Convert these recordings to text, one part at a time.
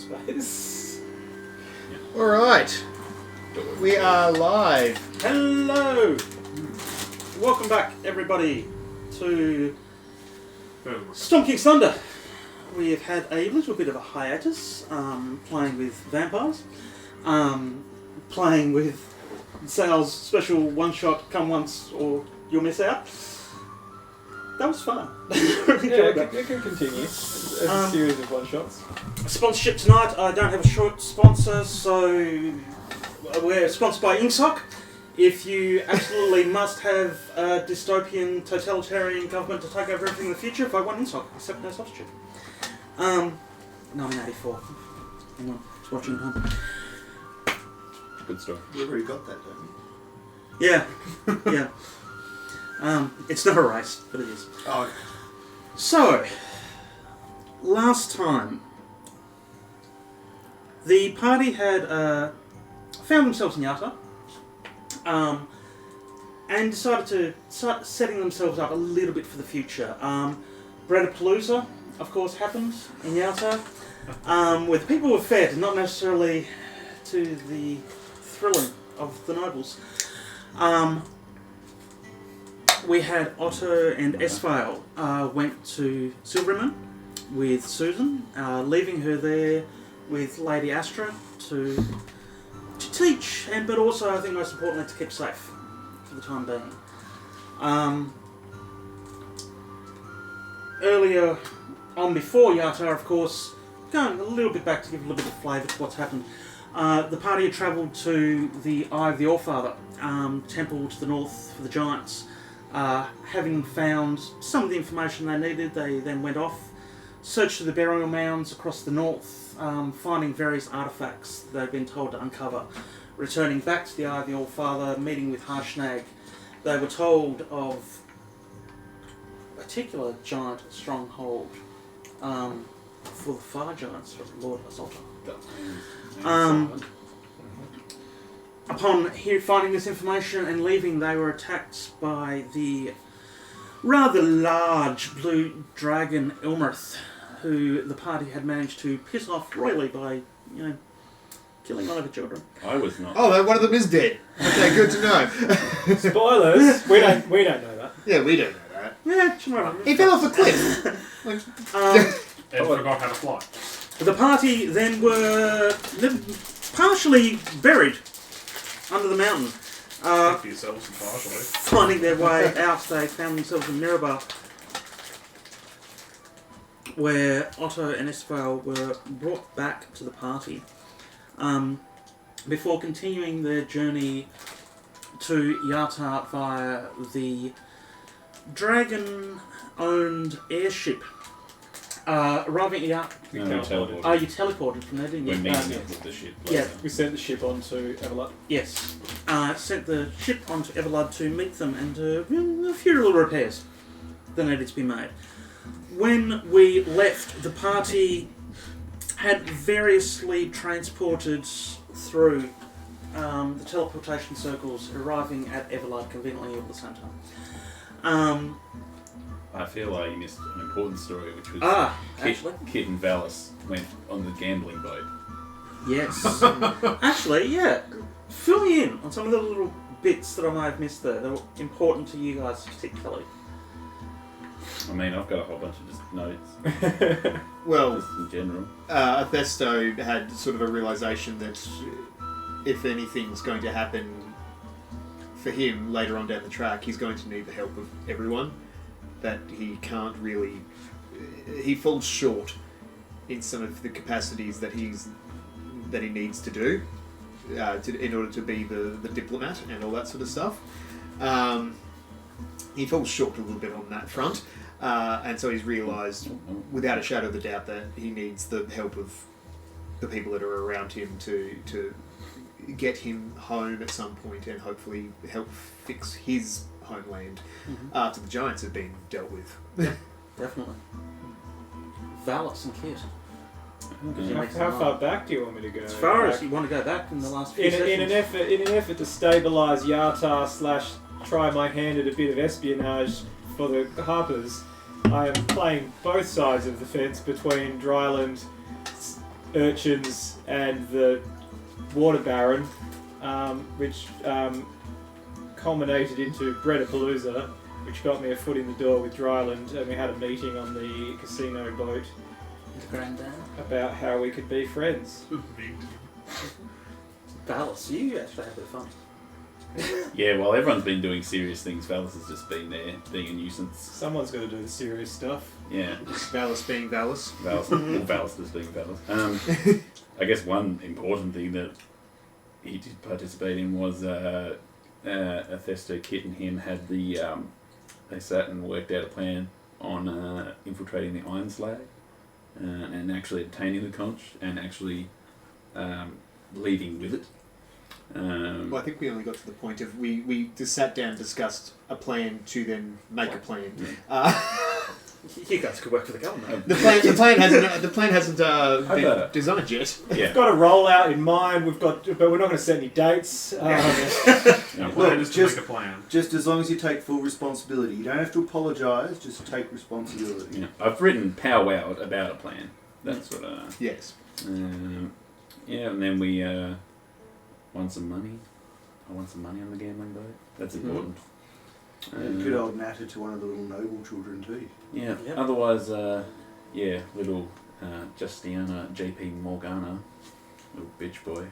space. All right, we are live. Hello! Welcome back, everybody, to Storm King's Thunder. We have had a little bit of a hiatus, playing with vampires, playing with Sal's special one-shot, come once or you'll miss out. That was fun. It can continue as a series of one-shots. Sponsorship tonight. I don't have a short sponsor, so we're sponsored by Ingsoc. If you absolutely must have a dystopian, totalitarian government to take over everything in the future, vote one Ingsoc, except no substitute. 1984. Anyone who's watching at home. Good story. You already got that, don't you? Yeah, yeah. It's not a race, but it is. Oh, okay. So, last time, the party had found themselves in Yata, and decided to start setting themselves up a little bit for the future. Breadapalooza, of course, happened in Yata, where the people were fed, not necessarily to the thrilling of the nobles. We had Otto and Esvele went to Silverman with Susan, leaving her there with Lady Astra to teach, but also, I think most importantly, to keep safe for the time being. Earlier on, before Yata, of course, going a little bit back to give a little bit of flavour to what's happened, the party had travelled to the Eye of the Allfather, temple to the north for the Giants. Having found some of the information they needed, they then went off, searched the burial mounds across the north, finding various artefacts they'd been told to uncover. Returning back to the Eye of the Allfather, meeting with Harshnag, they were told of a particular giant stronghold for the Fire Giants, for Lord Azota. Upon finding this information and leaving, they were attacked by the rather large blue dragon Ilmarith, who the party had managed to piss off royally by, killing one of the children. I was not. Oh, one of them is dead. Okay, good to know. Spoilers. We don't know that. Yeah, we don't know that. Yeah, sure. He fell off a cliff. And forgot how to fly. The party then were partially buried under the mountain. For yourselves and partially. Finding their way out, they found themselves in Mirabar, where Otto and Esvele were brought back to the party before continuing their journey to Yata via the dragon-owned airship. Arriving at Yata... No, we teleported. Oh, you teleported from there, didn't you? We're meeting up with the ship. Yeah. We sent the ship on to Everlot. Yes. Sent the ship onto Everlad to meet them and a few little repairs that needed to be made. When we left, the party had variously transported through the teleportation circles, arriving at Everlad conveniently all at the same time. I feel like you missed an important story, which was Kit and Valis went on the gambling boat. Yes. Actually, yeah. Fill me in on some of the little bits that I may have missed there that were important to you guys particularly. I mean, I've got a whole bunch of just notes, Well, just in general. Athesto had sort of a realisation that if anything's going to happen for him later on down the track, he's going to need the help of everyone. That he can't really... He falls short in some of the capacities that he needs to do in order to be the diplomat and all that sort of stuff. He falls short a little bit on that front, and so he's realised without a shadow of a doubt that he needs the help of the people that are around him to get him home at some point and hopefully help fix his homeland after the Giants have been dealt with. Yeah, definitely. Valis and Kit. How far back do you want me to go? As far as you want to go back in the last few sessions. In an effort to stabilise Yata / try my hand at a bit of espionage for the Harpers, I am playing both sides of the fence between Dryland urchins and the water baron, which culminated into Breadapalooza, which got me a foot in the door with Dryland, and we had a meeting on the casino boat about how we could be friends. Valis, you actually have a bit of fun. Yeah, while everyone's been doing serious things, Valis has just been there, being a nuisance. Someone's got to do the serious stuff. Yeah. Valis being Valis. Valis just being Valis. I guess one important thing that he did participate in was Athesto, Kit and him had the... they sat and worked out a plan on infiltrating the Iron Slag and actually obtaining the conch and actually leaving with it. Well, I think we only got to the point of we just sat down and discussed a plan to then make a plan. You guys could work for the government. The plan hasn't been designed yet. Yeah. We've got a rollout in mind. But we're not going to set any dates. The plan is to make a plan. Just as long as you take full responsibility. You don't have to apologise. Just take responsibility. Yeah. I've written powwowed about a plan. That's what. Yes. Yeah, and then we won some money. I won some money on the gambling boat. That's important. Good old natter to one of the little noble children too. Yeah. Yep. Otherwise, little Justiana J.P. Morgana, little bitch boy.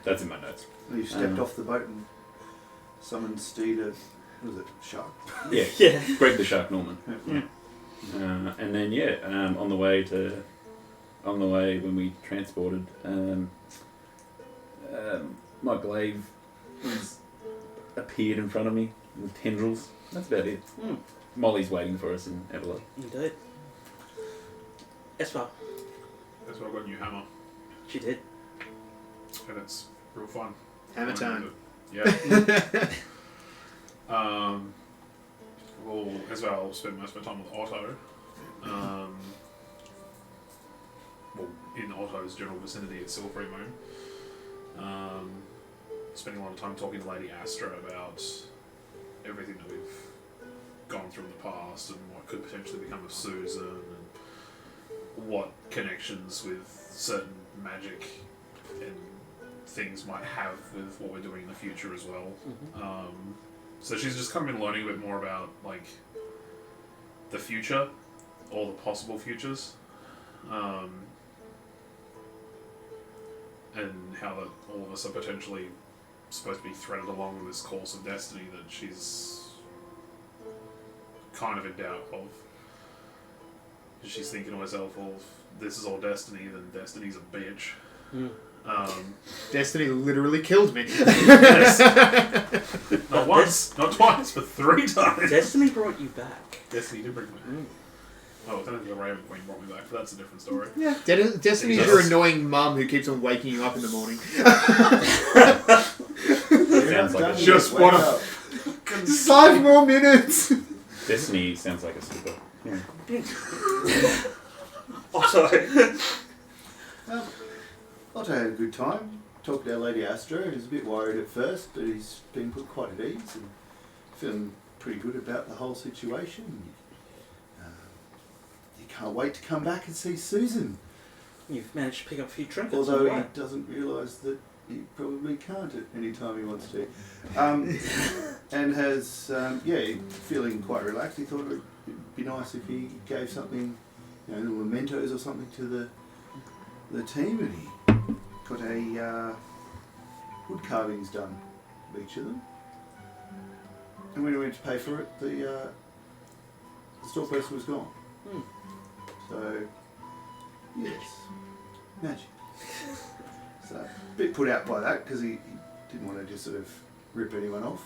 That's in my notes. You stepped off the boat and summoned Steed a, what was it, shark? Yeah. Yeah. Greg the Shark Norman. And then on the way when we transported, my glaive appeared in front of me with tendrils. That's about it. Molly's waiting for us in Esvele. Indeed. Esvele. That's why I got a new hammer. She did. And it's real fun. Hammer time. Yeah. Well, as well, I'll spend most of my time with Otto. Well, in Otto's general vicinity at Silvery Moon. Spending a lot of time talking to Lady Astra about everything that we've gone through in the past and what could potentially become of Susan and what connections with certain magic and things might have with what we're doing in the future as well. So she's just kind of been learning a bit more about like the future, all the possible futures, and how that all of us are potentially supposed to be threaded along with this course of destiny that she's kind of in doubt of. She's thinking to herself, well, if this is all destiny, then destiny's a bitch. Destiny literally killed me. Not once, not twice, but 3 times. Destiny brought you back. Destiny did bring me back. Oh, I don't think the Raven Queen brought me back, but that's a different story. Yeah, Destiny's your annoying mum who keeps on waking you up in the morning. Sounds like Just what a... 5 more minutes! Destiny sounds like a super. Yeah. Otto. Otto had a good time. Talked to our Lady Astra. He was a bit worried at first, but he's been put quite at ease and feeling pretty good about the whole situation. He can't wait to come back and see Susan. You've managed to pick up a few trinkets. Although he doesn't realise that he probably can't at any time he wants to. And has, feeling quite relaxed. He thought it would be nice if he gave something, little mementos or something to the team, and he got a wood carvings done of each of them. And when he went to pay for it, the storeperson was gone. So, yes, magic. So, a bit put out by that because he didn't want to just sort of rip anyone off.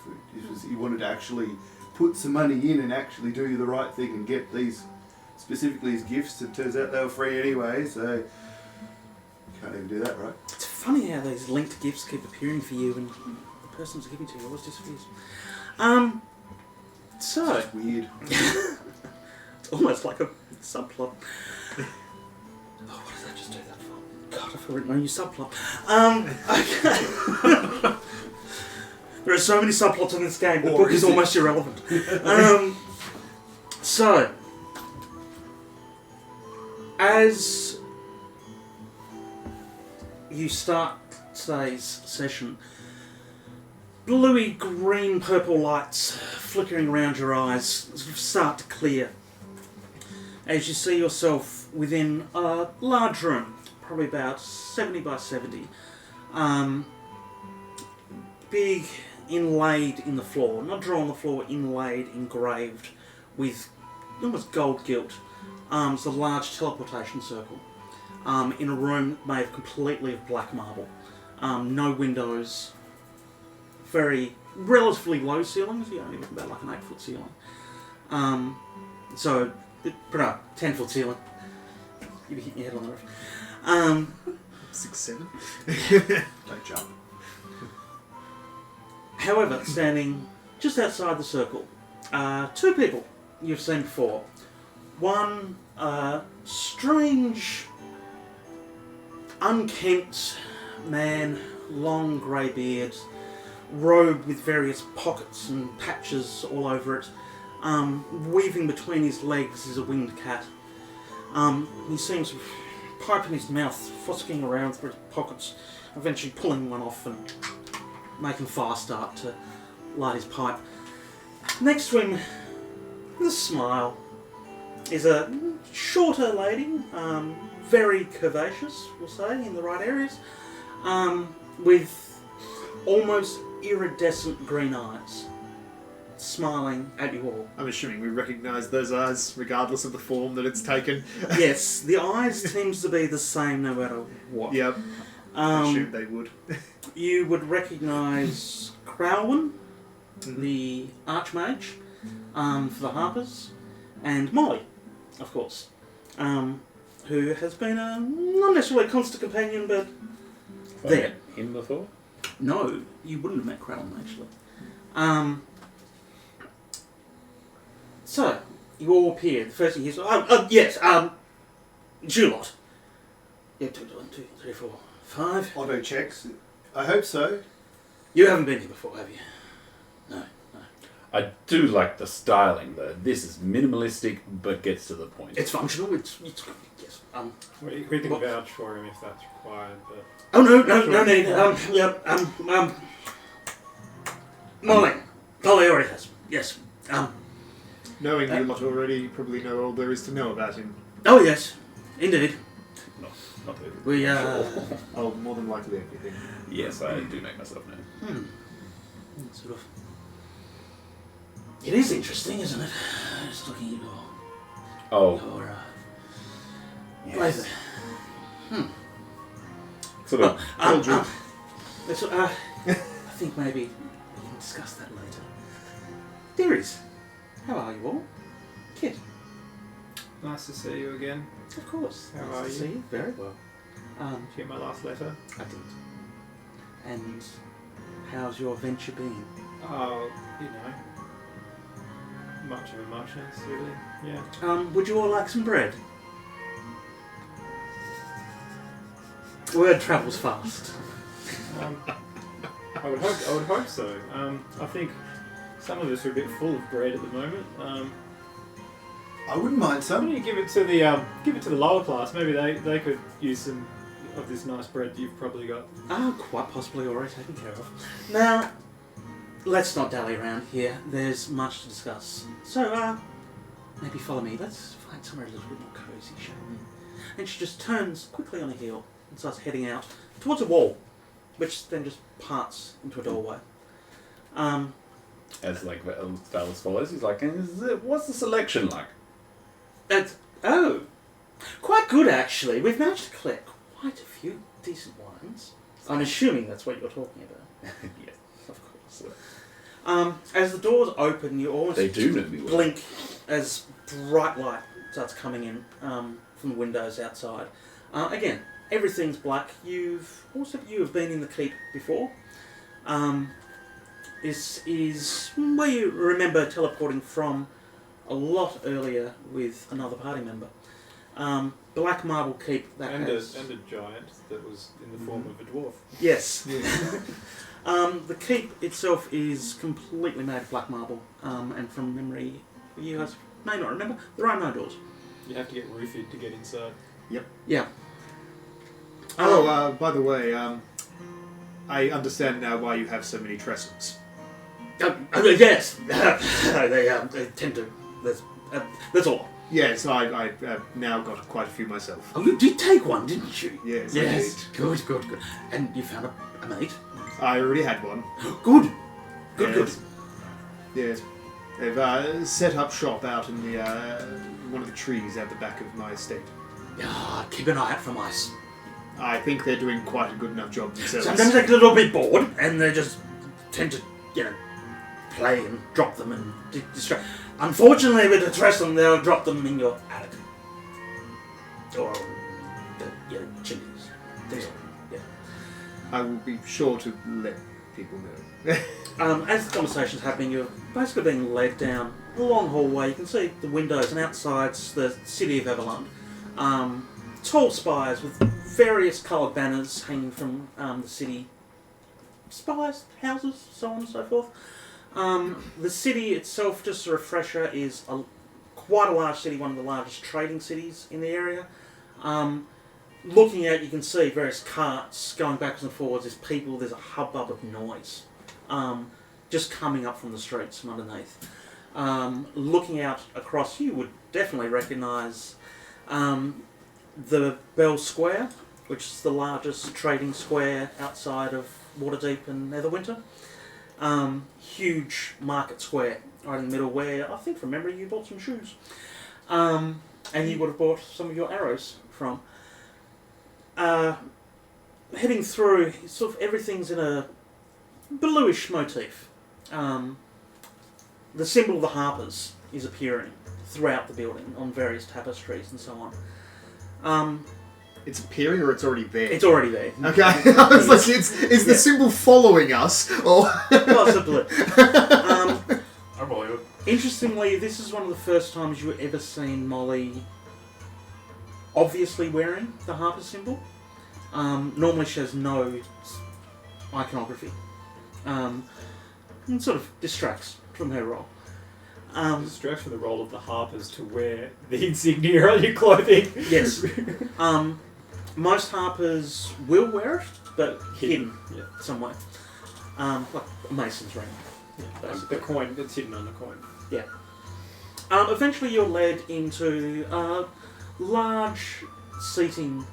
He wanted to actually put some money in and actually do the right thing and get these, specifically his gifts. It turns out they were free anyway, so you can't even do that, right? It's funny how those linked gifts keep appearing for you and the person who's giving to you always disappears. So... It's weird. It's almost like a subplot. Oh, what did I just do that for? God, I've written a new subplot. Okay. There are so many subplots in this game, the book is almost irrelevant. So, as you start today's session. Bluey, green, purple lights flickering around your eyes sort of start to clear as you see yourself within a large room, probably about 70 by 70. Big, inlaid in the floor, not drawn on the floor, inlaid, engraved with almost gold gilt. It's a large teleportation circle in a room made completely of black marble. No windows, very relatively low ceilings. You're only looking about like an 8-foot ceiling. So, put up 10-foot ceiling. You'd be hitting your head on the roof. 6, 7. Don't jump. However, standing just outside the circle, two people you've seen before. One strange, unkempt man, long grey beard, robe with various pockets and patches all over it. Weaving between his legs is a winged cat. He seems to pipe in his mouth, frolicking around through his pockets, eventually pulling one off and making fire start to light his pipe. Next to him, with a smile, is a shorter lady, very curvaceous, we'll say, in the right areas, with almost iridescent green eyes, smiling at you all. I'm assuming we recognise those eyes, regardless of the form that it's taken. Yes, the eyes seems to be the same no matter what. Yep. I assumed they would. You would recognise Crowlin, the Archmage, for the Harpers, and Molly, of course, who has been a not necessarily a constant companion, but Have I there. met him before? No, you wouldn't have met Crowlin actually. So you all appear. The first thing he says, yes, Julot. Yeah, 1, 2, 3, 4, 5. Auto checks. I hope so. You haven't been here before, have you? No. I do like the styling though. This is minimalistic but gets to the point. It's functional. It's yes. We can vouch for him if that's required, but... Oh no need. Molly already has. Yes. Knowing you lot already, you probably know all there is to know about him. Oh yes, indeed. Not everything. We Oh, more than likely everything. Yes, I do make myself known. Sort of. It is interesting, isn't it? Just looking at your blazer. Sort of. I think maybe we can discuss that later. Dearies, how are you all? Kid. Nice to see you again. Of course. How nice are to you? see you. Very well. Did you get my last letter? I did. And how's your venture been? Oh, much of a muchness, really. Yeah. Would you all like some bread? Word travels fast. I would hope so. I think some of us are a bit full of bread at the moment. I wouldn't mind Why some. don't you give it to the lower class? Maybe they could use some of this nice bread that you've probably got. Quite possibly already taken care of. Now, let's not dally around here. There's much to discuss. So, maybe follow me. Let's find somewhere a little bit more cosy, shall we? And she just turns quickly on a heel and starts heading out towards a wall, which then just parts into a doorway. As like Valis follows, he's like, what's the selection like? Quite good actually. We've managed to collect quite a few decent wines. I'm assuming that's what you're talking about. Yes, Of course. As the doors open, you almost they do know me well. blink as bright light starts coming in from the windows outside. Again, everything's black. You have been in the keep before. This is where you remember teleporting from a lot earlier with another party member. Black marble keep that And has... a giant that was in the form of a dwarf. Yes. The keep itself is completely made of black marble, and from memory, you guys may not remember, there are no doors. You have to get roofied to get inside. Yeah. By the way, I understand now why you have so many trestles. Yes, they tend to. That's all. Yes, I've now got quite a few myself. Oh, you did take one, didn't you? Yes, Yes. Good. And you found a mate? I already had one. Good. Yes. Yes. They've set up shop out in the one of the trees at the back of my estate. Yeah, keep an eye out for mice. I think they're doing quite a good enough job themselves. Sometimes they get a little bit bored, and they just tend to, play and drop them and distract. Unfortunately, with the trestle, they'll drop them in your attic. Or the chimneys. Things like that. I will be sure to let people know. As the conversation's happening, you're basically being led down a long hallway. You can see the windows and outside's the city of Everland. Tall spires with various coloured banners hanging from the city. Spires, houses, so on and so forth. The city itself, just a refresher, is quite a large city, one of the largest trading cities in the area. Looking out, you can see various carts going backwards and forwards. There's people, there's a hubbub of noise. Just coming up from the streets from underneath. Looking out across, you would definitely recognise the Bell Square, which is the largest trading square outside of Waterdeep and Netherwinter. Huge market square right in the middle where, I think from memory, you bought some shoes. And you would have bought some of your arrows from. Heading through, sort of everything's in a bluish motif. The symbol of the Harpers is appearing throughout the building on various tapestries and so on. It's appearing or it's already there? It's already there. Okay, I was like, is the symbol following us? Or Possibly. I believe it. Interestingly, this is one of the first times you've ever seen Molly obviously wearing the Harper symbol. Normally she has no iconography. And sort of distracts from her role. Distracts from the role of the Harpers to wear the insignia on your clothing. Yes. Most Harpers will wear it, but hidden somewhere. Like a mason's ring. The coin, it's hidden on the coin. Yeah. Eventually you're led into a large seating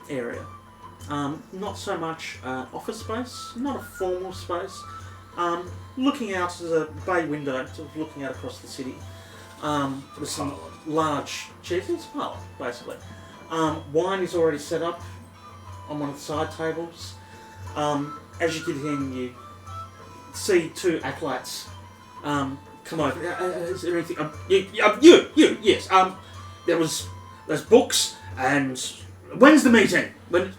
area. Not so much office space, not a formal space. Looking out as a bay window, sort of looking out across the city. With some large chairs. It's a parlour, basically. Wine is already set up on one of the side tables. As you get in, you see two acolytes come over. Is there anything? Yes. There's books, and when's the meeting? The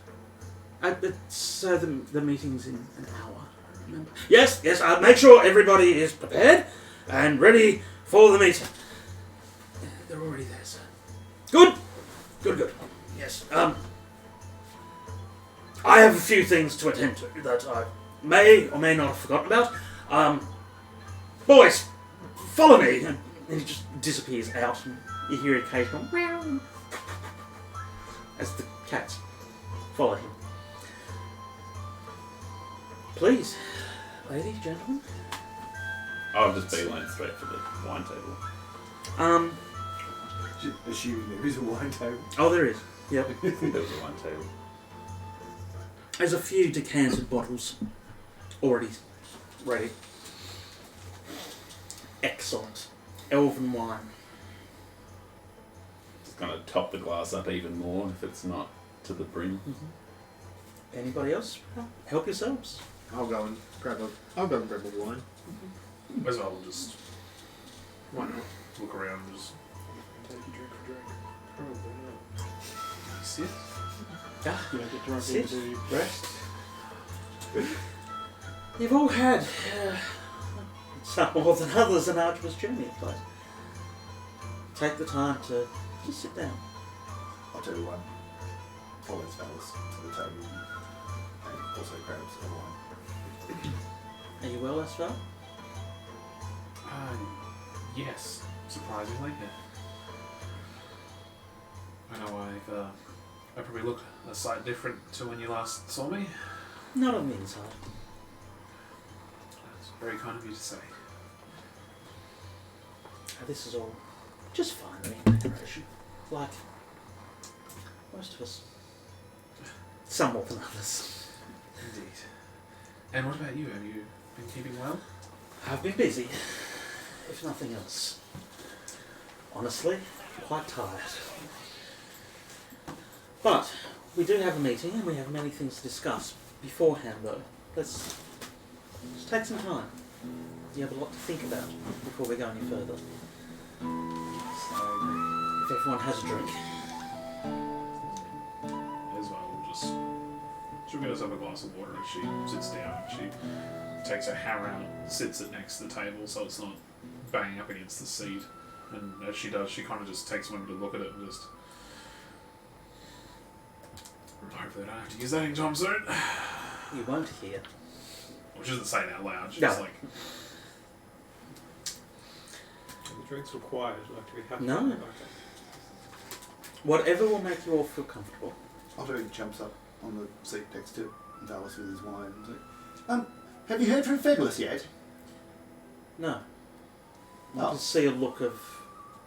meeting's in an hour. Remember? Yes. Make sure everybody is prepared and ready for the meeting. They're already there, sir. Good. Yes. I have a few things to attend to that I may or may not have forgotten about. Boys, follow me. And he just disappears out, and you hear occasional meow as the cats follow him. Please, ladies, gentlemen. I'll just beeline straight for the wine table. Assuming there is a wine table. Oh, there is. Yep. There was a wine table. There's a few decanted bottles already ready. Excellent. Elven wine. Just kind of top the glass up even more if it's not to the brim. Mm-hmm. Anybody else? Help yourselves. I'll go and grab a wine. As well, we'll just look around and just Take a drink for drink. Probably not. sit. You don't get drunk Sit. until you rest. You've all had some more than others an arduous journey, but take the time to just sit down. I'll tell you one. Follows fellas to the table and also grabs a wine. Are you well, Esvele? Yes, surprisingly. Yeah. I know I probably look a sight different to when you last saw me. Not on the inside. That's very kind of you to say. This is all just fine decoration. Like most of us. Some more than others. Indeed. And what about you? Have you been keeping well? I've been busy, if nothing else. Honestly, quite tired. But we do have a meeting and we have many things to discuss beforehand though. Let's take some time. You have a lot to think about before we go any further. So, if everyone has a drink. She'll get herself a glass of water as she sits down. She takes her hammer out, sits it next to the table so it's not banging up against the seat. And as she does, she kind of just takes a moment to look at it and just... Hopefully I don't have to use that anytime soon. You won't hear. Well, she doesn't say it out loud. She's No. just like... The drinks were quiet, like we have No. to. Okay. Whatever will make you all feel comfortable. Otto jumps up on the seat next to Dallas with his wine and says, have you heard from Fabulous yet? No. I Oh. can see a look of...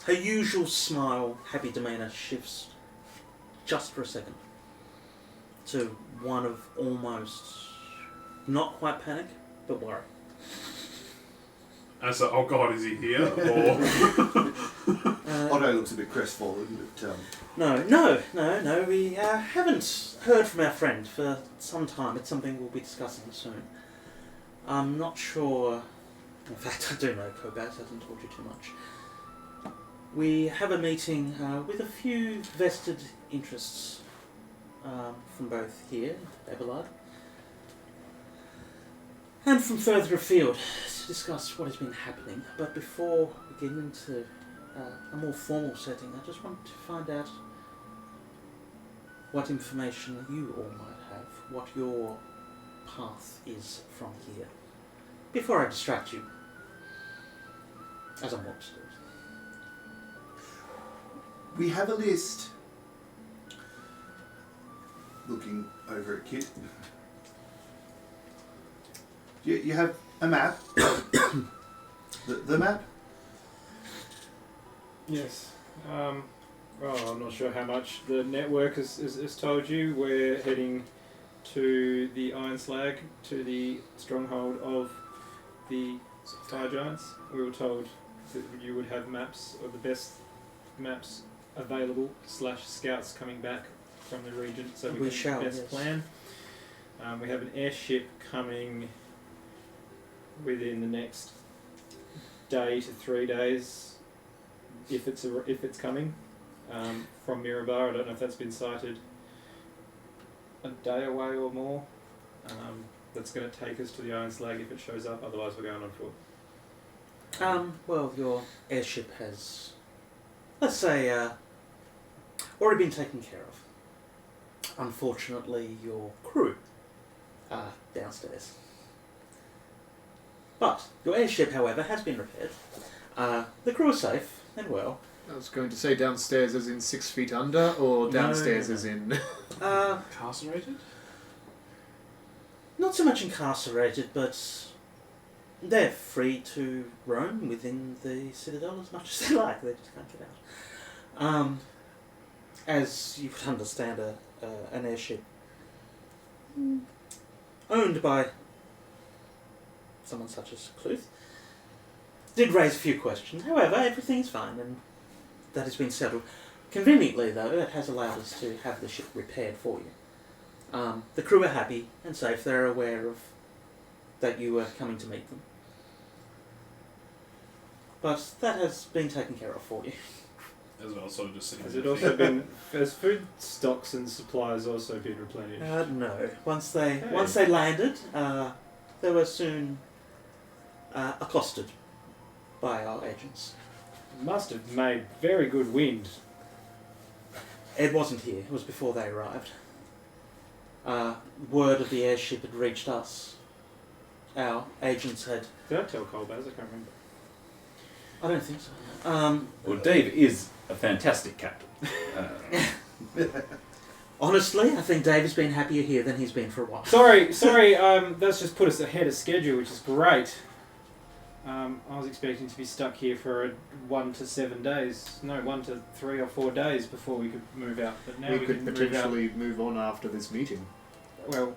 Her usual smile, happy demeanour shifts just for a second to one of almost, not quite panic, but worry. And so, oh god, is he here? Or... Otto looks a bit crestfallen, but No, we haven't heard from our friend for some time. It's something we'll be discussing soon. I'm not sure... In fact, I do know Kobat hasn't told you too much. We have a meeting with a few vested interests from both here, Abelard, and from further afield to discuss what has been happening. But before we get into a more formal setting, I just want to find out what information you all might have, what your path is from here, before I distract you, as I want to do. we have a list. Looking over at Kit. You have a map. the map? Yes. Well, I'm not sure how much the network has told you. We're heading to the Iron Slag, to the stronghold of the Fire Giants. We were told that you would have maps, or the best maps available, / scouts coming back from the region, so we can shall, best yes. plan. We have an airship coming within the next day to 3 days, if it's coming, from Mirabar. I don't know if that's been sighted a day away or more. That's going to take us to the Iron Slag if it shows up, otherwise we're going on foot. Well, your airship has, let's say, already been taken care of. Unfortunately, your crew are downstairs. But your airship, however, has been repaired. The crew are safe and well. I was going to say downstairs as in 6 feet under, or downstairs No. as in... Incarcerated? Not so much incarcerated, but they're free to roam within the Citadel as much as they like. They just can't get out. As you would understand, an airship owned by someone such as Cluth did raise a few questions. However, everything's fine and that has been settled. Conveniently, though, it has allowed us to have the ship repaired for you. The crew are happy and safe. They're aware of that you were coming to meet them. But that has been taken care of for you. As well, sort of just sitting Has there. it also been, has food stocks and supplies also been replenished? No. Once they landed, they were soon accosted by our agents. Must have made very good wind. Ed wasn't here. It was before they arrived. Word of the airship had reached us. Our agents had... Did I tell Colbaz? I can't remember. I don't think so. Well, Dave is a fantastic captain. Honestly, I think Dave's been happier here than he's been for a while. Sorry. That's just put us ahead of schedule, which is great. I was expecting to be stuck here for 1 to 7 days. No, 1 to 3 or 4 days before we could move out. But now We could can potentially move on after this meeting. Well,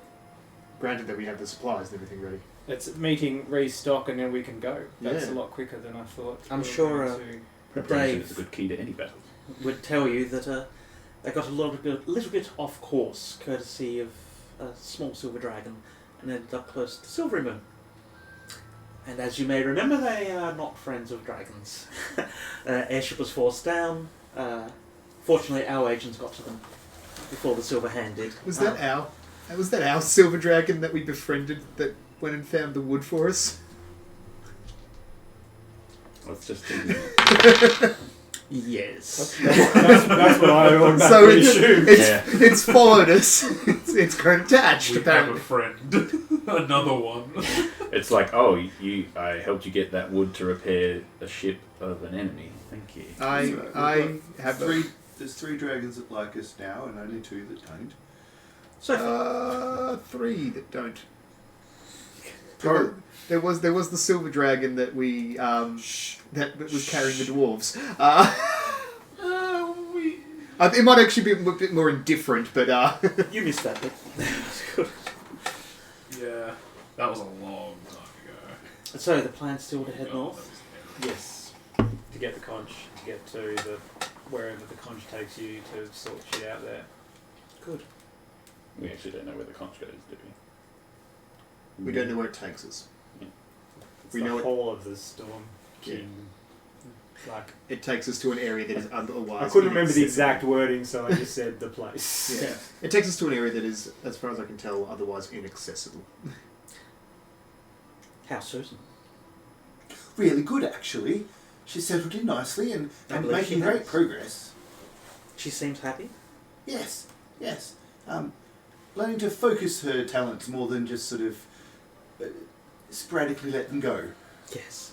Granted that we have the supplies and everything ready. it's meeting, restock, and then we can go. That's Yeah. a lot quicker than I thought. I'm we were sure, going to. Preparation Dave. is a good key to any battle. Would tell you that they got a little bit off course, courtesy of a small silver dragon, and ended up close to Silvery Moon. And as you may remember, they are not friends of dragons. Airship was forced down. Fortunately, our agents got to them before the Silver Hand did. Was that our silver dragon that we befriended that went and found the wood for us? Let's just Yes. That's what I automatically So assumed. it's followed us. It's grown attached, We have apparently. a friend. Another one. It's like, I helped you get that wood to repair a ship of an enemy. Thank you. I have three. There's 3 dragons that like us now, and only 2 that don't. So 3 that don't. Pro- There was the silver dragon that we that was carrying the dwarves. It might actually be a bit more indifferent, but you missed that bit. Good. Yeah, that was a long time ago. So the plan's still to head north. Yes. To get the conch, to get to the wherever the conch takes you to sort shit out there. Good. We actually don't know where the conch goes, do we? we don't know where it takes us. It's We the know it- whole of the storm Yeah. king. Like It takes us to an area that is otherwise. I couldn't remember the inaccessible. exact wording, so I just said the place. Yeah. It takes us to an area that is, as far as I can tell, otherwise inaccessible. How Susan? Really good, actually. She settled in nicely and I believe making she great has. progress. She seems happy. Yes. Learning to focus her talents more than just sort of sporadically let them go. Yes.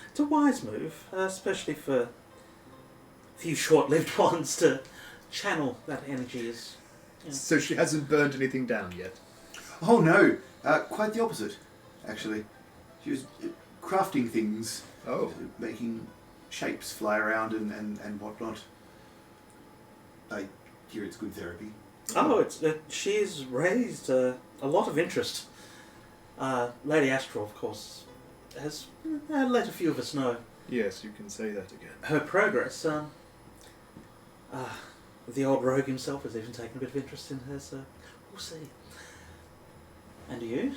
It's a wise move, especially for a few short-lived ones to channel that energy as... Yeah. So she hasn't burned anything down yet. Oh no, quite the opposite, actually. She was crafting things, Oh. making shapes fly around and whatnot. I hear it's good therapy. Oh, she's raised a lot of interest. Lady Astral, of course, has let a few of us know Yes, you can say that again. her progress. The old rogue himself has even taken a bit of interest in her, so we'll see. And you?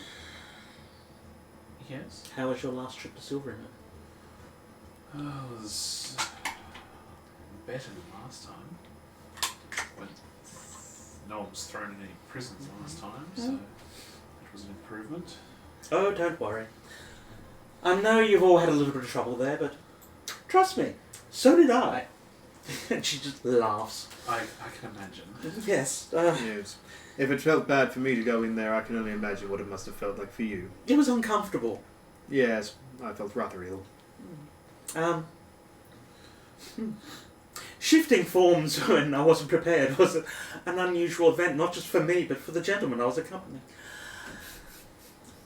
Yes. How was your last trip to Silvery Moon? Oh, it was better than last time. But no one was thrown in any prisons last time, so it was an improvement. Oh, don't worry. I know you've all had a little bit of trouble there, but trust me, so did I. And she just laughs. I can imagine. Yes, Yes. If it felt bad for me to go in there, I can only imagine what it must have felt like for you. it was uncomfortable. Yes, I felt rather ill. Shifting forms when I wasn't prepared was an unusual event, not just for me, but for the gentleman I was accompanying.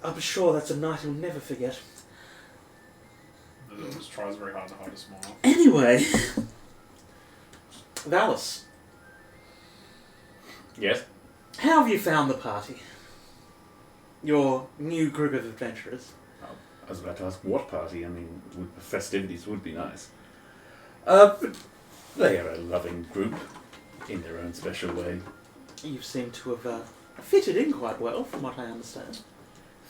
I'm sure that's a night he'll never forget. The just tries very hard to hide a smile. Anyway, Valis, Yes? how have you found the party? Your new group of adventurers? I was about to ask what party. I mean, festivities would be nice. But they are a loving group in their own special way. You seem to have fitted in quite well, from what I understand.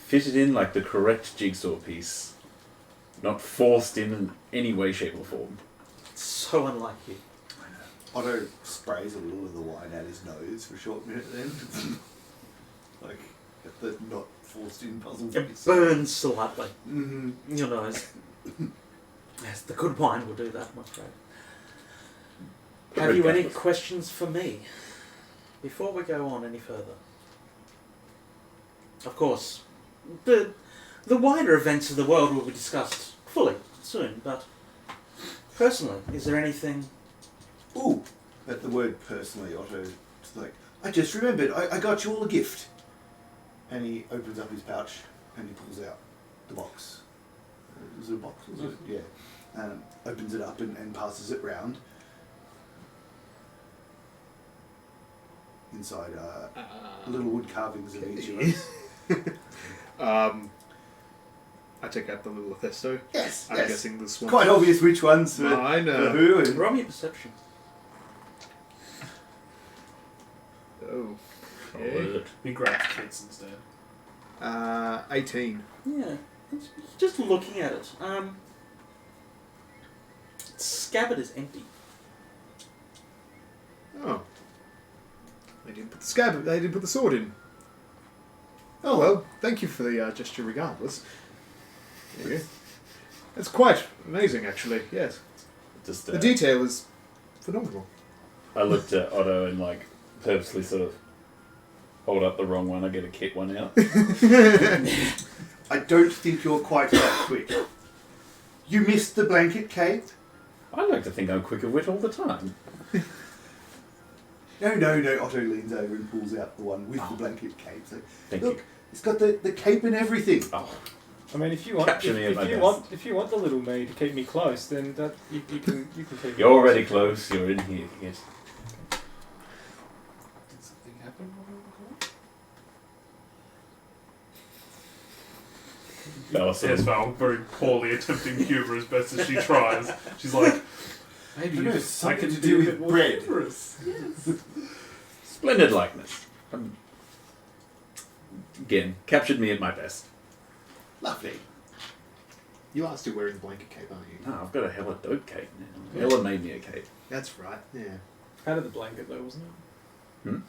Fitted in like the correct jigsaw piece. Not forced in any way, shape or form. So unlike you. Otto sprays a little of the wine out his nose for a short minute then. Like, the not forced in puzzle It piece. burns slightly. Mm-hmm. Your nose. Yes, the good wine will do that, I'm afraid. Have you any questions for me before we go on any further? Of course, the wider events of the world will be discussed fully soon, but personally, is there anything... Ooh, at the word personally, Otto, it's like, I just remembered, I got you all a gift. And he opens up his pouch and he pulls out the box. Is it a box? Was it? Yeah. Opens it up and passes it round. Inside little wood carvings of each of us. I take out the little Athesto. Yes, I'm yes. guessing this one. Quite obvious which ones for, Mine, for who. And Roll me a perception. Oh. Alert. We grabbed kids instead. 18. Yeah, it's just looking at it. Its scabbard is empty. Oh. They didn't put the scab. They didn't put the sword in. Oh well. Thank you for the gesture, regardless. There you go. That's quite amazing, actually. Yes. Just The detail is phenomenal. I looked at Otto and like purposely sort of hold up the wrong one. I get a kit one out. I don't think you're quite that quick. You missed the blanket cape? I like to think I'm quick of wit all the time. No. Otto leans over and pulls out the one with the blanket cape. So, Thank look, you. it's got the cape and everything. Oh, I mean, if you want, Capture me at my if you best. want the little me to keep me close, then that you can keep. me you're already close. close. You're in here. Yes. Did something happen while we were gone? Bella sort of- Esvele, very poorly attempting humour as best as she tries. She's like, maybe I you know, just I something can to do do a with bit more bread. humorous. Yes. Splendid likeness. Again, captured me at my best. Lovely. You are still wearing the blanket cape, aren't you? No, I've got a hella dope cape now. Ella made me a cape. That's right. Yeah. Out of the blanket, though, wasn't it? Hmm.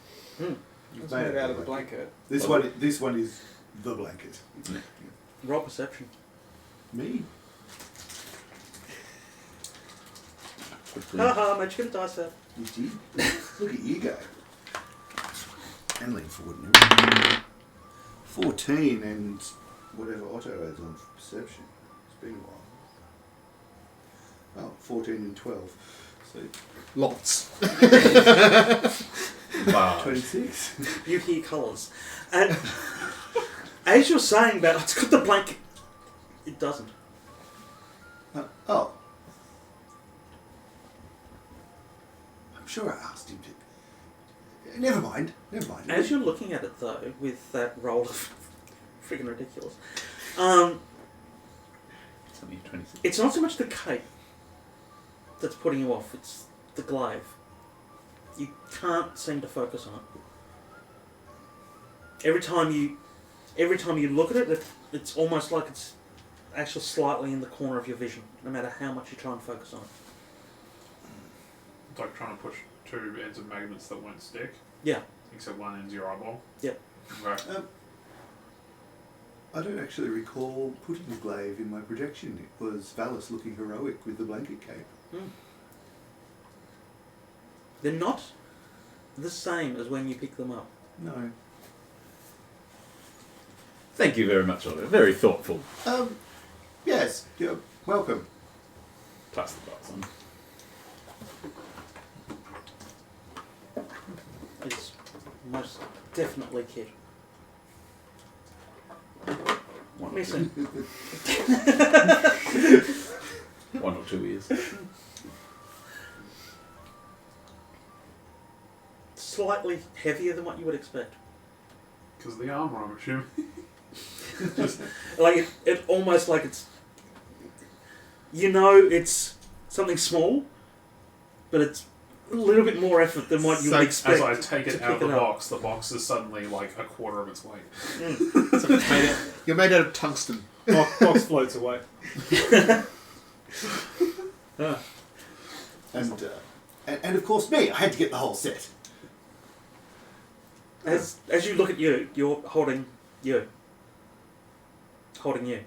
You've It's made out of the blanket. This one is the blanket. Roll perception. Me? Quickly. Haha, mate, you get a dice out. You did? Look at you go. And lean forward and everything. 14 and whatever Otto has on perception. It's been a while. Oh, 14 and 12. So Lots. Wow. 26. You hear colours. And as you're saying that, it's got the blanket. It doesn't. Oh. I'm sure I asked him to. Never mind. As you're looking at it, though, with that roll of friggin' ridiculous, It's only 26. it's not so much the cape that's putting you off, it's the glaive. You can't seem to focus on it. Every time you look at it, it's almost like it's actually slightly in the corner of your vision, no matter how much you try and focus on it. It's like trying to push two ends of magnets that won't stick. Yeah. Except one end's your eyeball. Yep. Right. I don't actually recall putting the glaive in my projection. It was Valis looking heroic with the blanket cape. They're not the same as when you pick them up. No. Thank you very much, Otto. Very thoughtful. Yes, you're welcome. Pass the glass on. It's most definitely kid. One or Missing. two. One or 2 years. Slightly heavier than what you would expect. Because of the armour, I'm assuming. Like it almost like it's, it's something small, but it's a little bit more effort than what you would expect. As I take it to out of pick the it up. box, the box is suddenly like a quarter of its weight. You're made out of tungsten. Box floats away. And of course me. I had to get the whole set. As you look at you, you're holding you. Holding you.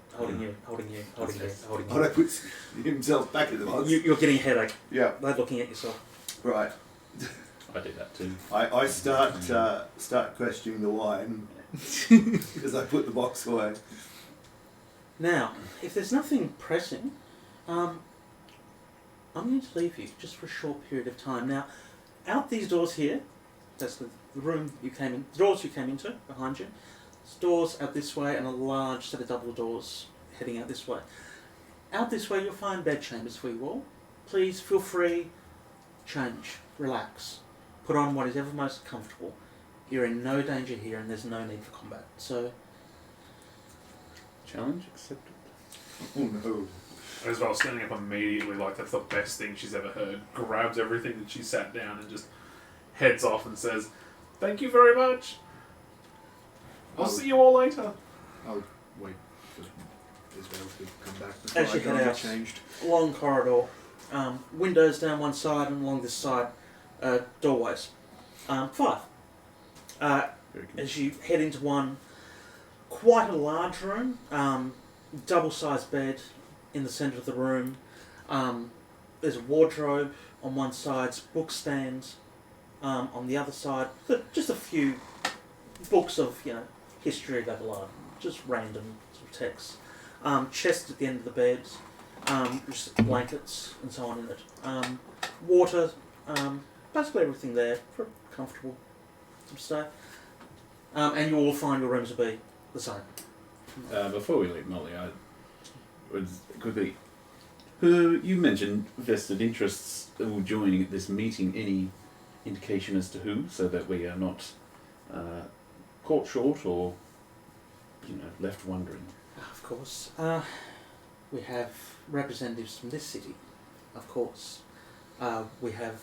Otto puts himself back in the box. You're getting a headache. Yeah. They're looking at yourself. Right. I do that too. I start questioning the wine as I put the box away. Now, if there's nothing pressing, I'm going to leave you just for a short period of time. Now, out these doors here, basically the room you came in, the doors you came into behind you. There's doors out this way and a large set of double doors heading out this way. Out this way you'll find bed chambers for you all. Please feel free, change, relax, put on what is ever most comfortable. You're in no danger here and there's no need for combat. So, Challenge accepted. Oh no. Esvele standing up immediately, like that's the best thing she's ever heard. Grabs everything that she sat down and just heads off and says, "Thank you very much. I'll see you all later." I'll wait for Isabel to come back before As I you go head and get out. changed. long corridor, windows down one side and along this side, doorways. 5. Very good. As you head into one, quite a large room, double-sized bed in the centre of the room. There's a wardrobe on one side, book stands on the other side. Just a few books of history of Adelaide, just random sort of texts. Chest at the end of the bed, just blankets and so on in it. Water, basically everything there for a comfortable sort of stay. And you all find your rooms will be the same. Before we leave Molly, I would quickly... you mentioned vested interests joining at this meeting. Any indication as to who, so that we are not caught short or left wondering? Of course. We have representatives from this city, of course. We have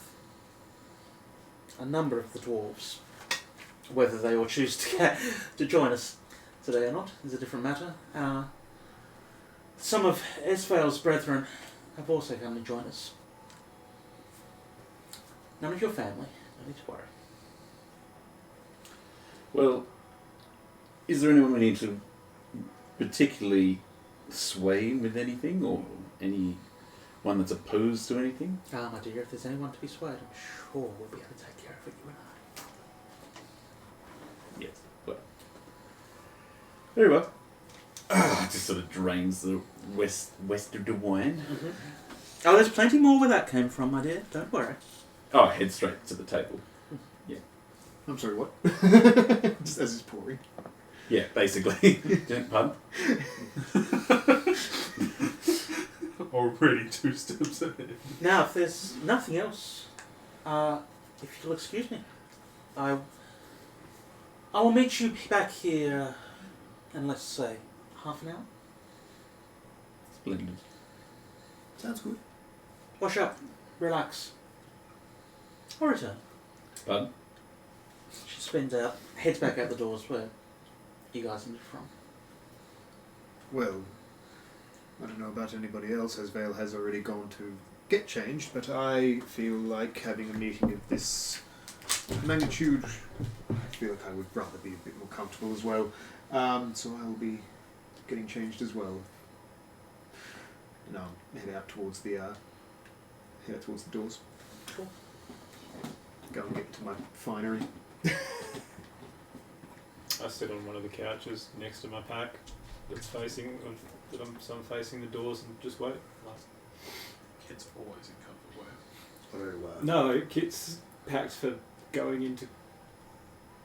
a number of the dwarves. Whether they all choose to join us today or not is a different matter. Some of Esvele's brethren have also come to join us. None of your family, no need to worry. Well, is there anyone we need to particularly sway with anything, or anyone that's opposed to anything? My dear, if there's anyone to be swayed, I'm sure we'll be able to take care of it, you and I. Yes. Well. Very well. It just sort of drains the west of the wine. Mm-hmm. Oh, there's plenty more where that came from, my dear. Don't worry. Oh, head straight to the table. I'm sorry, what? Just as it's pouring. Yeah, basically. Pardon? Already 2 steps ahead. Now, if there's nothing else, if you'll excuse me, I will meet you back here in, let's say, half an hour. Splendid. Sounds good. Wash up, relax. I'll return. Pardon? She spins out, heads back out the doors where you guys entered from. Well, I don't know about anybody else, Esvele has already gone to get changed, but I feel like having a meeting of this magnitude, I feel like I would rather be a bit more comfortable as well. So I will be getting changed as well. And I'll head out towards the doors. Cool. Go and get to my finery. I sit on one of the couches next to my pack that's facing, so I'm facing the doors and just wait. Kit's always in comfort wear. No, Kit's packed for going into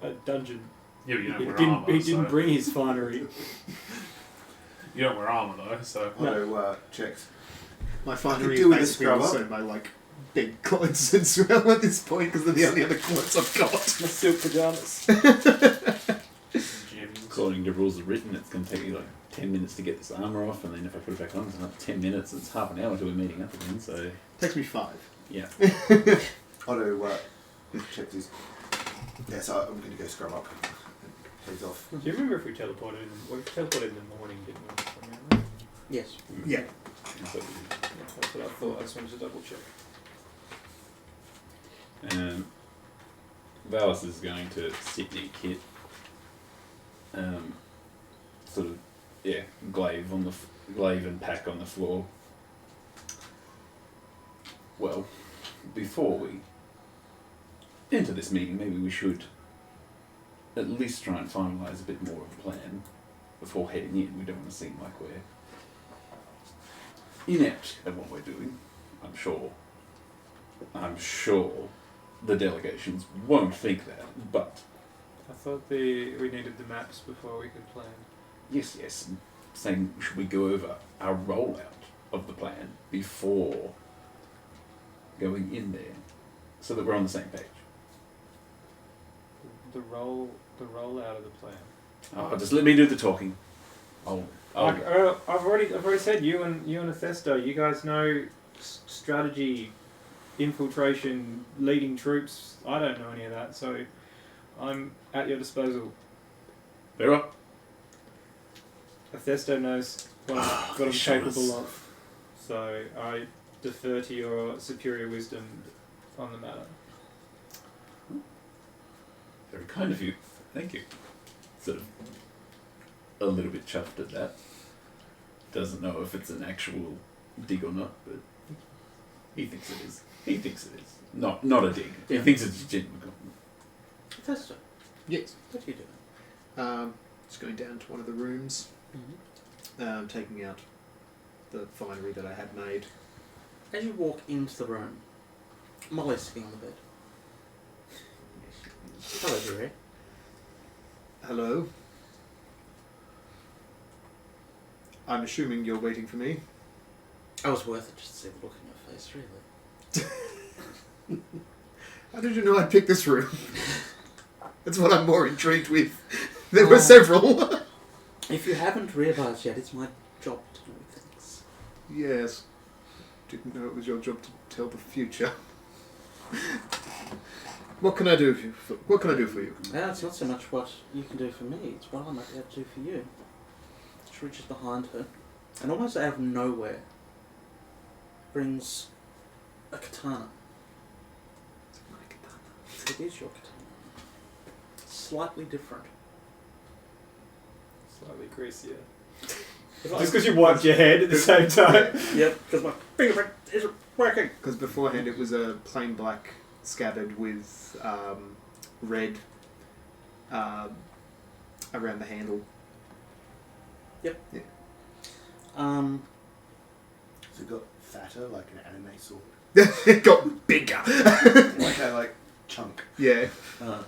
a dungeon. Yeah, but you don't He wear didn't, armour. he didn't so- bring his finery. You don't wear armour though, so. Otto checks. My finery do is with a basically scrub also my big clothes as well at this point because they're the only other clothes I've got. My silk pajamas. Gyms. According to rules of written, it's going to take me like 10 minutes to get this armour off, and then if I put it back on, it's another 10 minutes. It's half an hour till we're meeting up again, so... Takes me 5. Yeah. Otto checks his. Yes, I'm going to go scrub up. And heads off. Do you remember if we teleported we teleported in the morning, didn't we? From memory? Yes. Yeah. So, Yeah, that's what I thought. I just wanted to double check. Valis is going to sit near Kit. Sort of, glaive and pack on the floor. Well, before we enter this meeting, maybe we should at least try and finalise a bit more of a plan before heading in. We don't want to seem like we're inept at what we're doing. I'm sure the delegations won't think that, but I thought we needed the maps before we could plan. yes, I'm saying should we go over our rollout of the plan before going in there, so that we're on the same page. The rollout of the plan. Oh, just let me do the talking. I've I've already said you and Athesto, you guys know strategy, infiltration, leading troops. I don't know any of that, so I'm at your disposal. very well. Athesto knows what I'm capable of, so I defer to your superior wisdom on the matter. Very kind of you. Thank you. Sort of a little bit chuffed at that. Doesn't know if it's an actual dig or not, but he thinks it is. He thinks it is. Not a dig. He thinks it's a genuine compliment. Athesto, Yes. what are you doing? Just going down to one of the rooms, taking out the finery that I had made. As you walk into the room, Molly's sitting on the bed. Hello, dearie. Hello. I'm assuming you're waiting for me. I was worth it just to see the look in your face, really. How did you know I'd pick this room? That's what I'm more intrigued with. There were several. If you haven't realised yet, it's my job to know things. Yes. Didn't know it was your job to tell the future. What can I do for you? Now, it's not so much what you can do for me, it's what I might be able to do for you. She reaches behind her, and almost out of nowhere, brings a katana. It's my katana. It is your katana. Slightly different. Slightly greasier. If Just because you wiped your head at the same time. Yep, because my fingerprint isn't working. Because beforehand it was a plain black scabbard with red around the handle. Yep. Yeah. Has it got fatter, like an anime sword? It got bigger. Like a chunk. Yeah. No.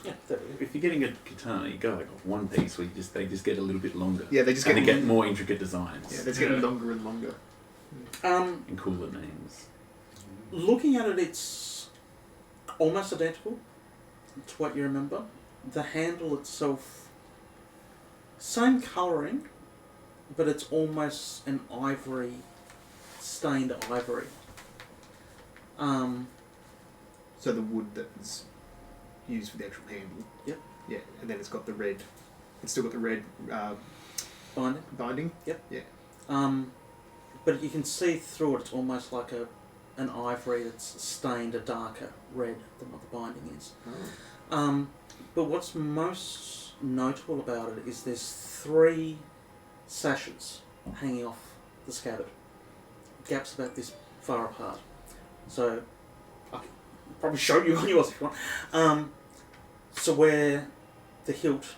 Yeah, there we go. If you're getting a katana, you go like one piece where they just get a little bit longer. Yeah, they just and get they get more intricate designs. Yeah, they're getting longer and longer. And cooler names. Looking at it, it's almost identical to what you remember. The handle itself, same colouring, but it's almost an ivory, stained ivory. So the wood that was used for the actual handle. Yep. Yeah, and then it's got the red. It's still got the red Binding. binding. Yeah. But you can see through it. It's almost like an ivory that's stained a darker red than what the binding is. Oh. But what's most notable about it is there's 3 sashes hanging off the scabbard. Gaps about this far apart. So I can probably show you on yours if you want. So where the hilt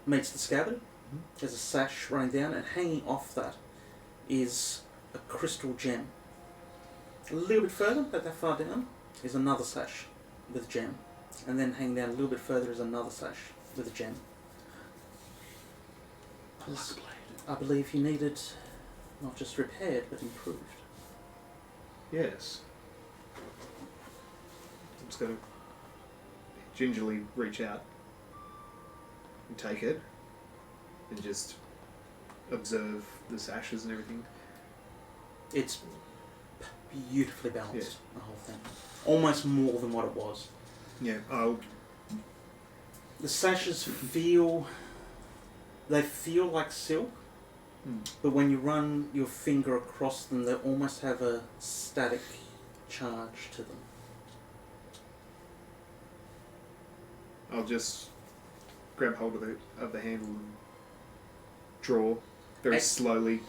meets the scabbard, there's a sash running down, and hanging off that is a crystal gem. A little bit further, about that far down, is another sash with a gem. And then hanging down a little bit further is another sash with a gem. I believe you needed not just repaired, but improved. Yes. I'm just going to gingerly reach out and take it and just observe the sashes and everything. It's beautifully balanced, Yeah. the whole thing. Almost more than what it was. Yeah, I'll... The sashes feel like silk, but when you run your finger across them, they almost have a static charge to them. I'll just grab hold of the handle and draw very slowly.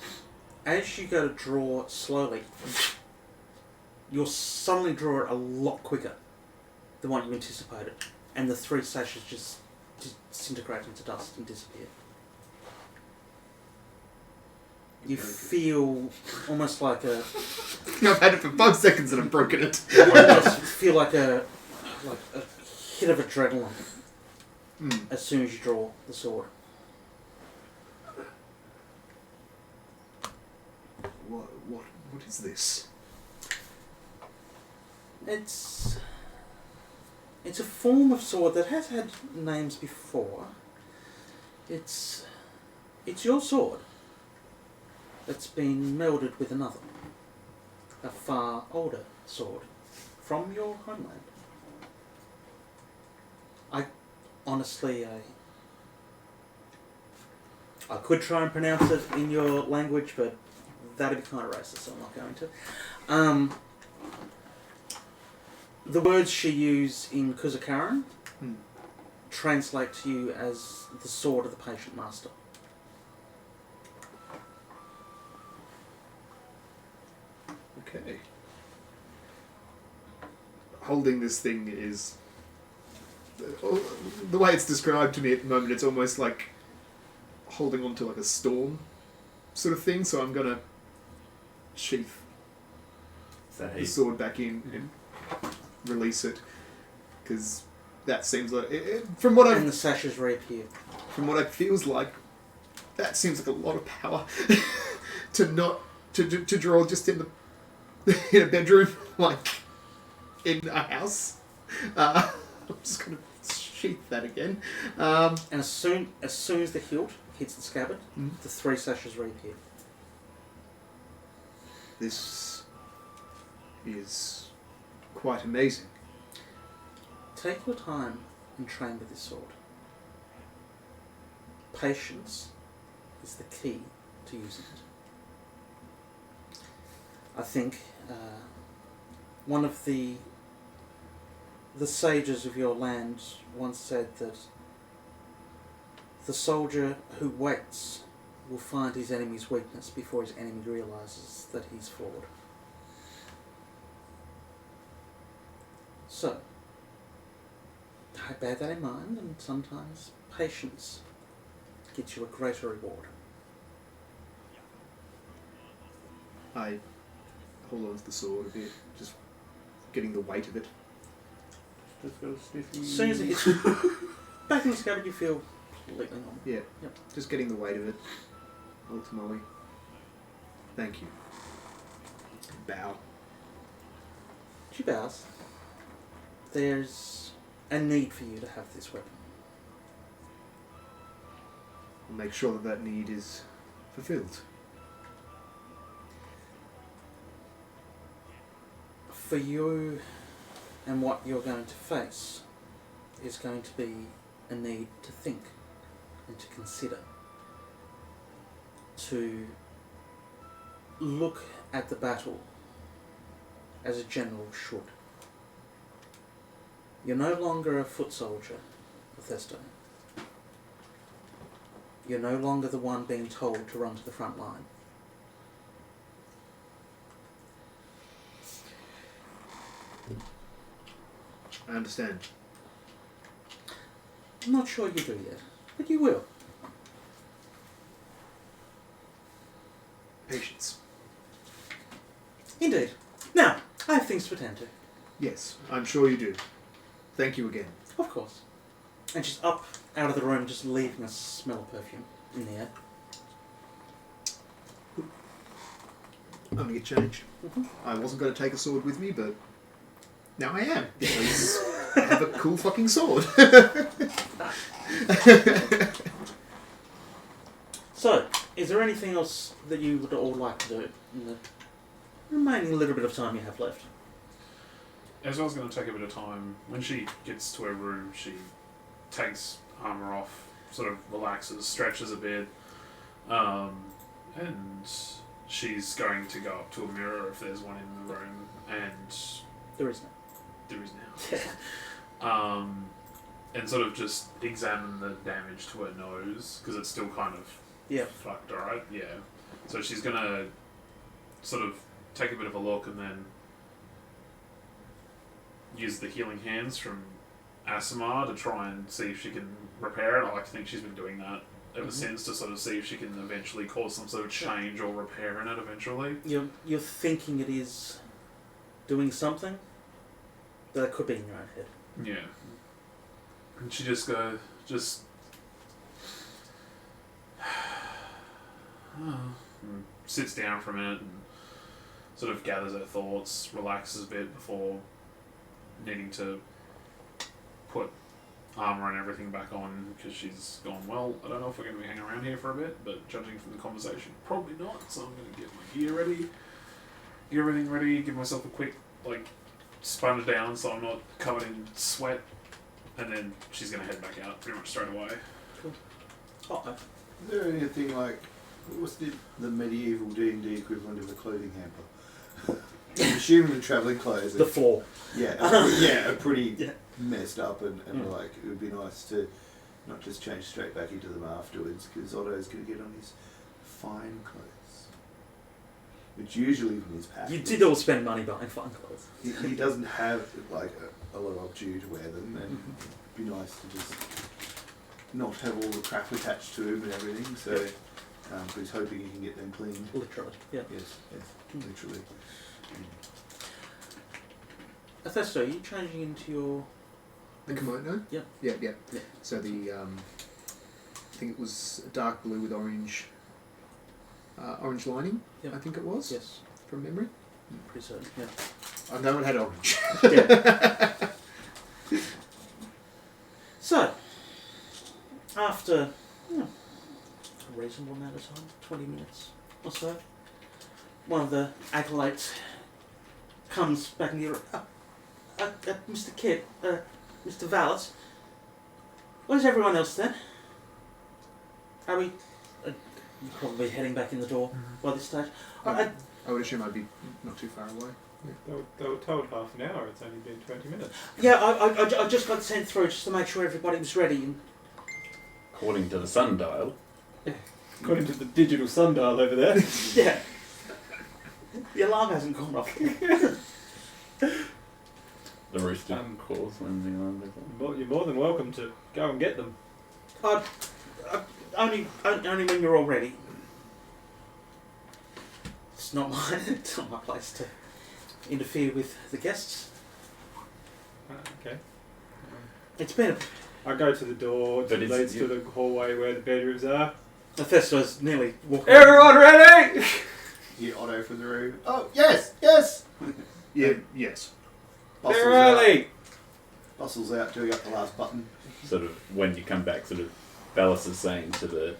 As you go to draw slowly, you'll suddenly draw it a lot quicker than what you anticipated, and the 3 sashes just disintegrate into dust and disappear. You feel almost like a... I've had it for 5 seconds and I've broken it. You almost feel like a like a hit of adrenaline Mm. as soon as you draw the sword. What is this? It's a form of sword that has had names before. It's your sword that's been melded with another, a far older sword from your homeland. Honestly, I could try and pronounce it in your language, but that'd be kind of racist, so I'm not going to. The words she used in Kuzakaran translate to you as the sword of the patient master. Okay. Holding this thing is... The way it's described to me at the moment, it's almost like holding on to like a storm sort of thing, so I'm going to sheath Is that how the you... sword back in and release it, because that seems like... from what And I've... the sashes reappear. From what it feels like, that seems like a lot of power to draw just in in a bedroom, like in a house. I'm just gonna sheath that again. And as soon as the hilt hits the scabbard, Mhm. the 3 sashes reappear. This is quite amazing. Take your time and train with this sword. Patience is the key to using it. I think one of the sages of your land once said that the soldier who waits will find his enemy's weakness before his enemy realises that he's flawed. So, I bear that in mind, and sometimes patience gets you a greater reward. I hold on to the sword a bit, just getting the weight of it. Just got a sniffy. As soon as it hits back in the scabbard, you feel completely normal. Yeah, Yep. just getting the weight of it. Ultimately. Thank you. Bow. She bows. There's a need for you to have this weapon. I'll make sure that that need is fulfilled. For you and what you're going to face is going to be a need to think and to consider. To look at the battle as a general should. You're no longer a foot soldier, Athesto. You're no longer the one being told to run to the front line. I understand. I'm not sure you do yet, but you will. Patience. Indeed. Now, I have things to attend to. Yes, I'm sure you do. Thank you again. Of course. And she's up out of the room, just leaving a smell of perfume in the air. I'm gonna get changed. Mhm. I wasn't going to take a sword with me, but now I am, because I have a cool fucking sword. So, is there anything else that you would all like to do in the remaining little bit of time you have left? Esvele's going to take a bit of time. When she gets to her room, she takes armour off, sort of relaxes, stretches a bit, and she's going to go up to a mirror if there's one in the room, and There is no. there is now. And sort of just examine the damage to her nose, because it's still kind of Yeah. fucked, alright? Yeah. So she's going to sort of take a bit of a look and then use the healing hands from Asimar to try and see if she can repair it. I like to think she's been doing that ever since, to sort of see if she can eventually cause some sort of change or repair in it eventually. You're thinking it is doing something, but it could be in your own head. Yeah. And she just sits down for a minute and sort of gathers her thoughts, relaxes a bit before needing to put armour and everything back on because she's gone, well, I don't know if we're going to be hanging around here for a bit, but judging from the conversation, probably not, so I'm going to get my gear ready, get everything ready, give myself a quick, sponge down so I'm not covered in sweat, and then she's going to head back out pretty much straight away. Cool. Oh, Is there anything like, what's the medieval D&D equivalent of a clothing hamper? I'm assuming the travelling clothes. the floor. Yeah, are pretty Yeah. messed up, and it would be nice to not just change straight back into them afterwards, because Otto's going to get on his fine clothes, which usually from his past. You did all spend money buying fine clothes. He doesn't have a lot of opportunity to wear them, and it'd be nice to just not have all the crap attached to him and everything. So, but he's hoping he can get them cleaned. Literally, yeah. Yes, literally. Athesto, are you changing into your... The kimono? Yeah. Yeah. Yeah. So the, I think it was dark blue with orange lining, Yep. I think it was, Yes, from memory. pretty certain, yeah. I know it had orange. Yeah. So, after a reasonable amount of time, 20 minutes or so, one of the acolytes comes back in the room. Mr. Kidd, Mr. Vallis, where's everyone else then? Are we... you're probably heading back in the door by this stage. I would assume I'd be not too far away. They were told half an hour. It's only been 20 minutes. Yeah, I just got sent through just to make sure everybody was ready. And According to the sundial, According to the digital sundial over there. yeah, the alarm hasn't gone off. the rooster calls when the alarm goes on. You're more than welcome to go and get them. Only when you're all ready. It's not my place to interfere with the guests. Okay. It's been I go to the door But that it's- leads to the hallway where the bedrooms are. Athesto's nearly walking. Everyone ready? You hear Otto from the room. Oh, yes, yes! Yeah, yes. Bustles They're out, early. bustles out, doing up the last button. Sort of when you come back, sort of Vallis is saying to the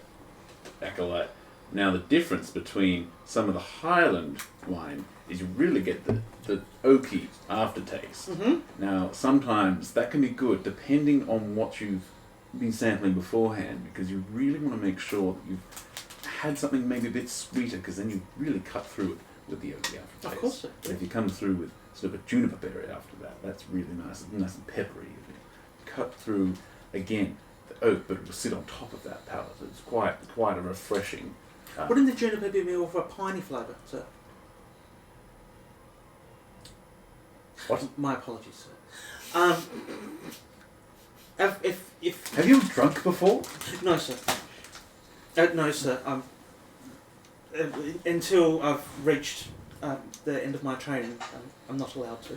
acolyte, now the difference between some of the Highland wine is you really get the oaky aftertaste. Mm-hmm. Now sometimes that can be good depending on what you've been sampling beforehand, because you really want to make sure that you've had something maybe a bit sweeter, because then you really cut through it with the oaky aftertaste. Of course. But if you come through with sort of a juniper berry after that, that's really nice and peppery. Cut through again the oak, but it will sit on top of that palate. It's quite a refreshing. Wouldn't the juniper be more of a piney flavour, sir? What? My apologies, sir. If Have you drunk before? no, sir. No, sir. Until I've reached the end of my training, I'm not allowed to.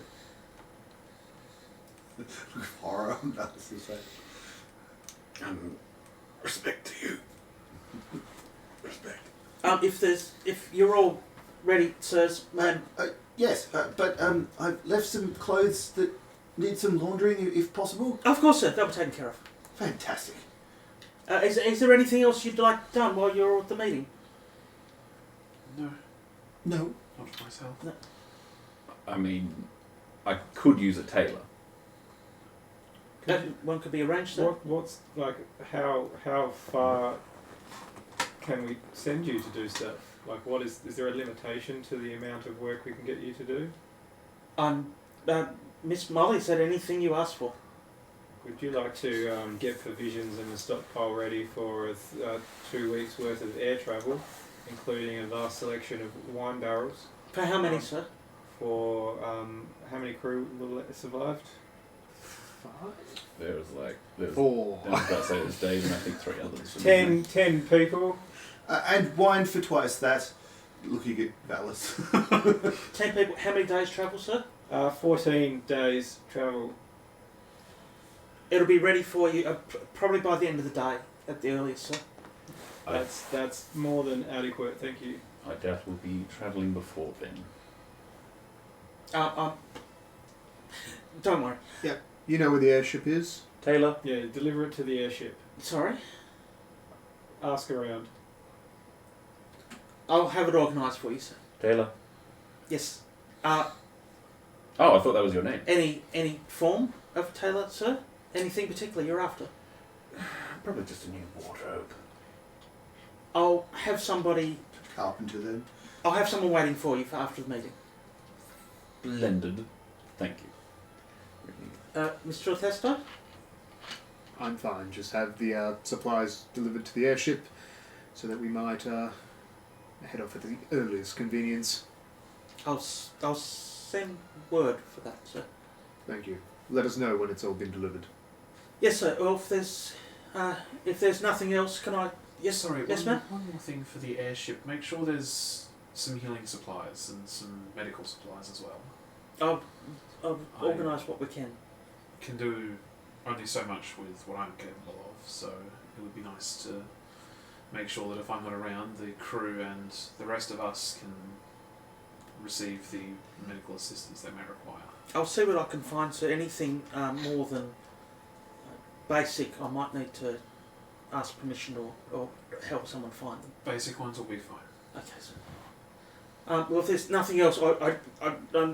Horror on Dallas's face. Respect to you. Respect. If you're all ready, sirs, ma'am. Yes, but I've left some clothes that need some laundering, if possible. Of course, sir. They'll be taken care of. Fantastic. Is there anything else you'd like done while you're at the meeting? No, No. not for myself. I mean, I could use a tailor. One could be arranged, sir. What's like how far can we send you to do stuff? Like, what is there a limitation to the amount of work we can get you to do? Miss Molly said anything you asked for. Would you like to get provisions and a stockpile ready for 2 weeks worth of air travel, including a vast selection of wine barrels? For how many, sir? For how many crew will survived? There was 4. I was about to say there's Dave and I think 3 others. 10 people. And wine for twice that. Looking at Vallis. 10 people. How many days travel, sir? 14 days travel. It'll be ready for you probably by the end of the day at the earliest, sir. That's more than adequate, thank you. I doubt we'll be travelling before then. Don't worry. You know where the airship is? Taylor? Yeah, deliver it to the airship. Sorry? Ask around. I'll have it organised for you, sir. Taylor? Yes. Oh, I thought that was your name. Any form of tailor, sir? Anything particular you're after? Probably just a new wardrobe. I'll have somebody... Carpenter then. I'll have someone waiting for you for after the meeting. Blended. Thank you. Mr. Athesto? I'm fine. Just have the supplies delivered to the airship so that we might head off at the earliest convenience. I'll send word for that, sir. Thank you. Let us know when it's all been delivered. Yes, sir. Well, if there's nothing else, can I... Yes, Sorry, yes, one ma'am? more thing for the airship. Make sure there's some healing supplies and some medical supplies as well. I'll organise what we can. Can do only so much with what I'm capable of, so it would be nice to make sure that if I'm not around, the crew and the rest of us can receive the medical assistance they may require. I'll see what I can find, sir. Anything more than basic, I might need to ask permission or help someone find them. Basic ones will be fine. Okay, sir. Well, if there's nothing else, I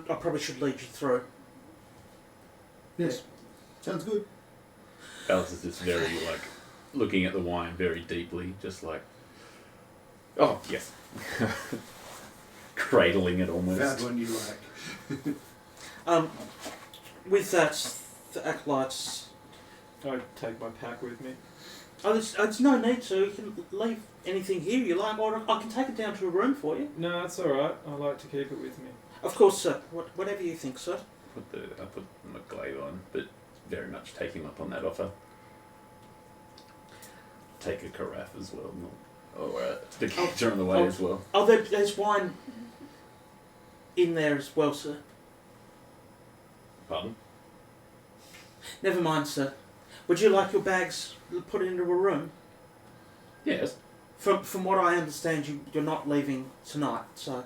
probably should lead you through. Yes. Sounds good. Alice is just very, looking at the wine very deeply, just like, oh, yes. Cradling it almost. Found one you like. With that, the acolytes... I take my pack with me. Oh, there's no need to. You can leave anything here you like, or I can take it down to a room for you. No, that's alright. I like to keep it with me. Of course, sir. Whatever you think, sir. I put my glaive on, but very much take him up on that offer. Take a carafe as well. The kids are on the way as well. Oh, there's wine in there as well, sir. Pardon? Never mind, sir. Would you like your bags put into a room? Yes. From what I understand, you're not leaving tonight, so...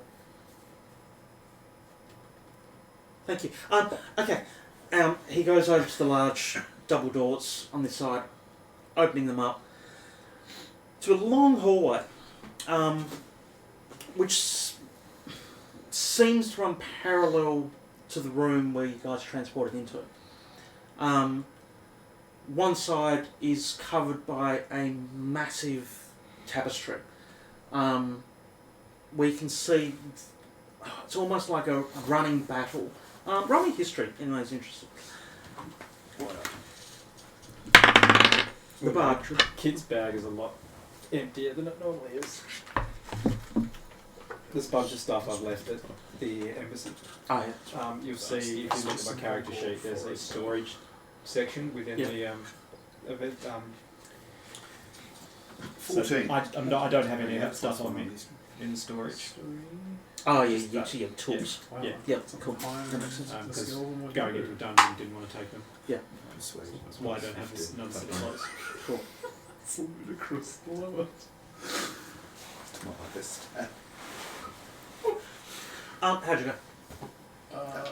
Thank you. Okay. He goes over to the large double doors on this side, opening them up to a long hallway, which seems to run parallel to the room where you guys transported into. One side is covered by a massive tapestry. We can see it's almost like a running battle. Roll me history, anyone's interested. The bard. Kid's bag is a lot emptier than it normally is. There's a bunch of stuff I've left at the embassy. Oh, yeah. You'll see, if you look at my character sheet, there's a storage section within the event. 14. So I don't have any of that stuff on me in storage. Oh, yeah, you see your tools. Yeah. Yeah, cool. That makes sense. Because going into a dungeon, didn't want to take them. Yeah. That's why I don't have none of the supplies. Cool. It's ludicrous. I love it. To my best. How'd you go?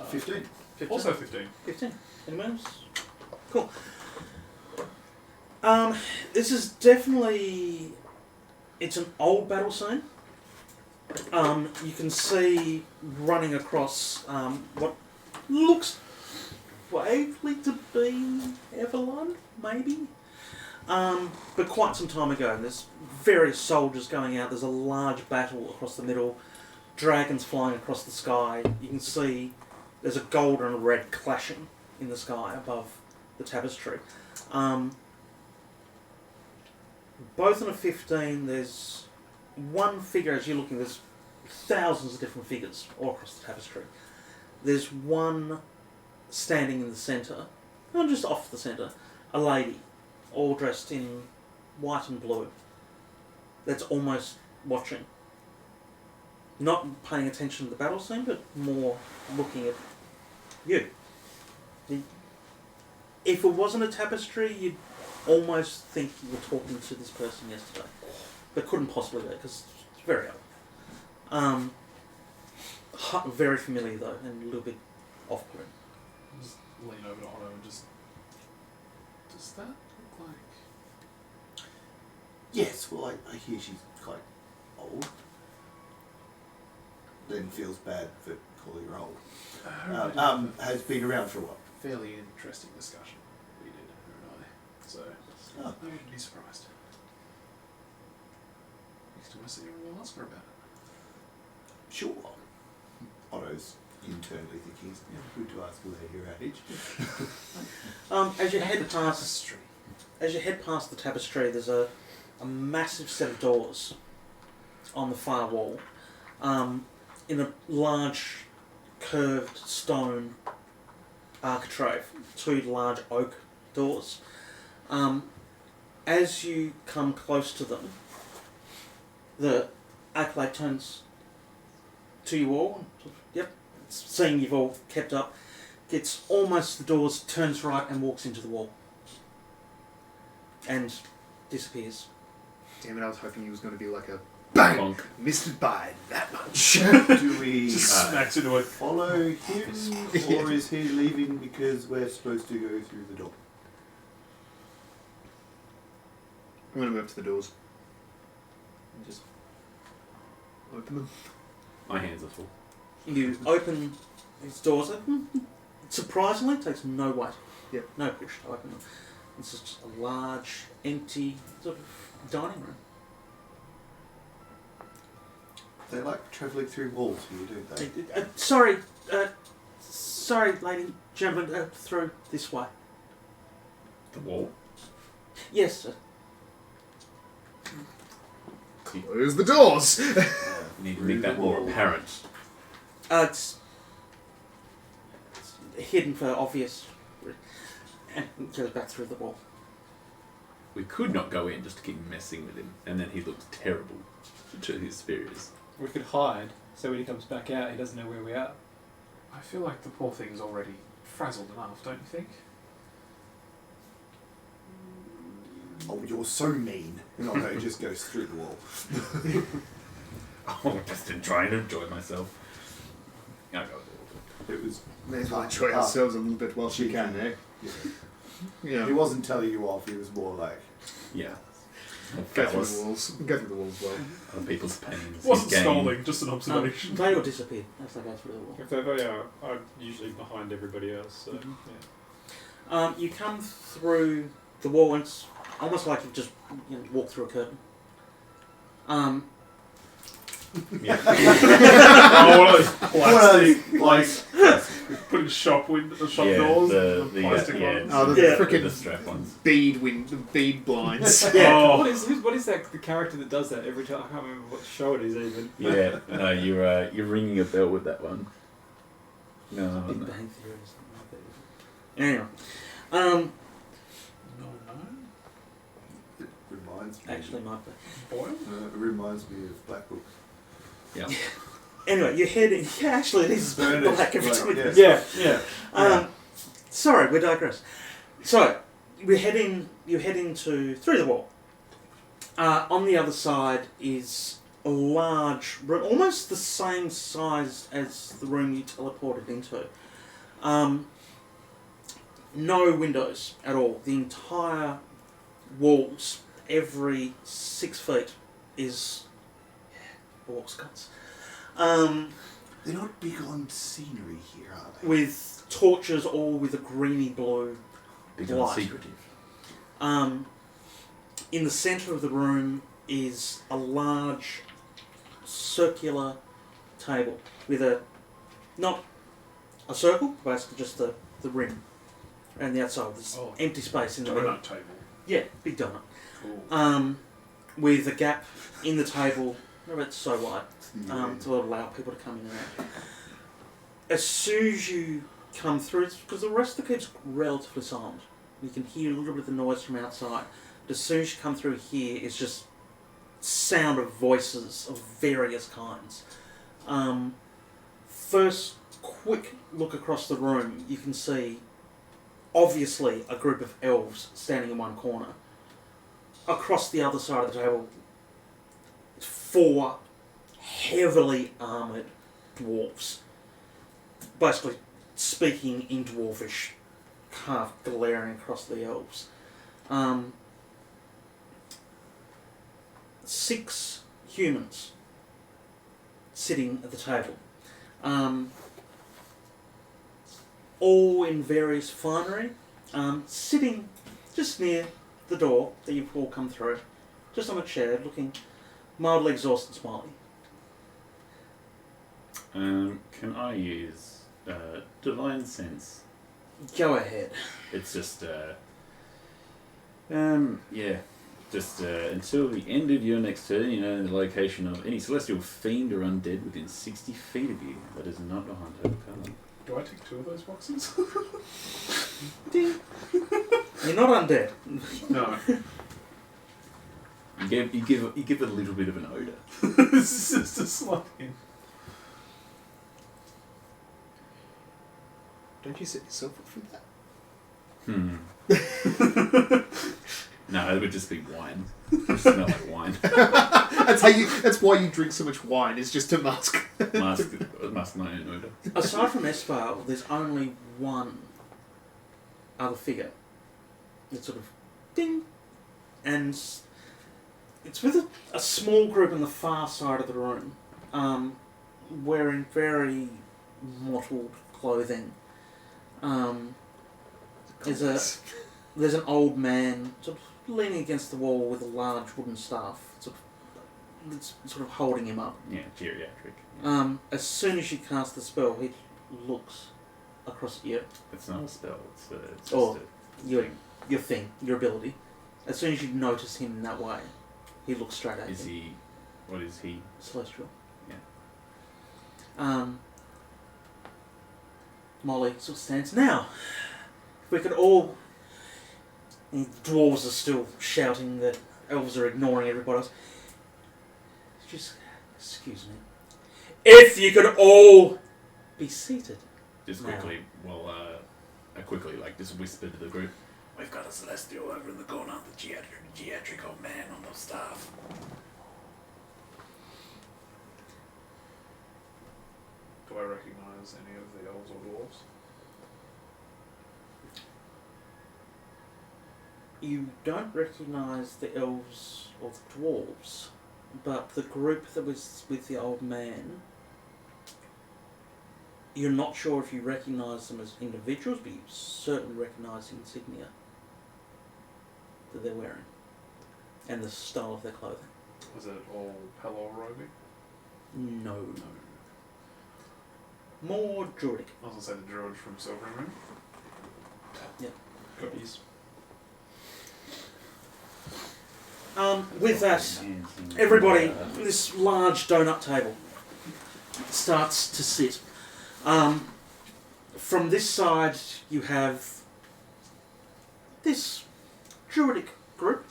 15. 15? Also 15. 15. Anyone else? Cool. This is definitely... It's an old battle scene. You can see running across what looks vaguely to be Everland, maybe. But quite some time ago. There's various soldiers going out. There's a large battle across the middle. Dragons flying across the sky. You can see there's a gold and a red clashing in the sky above the tapestry. Both on a 15, there's one figure as you're looking, there's thousands of different figures all across the tapestry. There's one standing in the centre, not just off the centre, a lady, all dressed in white and blue, that's almost watching. Not paying attention to the battle scene, but more looking at you. If it wasn't a tapestry, you'd almost think you were talking to this person yesterday, but couldn't possibly be because it's very old. Very familiar though, and a little bit off-putting. Just lean over to Otto and just. Does that look like? Yes, well, I hear she's quite old. Then feels bad for calling her old. Has been around for a while. Fairly interesting discussion we did, her and I. So I wouldn't be surprised. Next time I see her, we'll ask her about it. Sure. Otto's internally thinking it's never good to ask a lady her age. As you head past the tapestry, there's a massive set of doors on the far wall, in a large curved stone architrave, 2 large oak doors. As you come close to them, the acolyte turns to you all. Yep, seeing you've all kept up, gets almost to the doors, turns right and walks into the wall. And disappears. Damn it, I was hoping he was going to be like a bang! Bonk. Missed it by that much. Do we Just smacks into it. follow him, or is he leaving because we're supposed to go through the door? I'm going to move to the doors. And just open them. My hands are full. You open these doors. Surprisingly, it takes no weight. Yep. No push to open them. It's just a large, empty sort of dining room. They like travelling through walls here, don't they? Sorry, lady, gentlemen, through this way. The wall. Yes, sir. Close the doors! You need to make that more apparent. It's hidden for obvious. And goes back through the wall. We could not go in just to keep messing with him, and then he looks terrible to his superiors. We could hide, so when he comes back out, he doesn't know where we are. I feel like the poor thing's already frazzled enough, don't you think? Oh, you're so mean. And Otto just goes through the wall. Oh, just in trying to enjoy myself. I'll go. It was. May as well enjoy ourselves a little bit while she can, eh? Yeah. Yeah. He wasn't telling you off, he was more like. Yeah. Go through the walls. Go through the walls well. Other people's pains. Wasn't his gain. scolding, just an observation. They all disappeared as they go through the wall. If they are, I'm usually behind everybody else, so yeah. You come through the wall and it's almost like you've just walked through a curtain. Yeah. Oh, one of those plastic, like, putting shop doors, the plastic yeah, ones. Oh, the Yeah. frickin' the strap ones. bead blinds. Yeah. Oh, What is that? The character that does that every time? I can't remember what show it is even. Yeah, no, you're ringing a bell with that one. No, Big no. Bang Theory or something like that. Anyway, no. it reminds me. actually might be. Boyle? It reminds me of Black Book. Yeah. Anyway, you're heading. Yeah, actually, it is Burn it, black every like, time. yes. Yeah. Sorry, we digress. So you're heading through the wall. On the other side is a large room, almost the same size as the room you teleported into. No windows at all. The entire walls, every 6 feet, is walls cuts. They're not big on scenery here, are they? With torches, all with a greeny blue Big light. secretive. In the centre of the room is a large circular table with not a circle, basically just the rim. And the outside, there's Oh. empty space in the middle. Donut table. Yeah, big donut. Cool. With a gap in the table, about so wide, to allow people to come in and out. As soon as you come through, because the rest of the keep's relatively silent, you can hear a little bit of the noise from outside. But as soon as you come through here, it's just sound of voices of various kinds. First quick look across the room, you can see obviously a group of elves standing in one corner. Across the other side of the table, 4 heavily armoured dwarves, basically speaking in dwarvish, half glaring across the elves. 6 humans sitting at the table, all in various finery, sitting just near the door that you've all come through, just on a chair, looking mildly exhausted, smiling. Can I use divine sense? Go ahead. It's just just until the end of your next turn, you know the location of any celestial fiend or undead within 60 feet of you that is not a hunter. Do I tick 2 of those boxes? Ding. You're not undead. No. You give it a little bit of an odour. This is just a slight hint. Don't you set yourself up for that? No, it would just be wine. It would smell like wine. That's why you drink so much wine. Is just to mask Mask my own odour. Aside from Esvele, there's only one other figure. It's sort of ding, and it's with a small group on the far side of the room, wearing very mottled clothing. There's an old man sort of leaning against the wall with a large wooden staff, it's sort of holding him up. Yeah, geriatric. As soon as you cast the spell, he looks across at you. It's not a spell. It's just Or a your thing, your ability. As soon as you notice him in that way, he looks straight at Is you. he? What is he? Celestial. Yeah. Molly sort of stands. Now, if we could all... And the dwarves are still shouting that elves are ignoring everybody else. Just, excuse me. If you could all be seated. Just now. quickly, I quickly just whisper to the group. We've got a celestial over in the corner, the geriatric old man on the staff. Do I recognise any of the elves or dwarves? You don't recognise the elves or the dwarves, but the group that was with the old man, you're not sure if you recognise them as individuals, but you certainly recognise the insignia that they're wearing and the style of their clothing. Was it all Pelor Roby? No. More druidic. I was going to say the druid from Silver Moon. Yep. Copies. With that, everybody, this large donut table starts to sit. From this side, you have this druidic group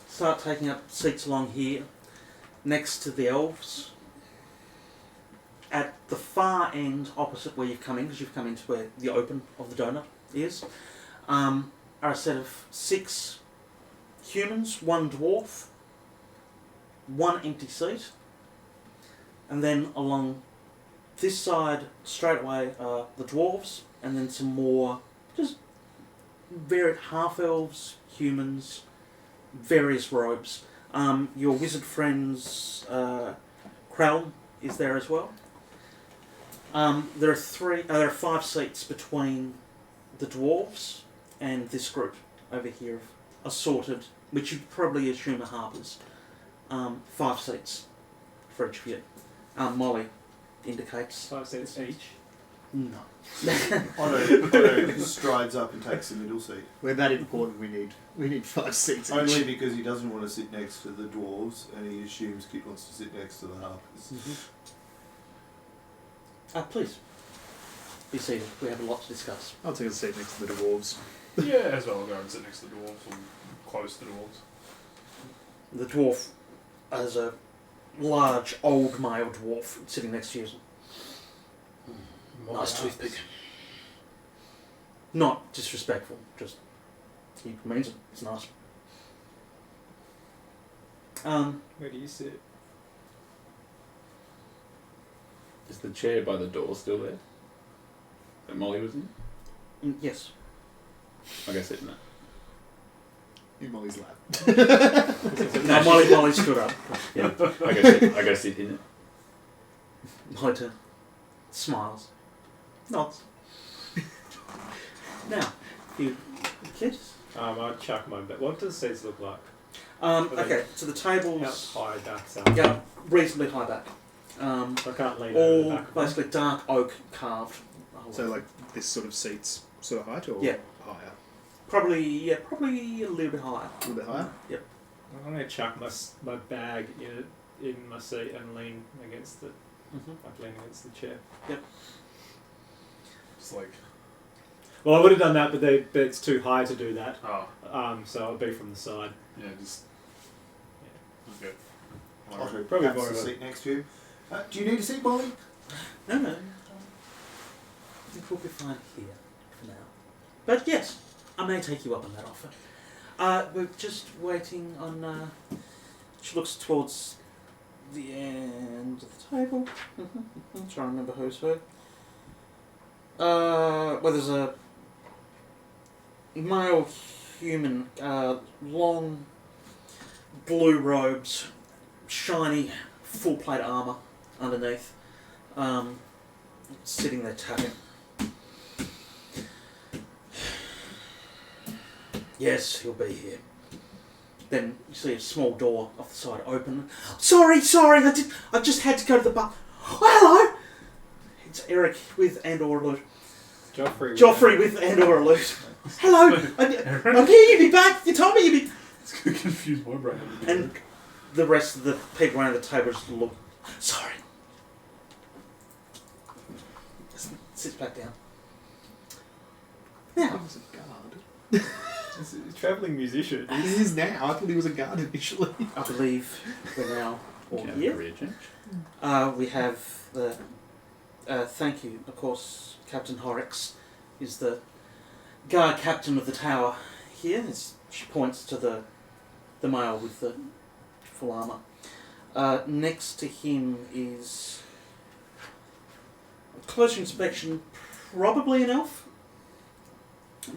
start taking up seats along here, next to the elves. At the far end, opposite where you've come in, because you've come into where the open of the donut is, are a set of 6 humans, 1 dwarf, 1 empty seat, and then along this side, straight away, are the dwarves, and then some more, just varied half-elves, humans, various robes. Your wizard friends, Krell, is there as well. There are 5 seats between the dwarves and this group over here of assorted, which you'd probably assume are harpers. 5 seats for each of you. Molly indicates. 5 cents each. No. Otto strides up and takes the middle seat. We're that important. We need 5 seats. Only Each. because he doesn't want to sit next to the dwarves, and he assumes Kit wants to sit next to the harpers. Please, be seated. We have a lot to discuss. I'll take a seat next to the dwarves. Yeah, as well. I'll go and sit next to the dwarves or close to the dwarves. The dwarf has a large old male dwarf sitting next to you. Nice toothpick. Not disrespectful, just he means it. It's nice. Where do you sit? Is the chair by the door still there? That Molly was in? Yes. I guess it. No. In Molly's lap. No, Molly stood up. Yeah. I go sit in it. Molly turns, smiles, nods. Now, you kids. I chuck my bed. What does seats look like? Okay, so the How tables high back sound? go reasonably high back. I can't lean over All the back. basically dark oak carved. So like this sort of seats sort of height or Yeah. higher? Probably a little bit higher. A little bit higher? Yep. I'm going to chuck my bag in my seat and lean against the lean against the chair. Just like, Well, I would have done that, but it's too high to do that. oh, So I'll be from the side. yeah, just. Okay. Otto Probably pats more the of a- seat next to you. Do you need a seat, Molly? No. I think we'll be fine here for now. But yes, I may take you up on that offer. We're just waiting on. She looks towards the end of the table. I'm trying to remember who's who. Well, there's a male human, long blue robes, shiny full plate armour underneath, sitting there tapping. Yes, he'll be here. Then you see a small door off the side open. Sorry, I just had to go to the bar. Oh, hello! It's Eric with and/or Loot. Joffrey with and/or Loot. Hello! I'm here, you'd be back. You told me you'd be... It's going to confuse my brain. And the rest of the people around the table just look. Sorry. Just sits back down. Now, He was a guard. He's a travelling musician. He is now. I thought he was a guard initially. I believe we're now all Can I have a here. career change? We have the... thank you, of course, Captain Horrocks is the guard captain of the tower here. She points to the male with the full armour. Next to him is... Closer inspection, probably an elf.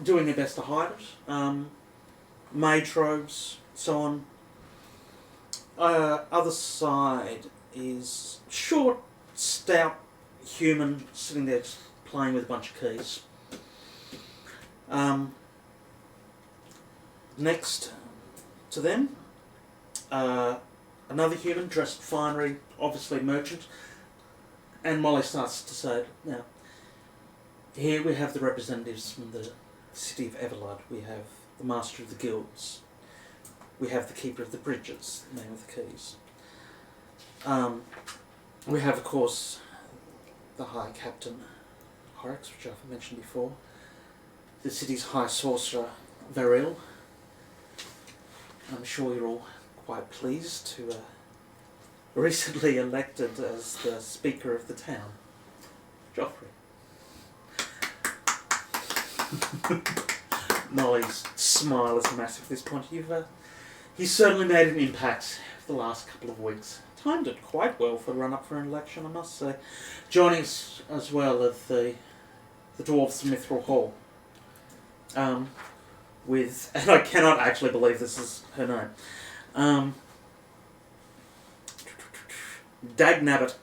Doing their best to hide it. Mage robes, so on. Other side is short, stout human sitting there just playing with a bunch of keys. Next to them, another human dressed finery, obviously merchant, and Molly starts to say, now, here we have the representatives from the city of Everlard. We have the master of the guilds. We have the keeper of the bridges, the man with the keys. We have, of course, the High Captain Horrocks, which I've mentioned before. The city's High Sorcerer, Varil. I'm sure you're all quite pleased to recently elected as the Speaker of the town, Joffrey. Molly's smile is massive at this point. He's certainly made an impact the last couple of weeks. Timed it quite well for a run-up for an election, I must say. Joining us as well at the Dwarves of Mithril Hall. With, and I cannot actually believe this is her name, Dag Nabbit.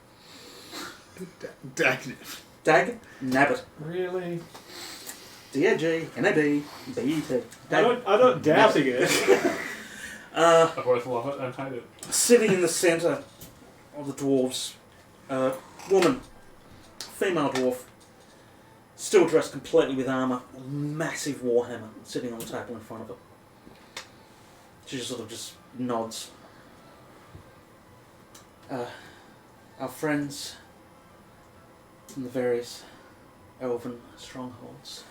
Dag Nabbit. Really? D-A-G-N-A-B-B-E-T. I'm not doubting it. I both love it and hate it. Sitting in the centre of the dwarves, woman, female dwarf, still dressed completely with armour, a massive warhammer sitting on the table in front of her. She just sort of just nods. Our friends from the various elven strongholds,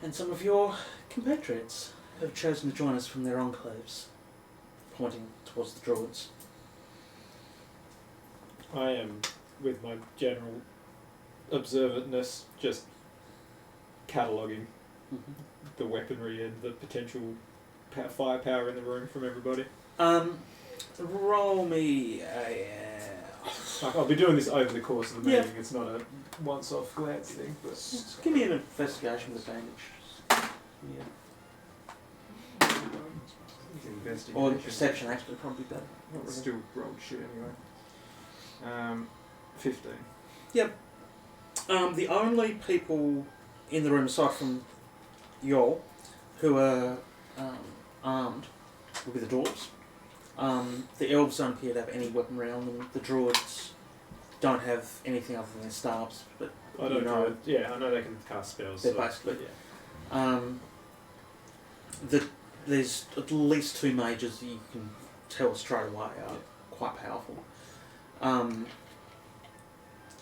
and some of your compatriots who have chosen to join us from their enclaves, pointing towards the druids. I am, with my general observantness, just cataloguing Mhm. the weaponry and the potential firepower in the room from everybody. Roll me a. Like, I'll be doing this over the course of the Yeah. meeting. It's not a once-off glance thing, but Give me an investigation with advantage. Yeah. investigation. Or perception, actually, probably better. Not really. Still rolled shit anyway. 15. The only people in the room, aside from Yol, who are armed, will be the dwarves. The elves don't appear to have any weaponry on them. The druids don't have anything other than their staves, but I don't you know. know. Yeah, I know they can cast spells. They're so, basically- yeah. There's at least 2 mages that you can tell straight away are quite powerful. And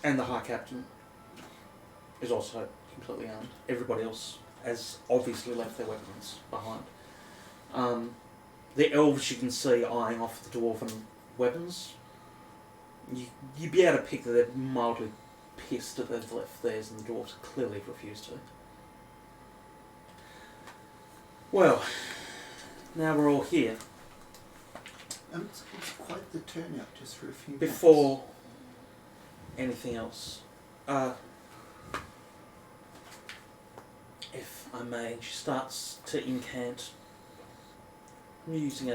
the High Captain is also completely armed. Everybody else has obviously left their weapons behind. The elves you can see eyeing off the dwarven weapons. You'd be able to pick that they're mildly pissed that they've left theirs and the dwarves clearly have refused to. Well, now we're all here. It's quite the turnout just for a few Before anything else, if I may, she starts to incant using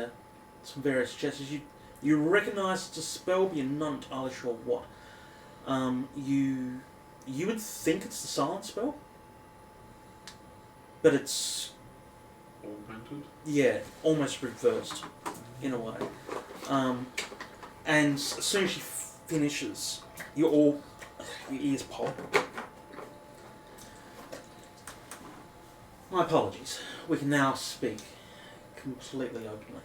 some various gestures. You recognise it's a spell, but you're not entirely sure what. You would think it's the silence spell, but it's Augmented? almost reversed in a way. And as soon as she finishes, your ears pop. My apologies. We can now speak completely openly.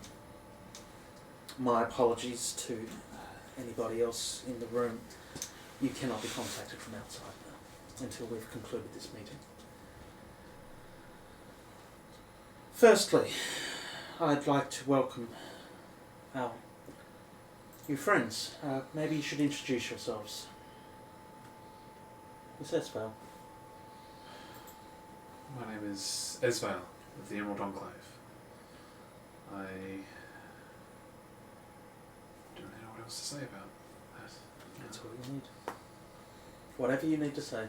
My apologies to anybody else in the room. You cannot be contacted from outside now until we've concluded this meeting. Firstly, I'd like to welcome our new friends. Maybe you should introduce yourselves. Miss Esvele. My name is Esvele of the Emerald Enclave. I don't really know what else to say about that. That's all you need. Whatever you need to say.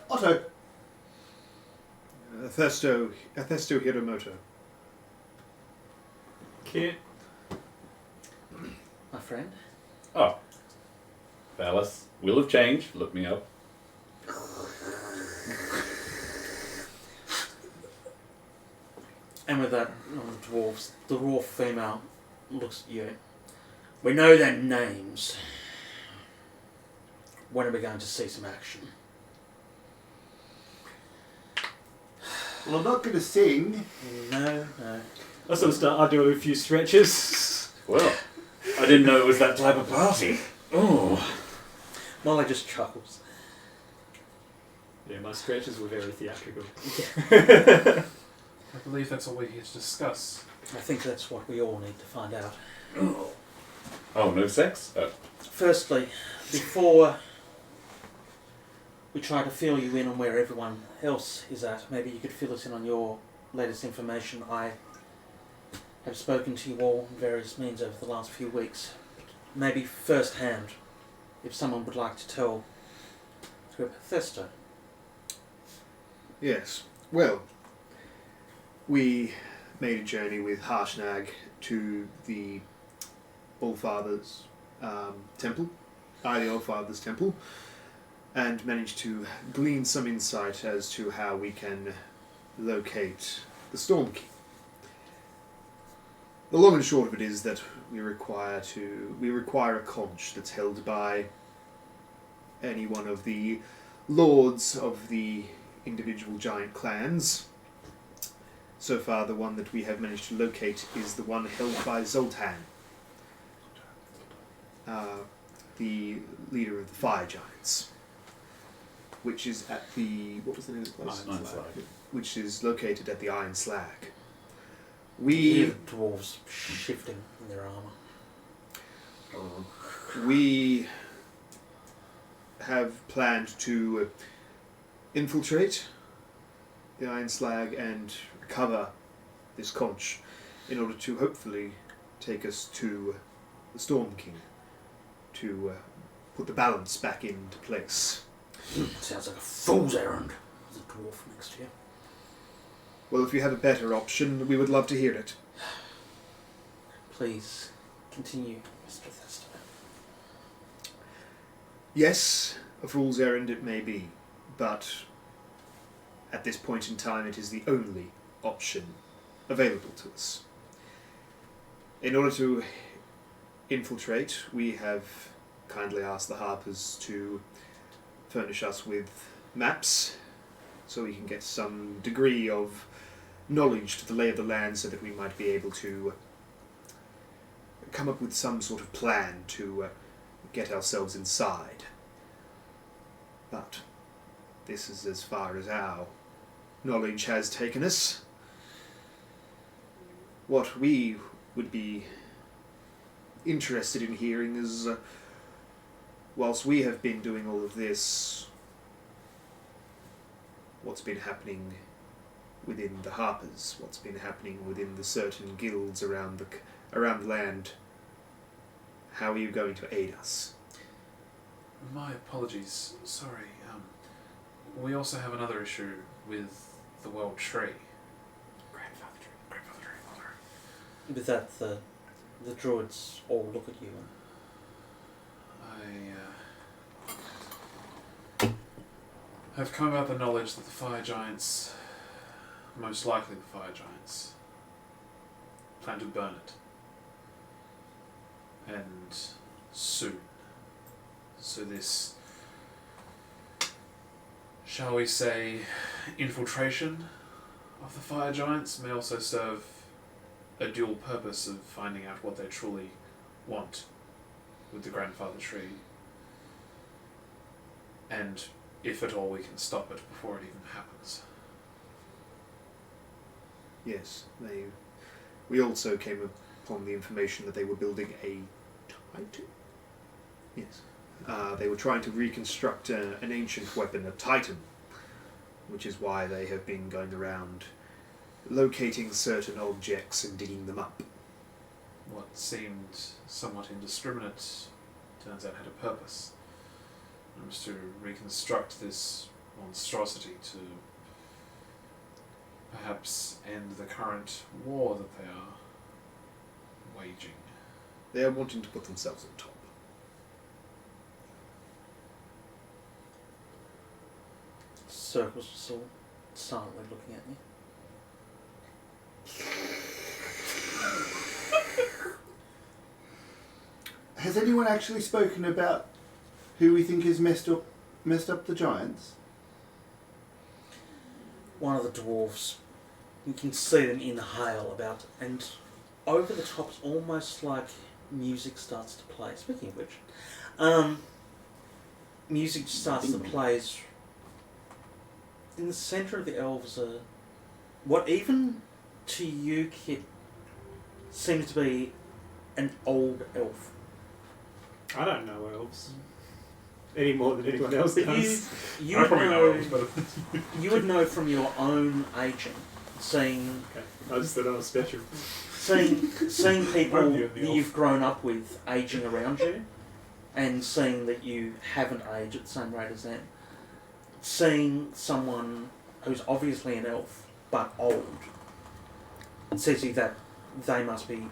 Otto. Athesto Hiromoto. Kit. My friend. Oh. Valis. Will of Change. Look me up. And with that, the dwarf female looks at you. We know their names. When are we going to see some action? Well, I'm not going to sing. No. I sort of start. I do a few stretches. Well, I didn't know it was that type of party. Oh. Molly just chuckles. Yeah, my stretches were very theatrical. I believe that's all we're here to discuss. I think that's what we all need to find out. Oh, no sex? Oh. Firstly, before we try to fill you in on where everyone else is at, maybe you could fill us in on your latest information. I have spoken to you all in various means over the last few weeks. Maybe first hand, if someone would like to tell to Athesto. Yes. Well, we made a journey with Harshnag to the Allfather's temple, the Allfather's temple, and managed to glean some insight as to how we can locate the Storm King. The long and short of it is that we require a conch that's held by any one of the lords of the individual giant clans. So far, the one that we have managed to locate is the one held by Zoltan, the leader of the Fire Giants, which is at the... what was the name of the place? Iron Slag. Which is located at the Iron Slag. You hear the dwarves shifting in their armour. We have planned to infiltrate the Iron Slag and recover this conch in order to hopefully take us to the Storm King to put the balance back into place. Sounds like a fool's errand. There's a dwarf next to you. Well, if you have a better option, we would love to hear it. Please, continue, Mr. Athesto. Yes, a fool's errand it may be, but at this point in time it is the only option available to us. In order to infiltrate, we have kindly asked the Harpers to furnish us with maps so we can get some degree of knowledge to the lay of the land so that we might be able to come up with some sort of plan to get ourselves inside. But this is as far as our knowledge has taken us. What we would be interested in hearing is, whilst we have been doing all of this, what's been happening within the Harpers, what's been happening within the certain guilds around the land. How are you going to aid us? My apologies. Sorry. We also have another issue with the World Tree. Grandfather Tree. With that, the druids all look at you. I have come about the knowledge that the Fire Giants, most likely the Fire Giants, plan to burn it. And soon. So this, shall we say, infiltration of the Fire Giants may also serve a dual purpose of finding out what they truly want with the Grandfather Tree, and if at all we can stop it before it even happens. Yes, we also came upon the information that they were building a Titan? Yes. They were trying to reconstruct an ancient weapon, a Titan, which is why they have been going around locating certain objects and digging them up. What seemed somewhat indiscriminate turns out had a purpose. It was to reconstruct this monstrosity to perhaps end the current war that they are waging. They are wanting to put themselves on top. Circles just all silently looking at me. Has anyone actually spoken about who we think has messed up the giants? One of the dwarves, you can see them inhale about, and over the top, it's almost like music starts to play. Speaking of which, music starts to play. In the centre of the elves are what even to you, Kit, seems to be an old elf. I don't know elves any more than anyone else But does. you I would probably know, elves, but you would know from your own aging, seeing Okay. I just thought I was special. seeing people Aren't you that the elf? you've grown up with aging around you, and seeing that you haven't aged at the same rate as them. Seeing someone who's obviously an elf but old, it says to you that they must be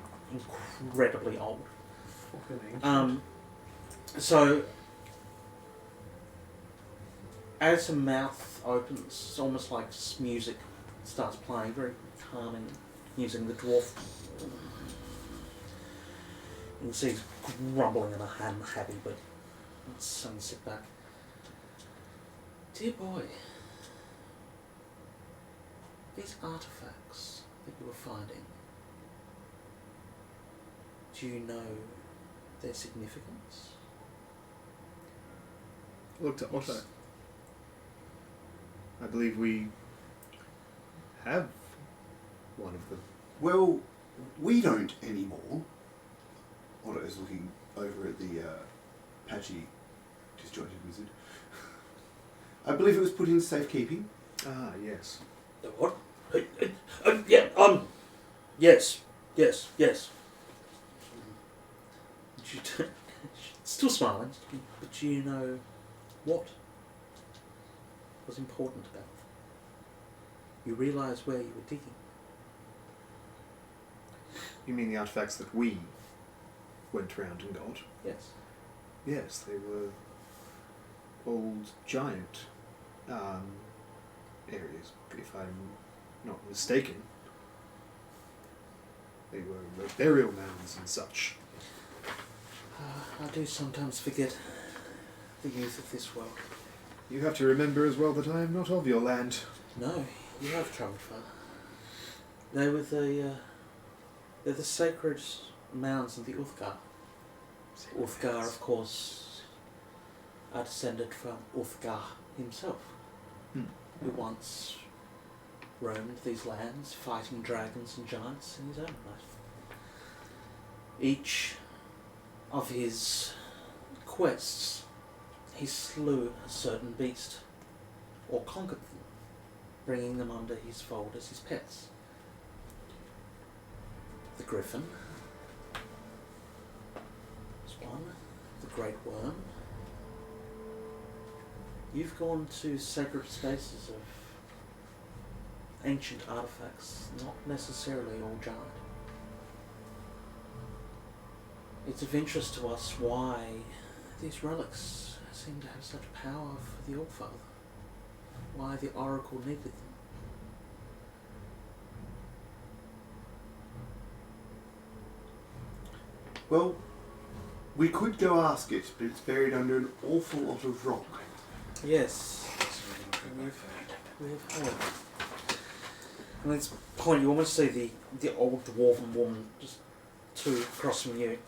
incredibly old. So as the mouth opens, it's almost like music starts playing, very calming, using the dwarf. You can see he's grumbling and unhappy, but let's sit back. Dear boy, these artifacts that you were finding, do you know their significance? Look to Otto. I believe we have one of them. Well, we don't anymore. Otto is looking over at the patchy, disjointed wizard. I believe it was put in safekeeping. Ah, yes. The what? Yeah, yes. Still smiling, but do you know what was important about it? You realise where you were digging. You mean the artifacts that we went round and got? Yes. Yes, they were old giant areas, if I'm not mistaken. They were burial mounds and such. I do sometimes forget the youth of this world. You have to remember as well that I am not of your land. No, you have travelled far. They were they're the sacred mounds of the Uthgar. Uthgar, of course, are descended from Uthgar himself, who once roamed these lands, fighting dragons and giants in his own right. Each of his quests, he slew a certain beast, or conquered them, bringing them under his fold as his pets. The griffin was one, the great worm. You've gone to sacred spaces of ancient artifacts, not necessarily all giant. It's of interest to us why these relics seem to have such power for the Allfather, why the Oracle needed them. Well, we could go ask it, but it's buried under an awful lot of rock. Yes. We've heard. And at this point, you almost see the old dwarven woman just two across from you.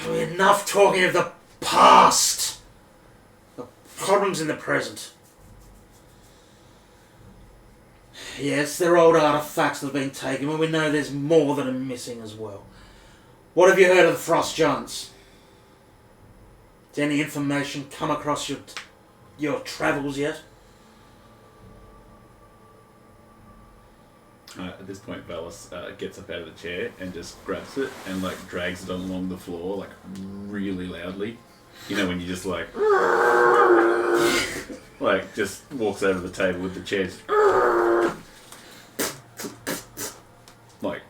Enough talking of the past! The problems in the present. Yes, they're old artifacts that have been taken, but we know there's more that are missing as well. What have you heard of the Frost Giants? Has any information come across your travels yet? At this point, Valis gets up out of the chair and just grabs it and like drags it along the floor like really loudly. You know when you just like just walks over the table with the chair, just, like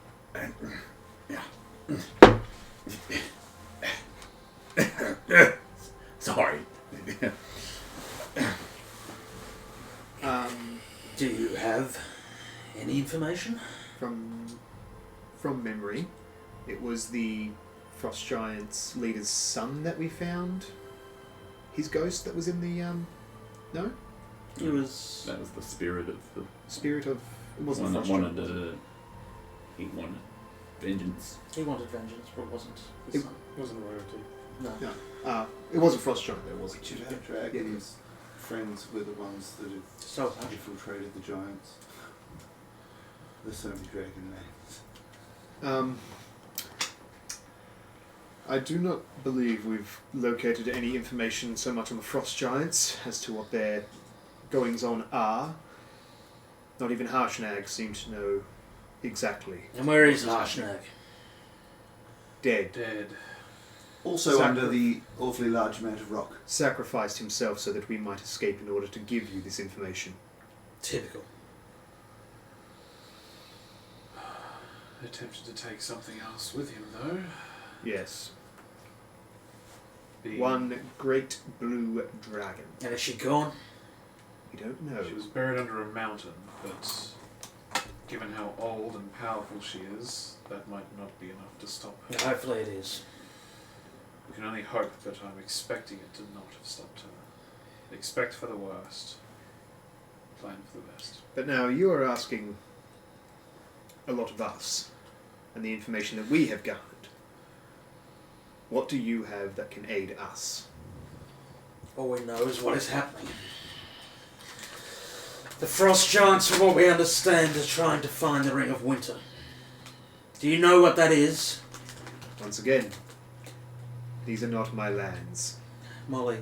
sorry. Do you have any information? From memory, it was the Frost Giant's leader's son that we found. His ghost that was in the no? It was... That was the spirit of the Spirit of... It wasn't one that Frost wanted Giant. he wanted vengeance. He wanted vengeance, but it wasn't his son. Wasn't royalty. No. No. It wasn't Frost Giant though, was it? Which of our dragons' friends were the ones that have So infiltrated the giants? There's so many dragon names. I do not believe we've located any information so much on the Frost Giants as to what their goings-on are. Not even Harshnag seems to know exactly. And where is Harshnag? Dead. Dead. Also under the awfully large amount of rock. Sacrificed himself so that we might escape in order to give you this information. Typical. Attempted to take something else with him, though. Yes. The- One great blue dragon. And is she gone? We don't know. She was buried under a mountain, but given how old and powerful she is, that might not be enough to stop her. Hopefully it is. We can only hope, but I'm expecting it to not have stopped her. Expect for the worst. Plan for the best. But now you are asking a lot of us and the information that we have gathered. What do you have that can aid us? All we know is what is happening. The Frost Giants, from what we understand, are trying to find the Ring of Winter. Do you know what that is? Once again, these are not my lands. Molly,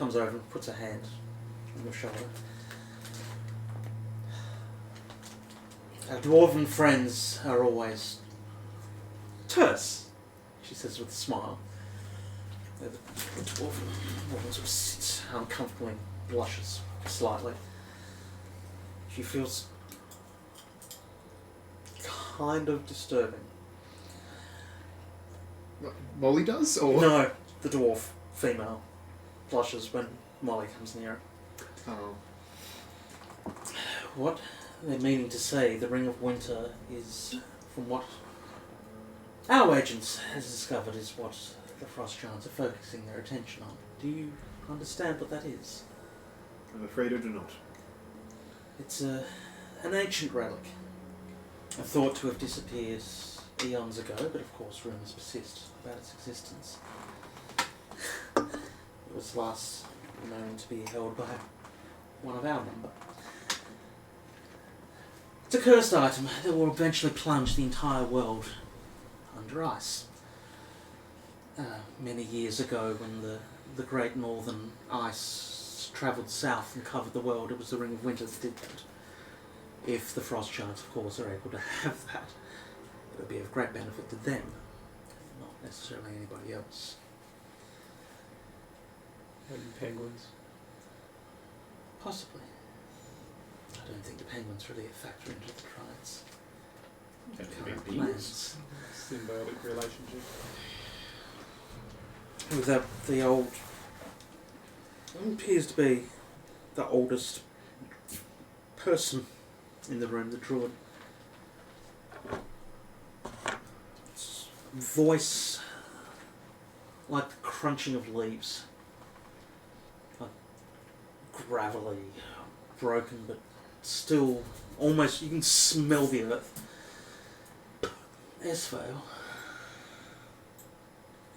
comes over and puts a hand on your shoulder. Our dwarven friends are always terse, she says with a smile. The dwarven woman sort of sits uncomfortably, blushes slightly. She feels kind of disturbing. What, Molly does? Or? No, the dwarf female blushes when Molly comes near her. Oh. What they're meaning to say, the Ring of Winter is, from what our agents has discovered, is what the Frost Giants are focusing their attention on. Do you understand what that is? I'm afraid I do not. It's an ancient relic, thought to have disappeared eons ago, but of course rumours persist about its existence. It was last known to be held by one of our number. It's a cursed item that will eventually plunge the entire world under ice. Many years ago, when the Great Northern Ice travelled south and covered the world, it was the Ring of Winter that did that. If the Frost Giants, of course, are able to have that, it would be of great benefit to them, not necessarily anybody else. And penguins. Possibly. I don't think the penguins really factor into the trials. That could Current be plans. Symbiotic relationship. With the old, what appears to be the oldest person in the room, the druid. Its voice like the crunching of leaves, like gravelly, broken, but still almost, you can smell the earth. Esvele,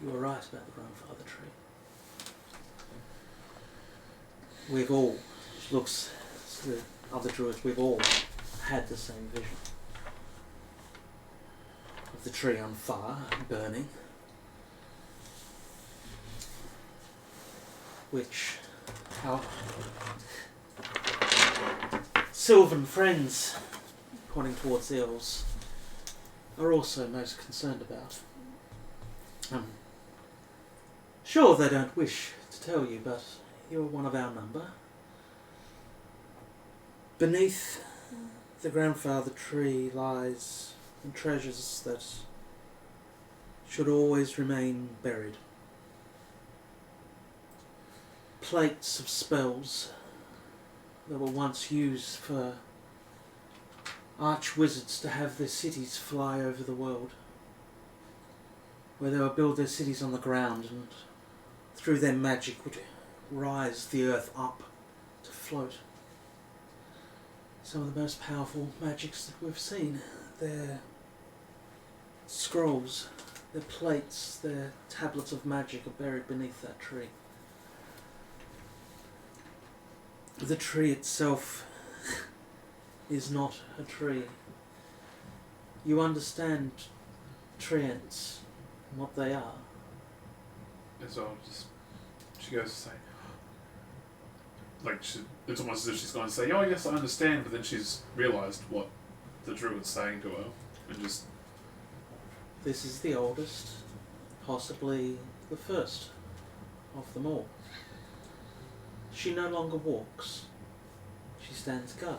you were right about the grandfather tree. We've all, she looks to the other druids, we've all had the same vision of the tree on fire, burning, which our sylvan friends, pointing towards the elves, are also most concerned about. I'm sure they don't wish to tell you, but you're one of our number. Beneath the grandfather tree lies treasures that should always remain buried. Plates of spells that were once used for arch-wizards to have their cities fly over the world, where they would build their cities on the ground and through their magic would rise the earth up to float. Some of the most powerful magics that we've seen, their scrolls, their plates, their tablets of magic are buried beneath that tree. The tree itself is not a tree. You understand treants and what they are. And so she goes to say, it's almost as if she's going to say, oh yes, I understand, but then she's realised what the druid's saying to her, and just... This is the oldest, possibly the first of them all. She no longer walks. She stands guard.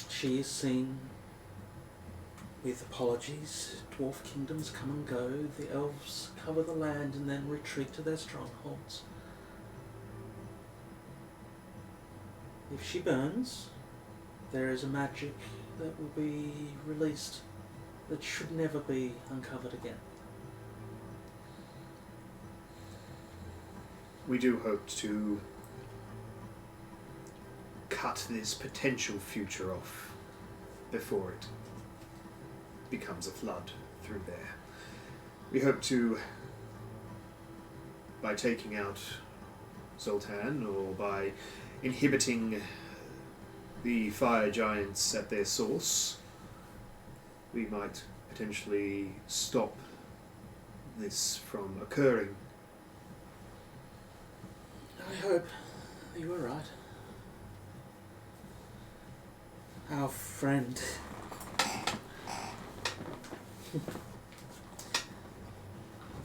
She is seen with apologies. Dwarf kingdoms come and go. The elves cover the land and then retreat to their strongholds. If she burns, there is a magic that will be released that should never be uncovered again. We do hope to cut this potential future off before it becomes a flood through there. We hope to, by taking out Zoltan or by inhibiting the fire giants at their source, we might potentially stop this from occurring. I hope you were right. Our friend.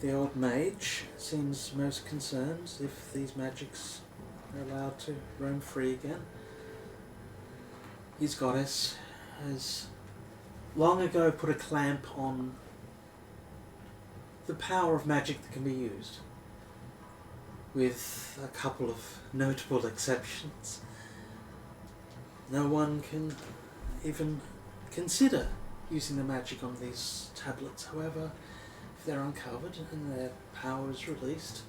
The old mage seems most concerned if these magics are allowed to roam free again. His goddess has long ago put a clamp on the power of magic that can be used, with a couple of notable exceptions. No one can even consider using the magic on these tablets. However, if they're uncovered and their power is released,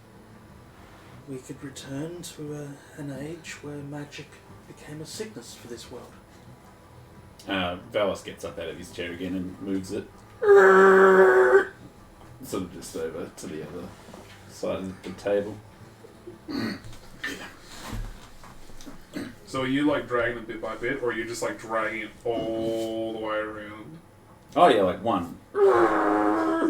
we could return to an age where magic became a sickness for this world. Valis gets up out of his chair again and moves it sort of just over to the other side of the table. So are you like dragging it bit by bit, or are you just like dragging it all the way around? Oh yeah, like one.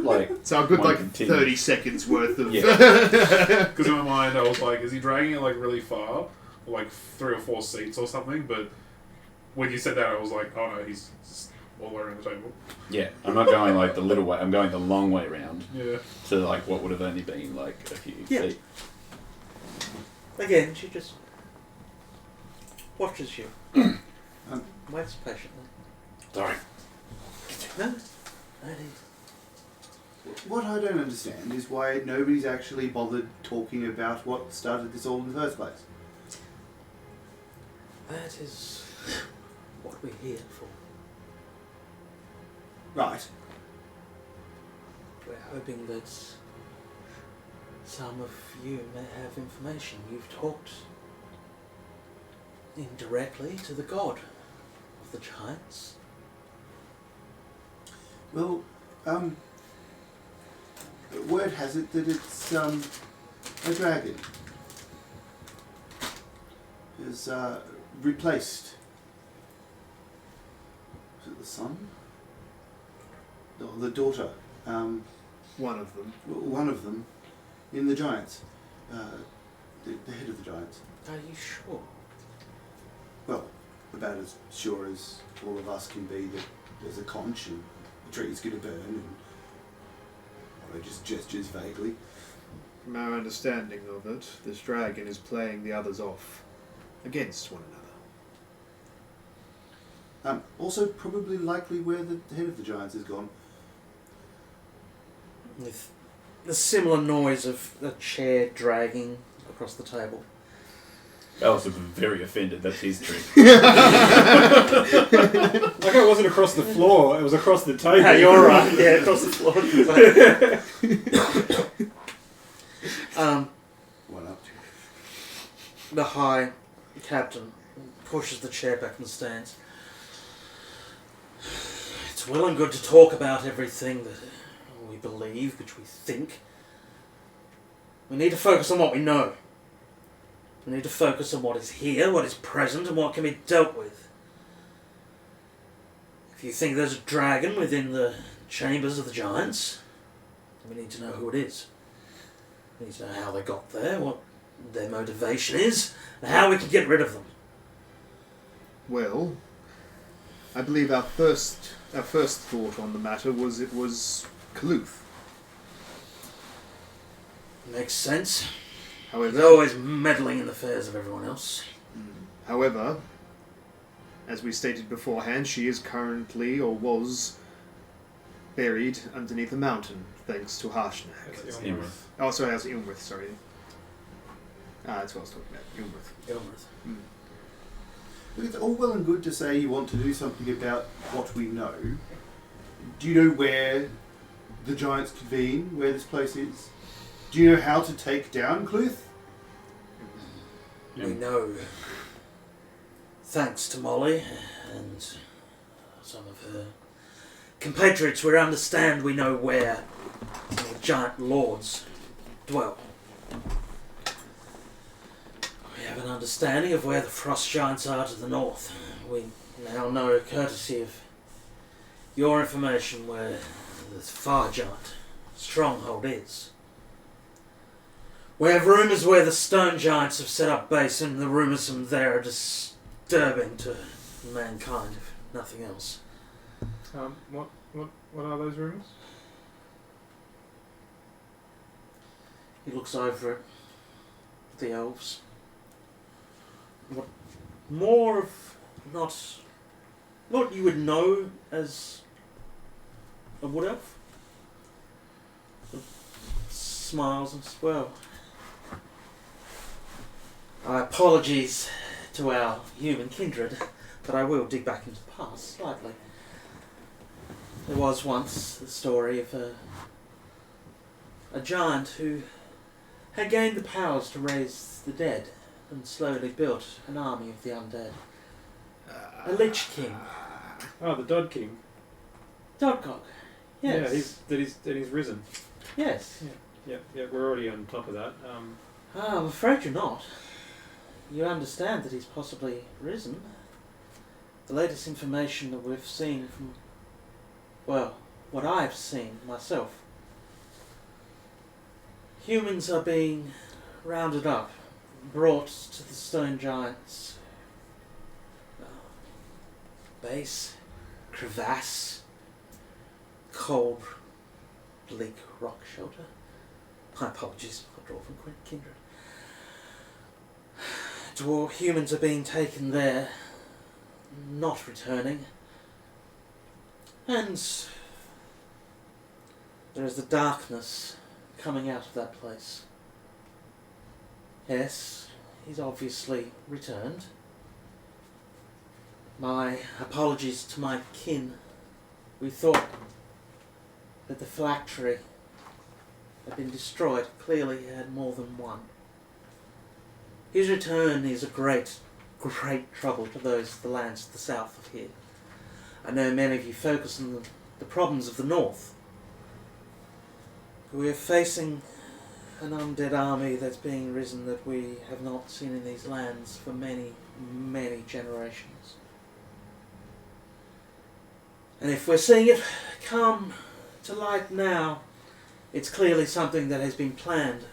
Like So a good one like continuous. 30 seconds worth of... Because in my mind I was like, is he dragging it like really far? Like 3 or 4 seats or something? But when you said that I was like, oh no, he's just all the way around the table. Yeah, I'm not going like the little way. I'm going the long way round Yeah. to like what would have only been like a few Yeah. feet. Again, she just watches you. Waits patiently. Sorry. No, no need. What I don't understand is why nobody's actually bothered talking about what started this all in the first place. That is what we're here for. Right. We're hoping that some of you may have information. You've talked indirectly to the god of the giants. Well, word has it that it's a dragon. Has replaced. Is it the son? No, the daughter. One of them. One of them in the giants. The head of the giants. Are you sure? Well, about as sure as all of us can be that there's a conch and the tree's going to burn, and I just gestures vaguely. From our understanding of it, this dragon is playing the others off against one another. Also, probably likely where the head of the giants has gone. With the similar noise of a chair dragging across the table. Valis was very offended. That's his trick. Like it wasn't across the floor, it was across the table. Yeah, you're right. Yeah, across the floor. One up. The high captain pushes the chair back and stands. It's well and good to talk about everything that we believe, which we think. We need to focus on what we know. We need to focus on what is here, what is present, and what can be dealt with. If you think there's a dragon within the chambers of the giants, we need to know who it is. We need to know how they got there, what their motivation is, and how we can get rid of them. Well, I believe our first thought on the matter was it was Kaluth. Makes sense. However, He's always meddling in the affairs of everyone else. However, as we stated beforehand, she is currently, or was, buried underneath a mountain, thanks to Harshnag. Imrith. Oh, sorry, that was Ilmrith, sorry. That's what I was talking about, Ilmrith. Ilmrith. Look, it's all well and good to say you want to do something about what we know. Do you know where the giants convene, where this place is? Do you know how to take down Cluth? We know, thanks to Molly and some of her compatriots, we understand we know where some of the giant lords dwell. We have an understanding of where the frost giants are to the north. We now know, courtesy of your information, where the fire giant stronghold is. We have rumours where the stone giants have set up base, and the rumours from there are disturbing to mankind, if nothing else. What are those rumours? He looks over at the elves. What more of not what you would know as a wood elf? Smiles and says, well, apologies to our human kindred, but I will dig back into the past slightly. There was once the story of a giant who had gained the powers to raise the dead and slowly built an army of the undead. A Lich King. Oh, the Dod King. Dodgog. Yes. Yeah, he's risen. Yes. Yeah, we're already on top of that. I'm afraid you're not. You understand that he's possibly risen. The latest information that we've seen from, well, what I've seen myself. Humans are being rounded up, brought to the stone giants' base, crevasse, cold, bleak rock shelter. My apologies, I draw from kindred. Dwarf humans are being taken there, not returning, and there is the darkness coming out of that place. Yes, he's obviously returned. My apologies to my kin. We thought that the phylactery had been destroyed. Clearly he had more than one. His return is a great trouble to those of the lands to the south of here. I know many of you focus on the problems of the north. We are facing an undead army that's being risen that we have not seen in these lands for many, many generations. And if we're seeing it come to light now, it's clearly something that has been planned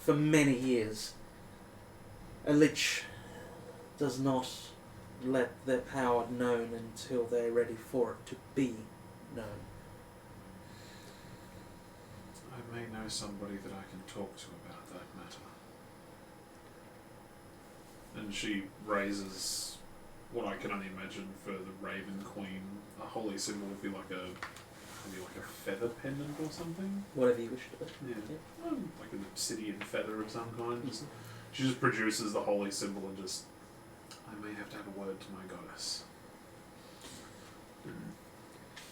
for many years. A lich does not let their power known until they're ready for it to be known. I may know somebody that I can talk to about that matter. And she raises what I can only imagine for the Raven Queen. A holy symbol would be like maybe like a feather pendant or something. Whatever you wish to do. Yeah. Like an obsidian feather of some kind. She just produces the holy symbol and just, I may have to have a word to my goddess.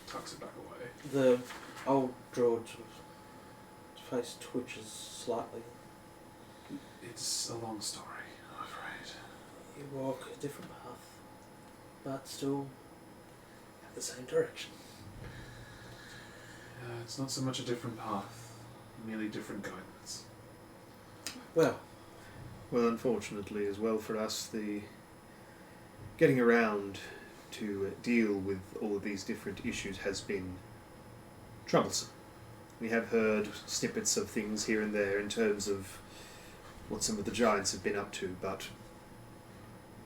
Tucks it back away. The old druid face twitches slightly. It's a long story, I'm afraid. You walk a different path, but still at the same direction. It's not so much a different path, merely different guidance. Well, unfortunately as well for us, the getting around to deal with all of these different issues has been troublesome. We have heard snippets of things here and there in terms of what some of the giants have been up to, but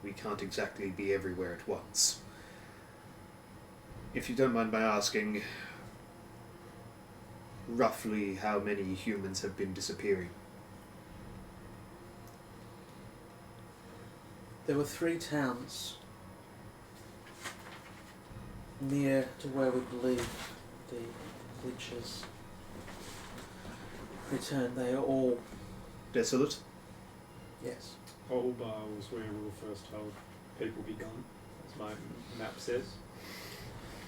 we can't exactly be everywhere at once. If you don't mind my asking, roughly how many humans have been disappearing? there were 3 towns near to where we believe the leeches returned. They are all... Desolate? Yes. Old Bar was where we were first told people be gone, as my map says.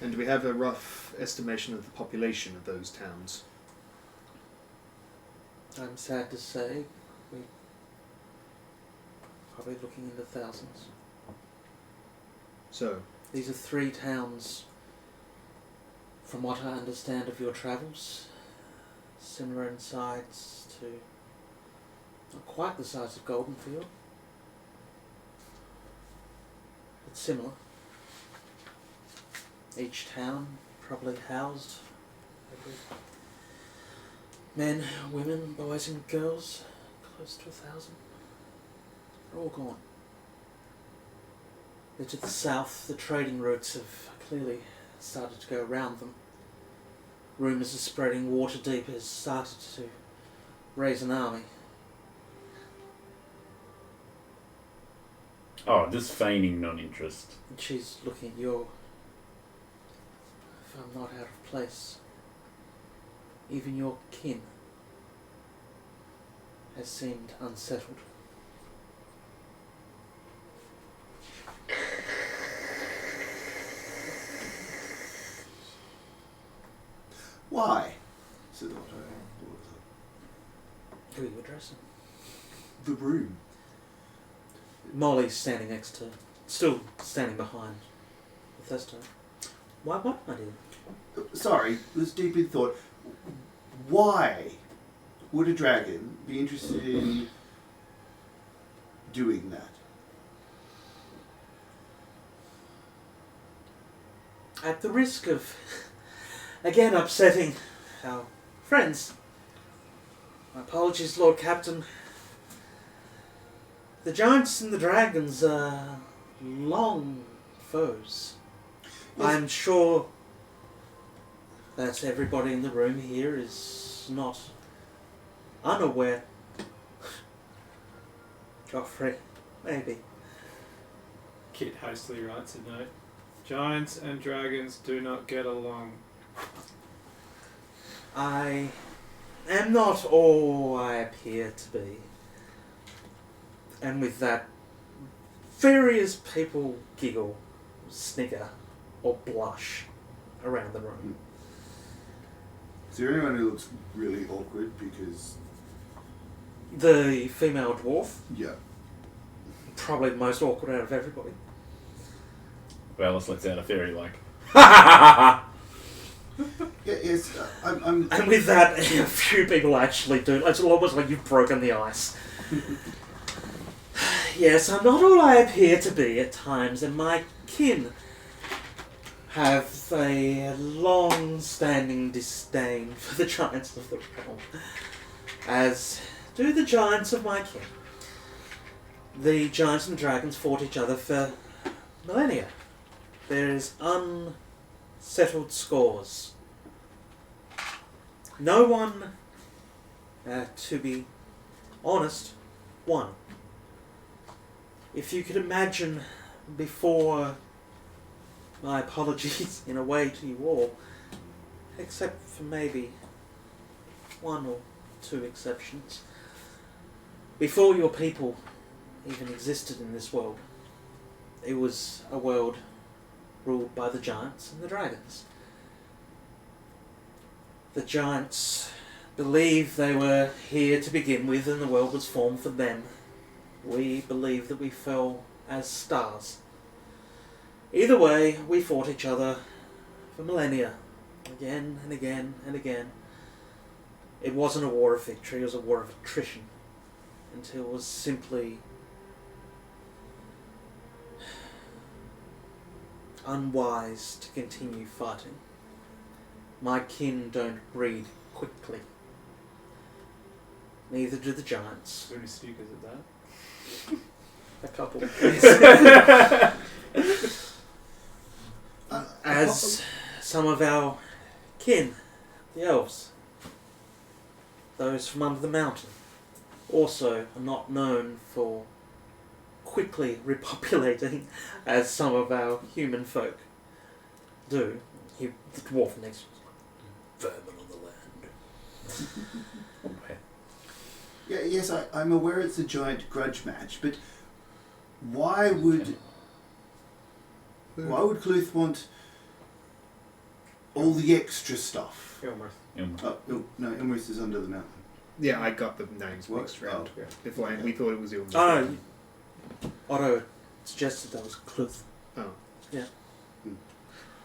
And do we have a rough estimation of the population of those towns? I'm sad to say, we're probably looking in the thousands. So, These are 3 towns, from what I understand of your travels, similar in size to, not quite the size of Goldenfield, but similar. Each town probably housed every men, women, boys and girls close to 1,000. They're all gone. They're to the south. The trading routes have clearly started to go around them. Rumours are spreading. Waterdeep has started to raise an army. Oh, just feigning non-interest. And she's looking at you. If I'm not out of place, even your kin has seemed unsettled. Why? Said Otto. Who are you addressing? The room. Molly's standing next to, still standing behind Athesto. Why what, my dear? Sorry, it was deep in thought. Why would a dragon be interested in doing that? At the risk of, again, upsetting our friends, my apologies, Lord Captain. The giants and the dragons are long foes. Yes. I'm sure that everybody in the room here is not unaware. Joffrey, maybe. Kit hastily writes a note. Giants and dragons do not get along. I am not all I appear to be. And with that, various people giggle, snigger, or blush around the room. Is there anyone who looks really awkward because... The female dwarf, Yeah. probably the most awkward out of everybody. Well, let's let out a fairy like. Yeah, yes, I'm And with that, a few people actually do. It's almost like you've broken the ice. Yes, I'm not all I appear to be at times, and my kin have a long-standing disdain for the giants of the realm, as do the giants of my kin. The giants and dragons fought each other for millennia. There is unsettled scores. No one, to be honest, won. If you could imagine before, my apologies in a way to you all, except for maybe one or two exceptions, before your people even existed in this world, it was a world ruled by the giants and the dragons. The giants believed they were here to begin with and the world was formed for them. We believe that we fell as stars. Either way, we fought each other for millennia, again and again and again. It wasn't a war of victory, it was a war of attrition, until it was simply unwise to continue fighting. My kin don't breed quickly. Neither do the giants. How many sneakers at that? A couple. Uh, As some of our kin, the elves, those from under the mountain, also are not known for quickly repopulating as some of our human folk do. The dwarf next to us, vermin on the land. Yeah, yes, I'm aware it's a giant grudge match, but why would Cluth want all the extra stuff? Ilmrith. Oh, no, Ilmrith is under the mountain. Yeah, I got the names What? mixed around. Oh. If like, we thought it was Ilmrith. Oh, Otto suggested that was Cluth. Oh. Yeah.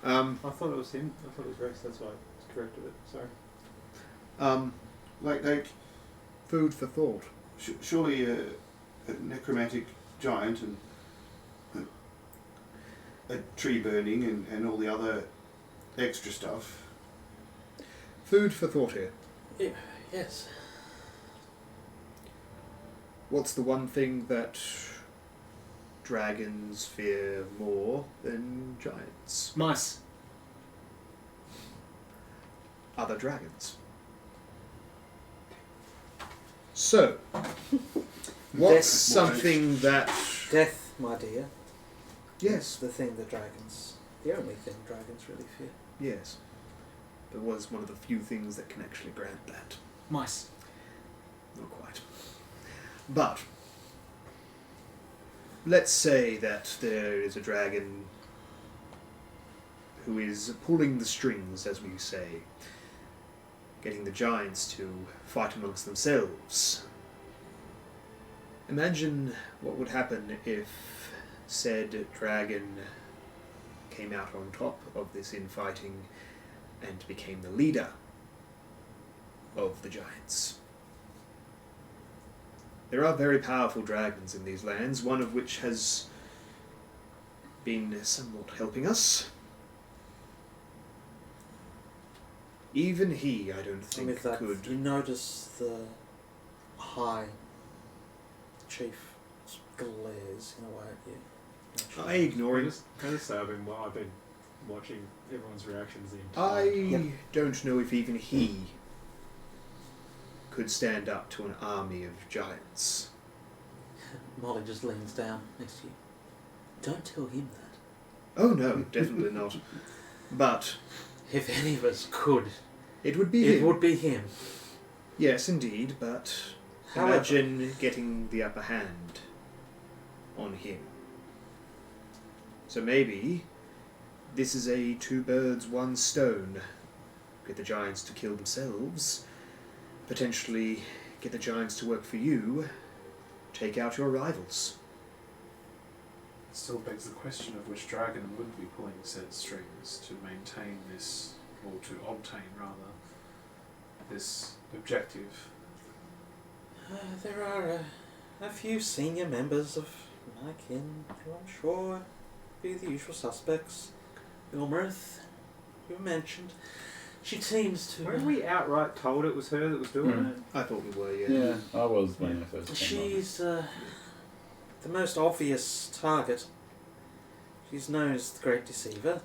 I thought it was him. I thought it was Rex. That's why I corrected it. Sorry. Like Food for thought. surely a necromantic giant and a tree burning and all the other extra stuff. Food for thought here. Yes. What's the one thing that dragons fear more than giants? Mice. Other dragons. So, what's Death. something that... Death, my dear. Yes, The thing that dragons... The only thing dragons really fear. yes. But was one of the few things that can actually grant that. Mice. Not quite. But, let's say that there is a dragon who is pulling the strings, as we say, getting the giants to fight amongst themselves. Imagine what would happen if said dragon came out on top of this infighting and became the leader of the giants. There are very powerful dragons in these lands, one of which has been somewhat helping us. Even he, I don't And think, with that, could... you notice the high chief glares in a way at you. I ignore him. Can I just say I've been watching everyone's reactions the I entire time. don't know if even he could stand up to an army of giants. Molly just leans down next to you. Don't tell him that. Oh no, definitely not. But If any of us could, it would be it him. would be him. Yes, indeed, but However- imagine getting the upper hand on him. So maybe this is a two birds, one stone. Get the giants to kill themselves, potentially get the giants to work for you, take out your rivals. It still begs the question of which dragon would be pulling said strings to maintain this, or to obtain rather, this objective. There are a few senior members of my kin who I'm sure be the usual suspects. Ilmarith, you mentioned. She seems to... Weren't we outright told it was her that was doing Hmm. it? I thought we were, yeah. Yeah, I was when I first came She's the most obvious target. She's known as the Great Deceiver.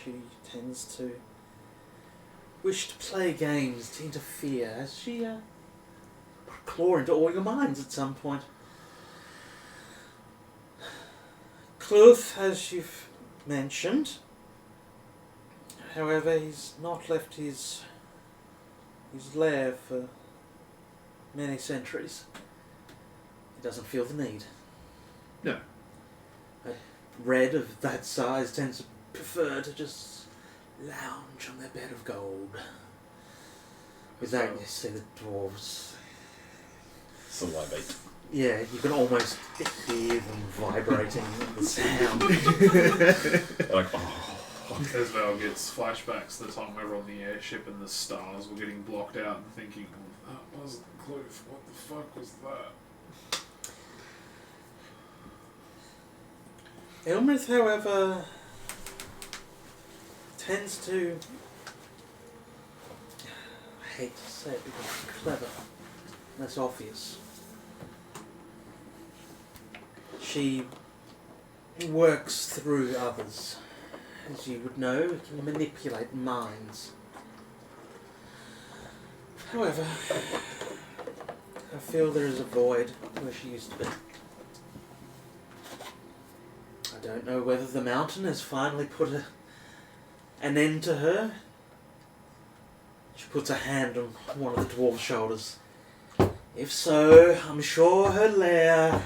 She tends to wish to play games, to interfere, as she claw into all your minds at some point. Cluth, as you've mentioned. However, he's not left his lair for many centuries. He doesn't feel the need. No. A red of that size tends to prefer to just lounge on their bed of gold. With that, you see the dwarves. Salivate. Yeah, you can almost hear them vibrating with the sound. Like, oh. Esvele gets flashbacks to the time we were on the airship and the stars were getting blocked out and thinking, oh, that wasn't Kloof, what the fuck was that? Ilmarith, however, tends to... I hate to say it because it's clever. That's obvious. She works through others. As you would know, can manipulate minds. However, I feel there is a void where she used to be. I don't know whether the mountain has finally put an end to her. She puts a hand on one of the dwarf's shoulders. If so, I'm sure her lair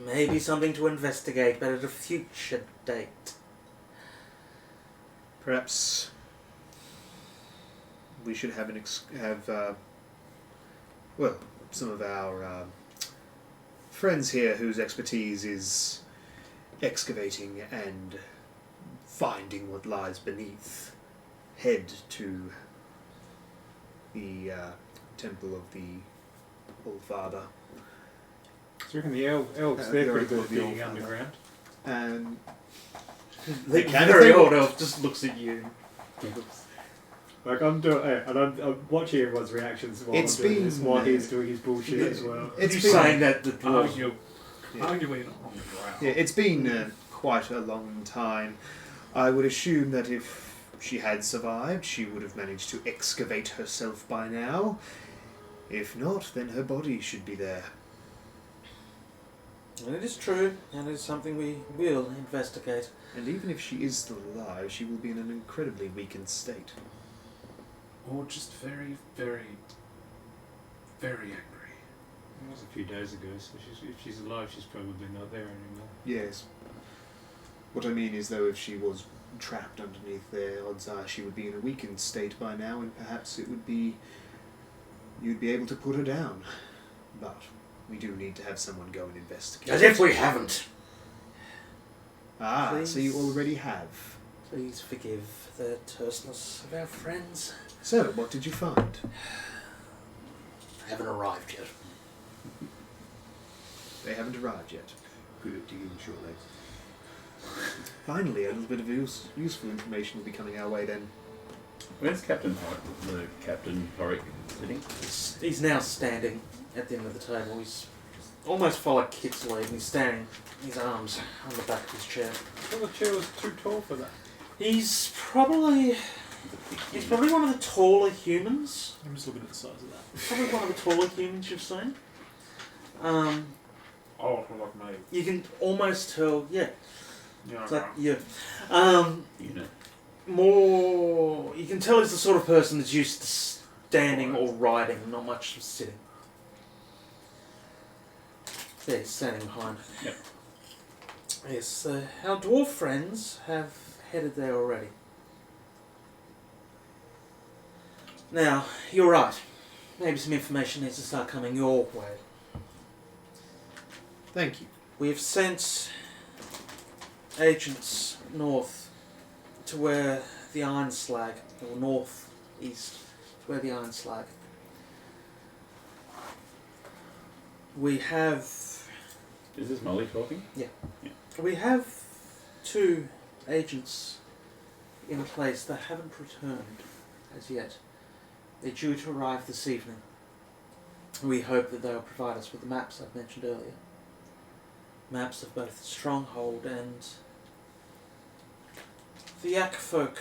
may be something to investigate, but at a future date. Perhaps we should have some of our friends here whose expertise is excavating and finding what lies beneath head to the temple of the Old Father. Do you reckon the elves, The they're pretty Oracle good of at the digging Old Father. underground? And The can if very they old want. elf just looks at you. Like I'm doing, and I'm watching everyone's reactions while It's I'm doing been- this, while he's doing his bullshit as well. It's You been, saying that the dwarves... Arguably not on the ground. yeah, it's been quite a long time. I would assume that if she had survived, she would have managed to excavate herself by now. If not, then her body should be there. And it is true, and it is something we will investigate. And even if she is still alive, she will be in an incredibly weakened state. Or just very, very, very angry. It was a few days ago, so if she's alive, she's probably not there anymore. Yes. What I mean is, though, if she was trapped underneath there, odds are she would be in a weakened state by now, and perhaps it would be... you'd be able to put her down. But we do need to have someone go and investigate. As if we haven't. Ah, Please. so you already have. Please forgive the terseness of our friends. So, what did you find? Haven't arrived yet. They haven't arrived yet. Good at digging short legs. Finally, a little bit of useful information will be coming our way then. Where's Captain Horick sitting? He's now standing at the end of the table. He's almost followed Kit's lead, and he's standing, his arms on the back of his chair. I thought the chair was too tall for that. He's probably one of the taller humans. I'm just looking at the size of that. Probably one of the taller humans you've seen. Oh, like me. You can almost tell, yeah. Yeah, It's like, right. yeah. Unit. More, you can tell he's the sort of person that's used to standing or riding, not much sitting. There, he's standing behind. Yep. Yes, our dwarf friends have headed there already. Now, you're right. Maybe some information needs to start coming your way. Thank you. We have sent agents north to where the Iron Slag, or north-east, to where the Iron Slag. We have... Is this Molly talking? We have 2 agents in place that haven't returned as yet. They're due to arrive this evening. We hope that they'll provide us with the maps I've mentioned earlier. Maps of both the stronghold and the Yakfolk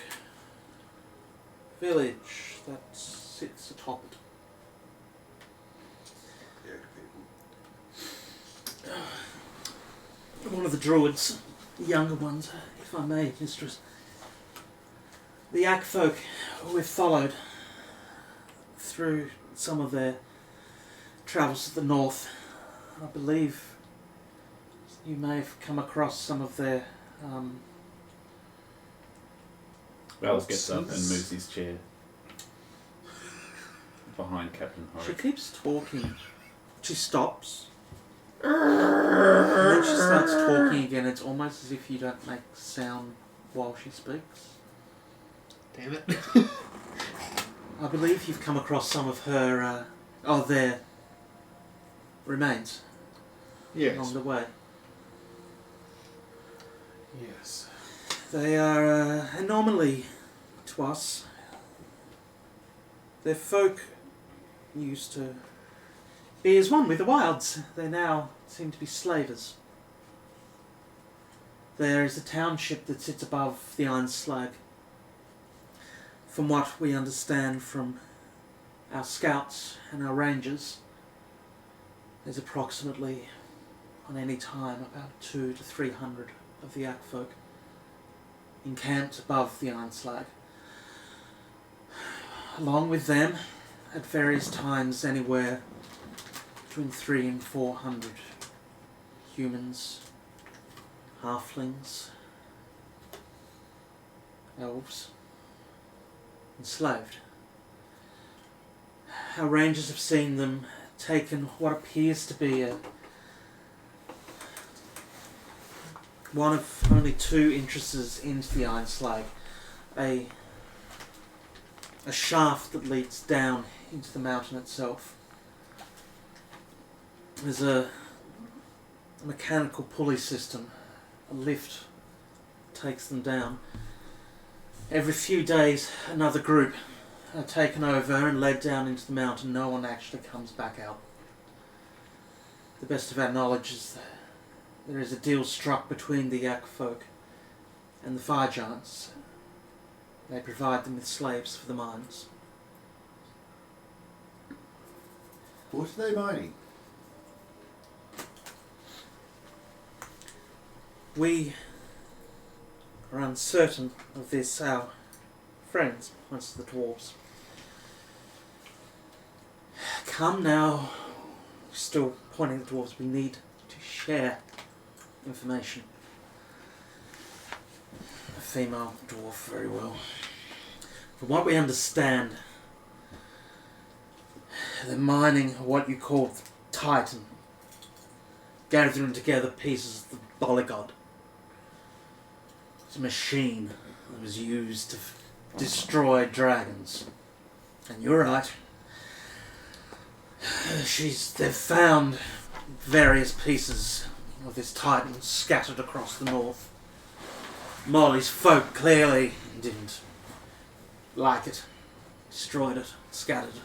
village that sits atop it. One of the druids, the younger ones, if I may, mistress. The Yakfolk we've followed through some of their travels to the north. I believe you may have come across some of their Val gets up and Boxes. moves his chair behind Captain She Horick. keeps talking. She stops. And then she starts talking again. It's almost as if you don't make sound while she speaks. Damn it. I believe you've come across some of her, their remains Yes. along the way. Yes. They are an anomaly to us. Their folk used to be as one with the wilds. They now seem to be slavers. There is a township that sits above the Iron Slag. From what we understand from our scouts and our rangers, there's approximately, on any time, about 200 to 300 of the Yakfolk encamped above the Iron Slag. Along with them, at various times, anywhere between 300 and 400 humans, halflings, elves, enslaved. Our rangers have seen them taken what appears to be one of only 2 entrances into the Iron Slag, a shaft that leads down into the mountain itself. There's a mechanical pulley system, a lift takes them down. Every few days, another group are taken over and led down into the mountain, no one actually comes back out. The best of our knowledge is that there is a deal struck between the Yak folk and the fire giants. They provide them with slaves for the mines. What are they mining? We are uncertain of this, our friends, once the dwarves. Come now, still pointing at the dwarves, we need to share information. A female dwarf, very well. From what we understand, they're mining what you call Titan, gathering together pieces of the Bolygod. It's a machine that was used to destroy dragons. And you're right. They've found various pieces of this Titan scattered across the north. Molly's folk clearly didn't like it. Destroyed it, scattered it.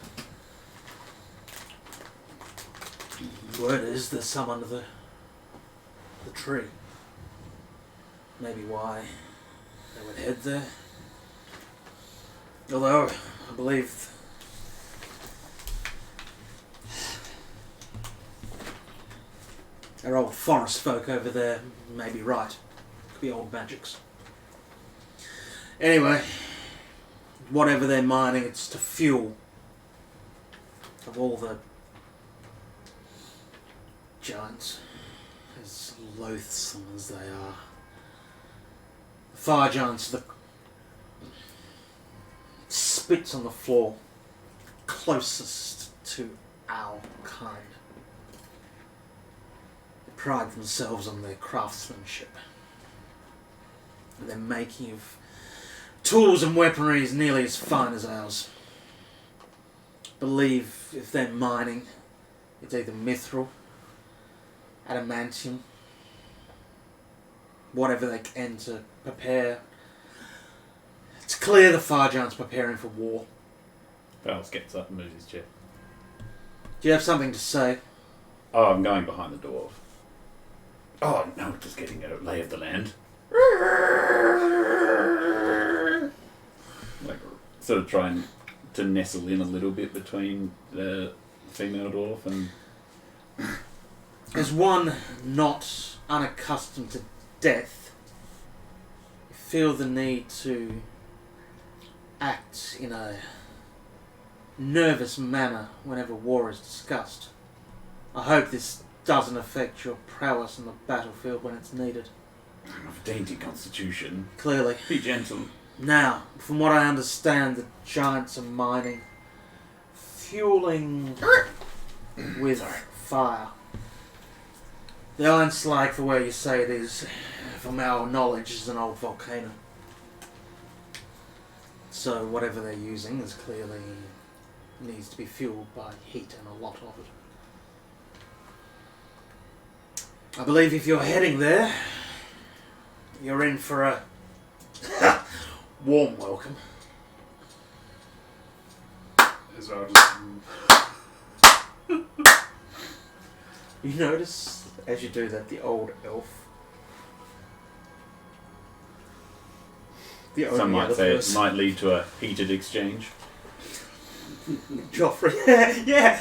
Word is there's some under the tree. Maybe why they would head there. Although, I believe our old forest folk over there may be right. Could be old magics. Anyway, whatever they're mining, it's to fuel of all the giants, as loathsome as they are. The fire giants, the spits on the floor, closest to our kind. They pride themselves on their craftsmanship. And their making of tools and weaponry is nearly as fine as ours. Believe if they're mining, it's either mithril, adamantium, whatever they can to prepare. It's clear the fire giant's preparing for war. Valves gets up and moves his chair. Do you have something to say? Oh, I'm going behind the dwarf. Oh, no, just getting a lay of the land. Like, sort of trying to nestle in a little bit between the female dwarf and... As one not unaccustomed to death, you feel the need to act in a nervous manner whenever war is discussed. I hope this doesn't affect your prowess on the battlefield when it's needed. Of dainty constitution. Clearly. Be gentle. Now, from what I understand, the giants are mining, fueling with fire. The iron slag, for where you say it is, from our knowledge, is an old volcano. So whatever they're using is clearly needs to be fueled by heat and a lot of it. I believe if you're heading there, you're in for a warm welcome. Esvele just You notice, as you do that, the old elf. The Some only might other say it person. might lead to a heated exchange. Joffrey. Yeah.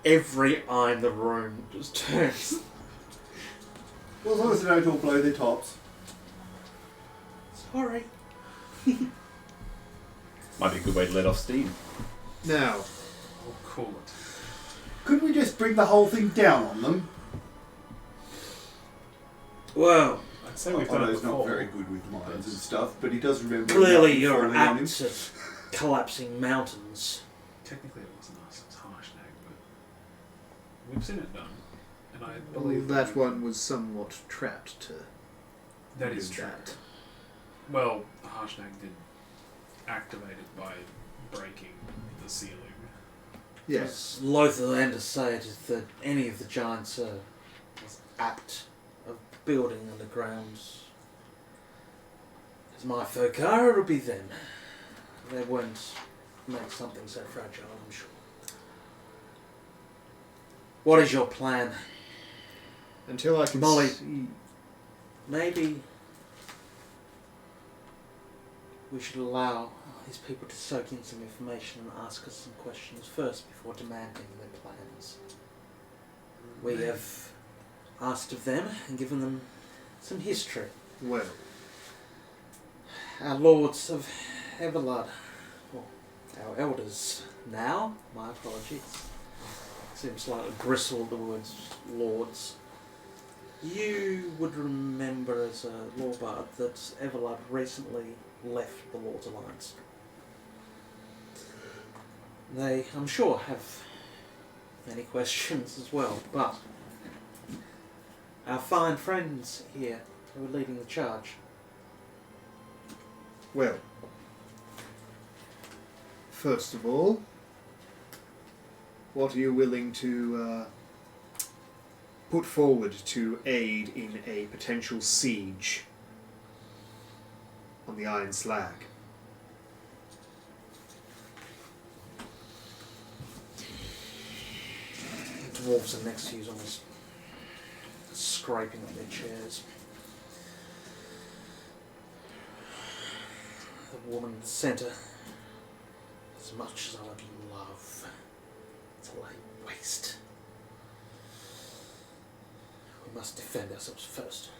Every eye in the room just turns. Well, as long as they don't all blow their tops. Sorry. Might be a good way to let off steam. Now, oh, cool it. Couldn't we just bring the whole thing down on them? Well, I'd say we've done it Otto's before. not very good with mines and stuff, but he does remember. clearly the you're mountain falling on him. apt at collapsing mountains. Technically it wasn't us, it was Harshnag, but we've seen it done. And I well, believe that one was somewhat trapped to that is do true. that. Well, Harshnag did activate it by breaking the ceiling. Yes. As loath as I am to say it, if that any of the giants are as apt of building underground as my folk are, it'll be them. They won't make something so fragile, I'm sure. What is your plan? Until I can Molly. see... Maybe we should allow these people to soak in some information and ask us some questions first before demanding their plans. We have asked of them and given them some history. Well, Our lords of Everlard, well, our elders now, my apologies. Seems slightly bristled the words lords. You would remember as a lawbard that Everlard recently left the Lord's Alliance. They, I'm sure, have many questions as well, but our fine friends here who are leading the charge. well, first of all, what are you willing to put forward to aid in a potential siege on the Iron Slag? The dwarves are next to you, almost scraping at their chairs. The woman in the centre, as much as I would love to lay waste, we must defend ourselves first.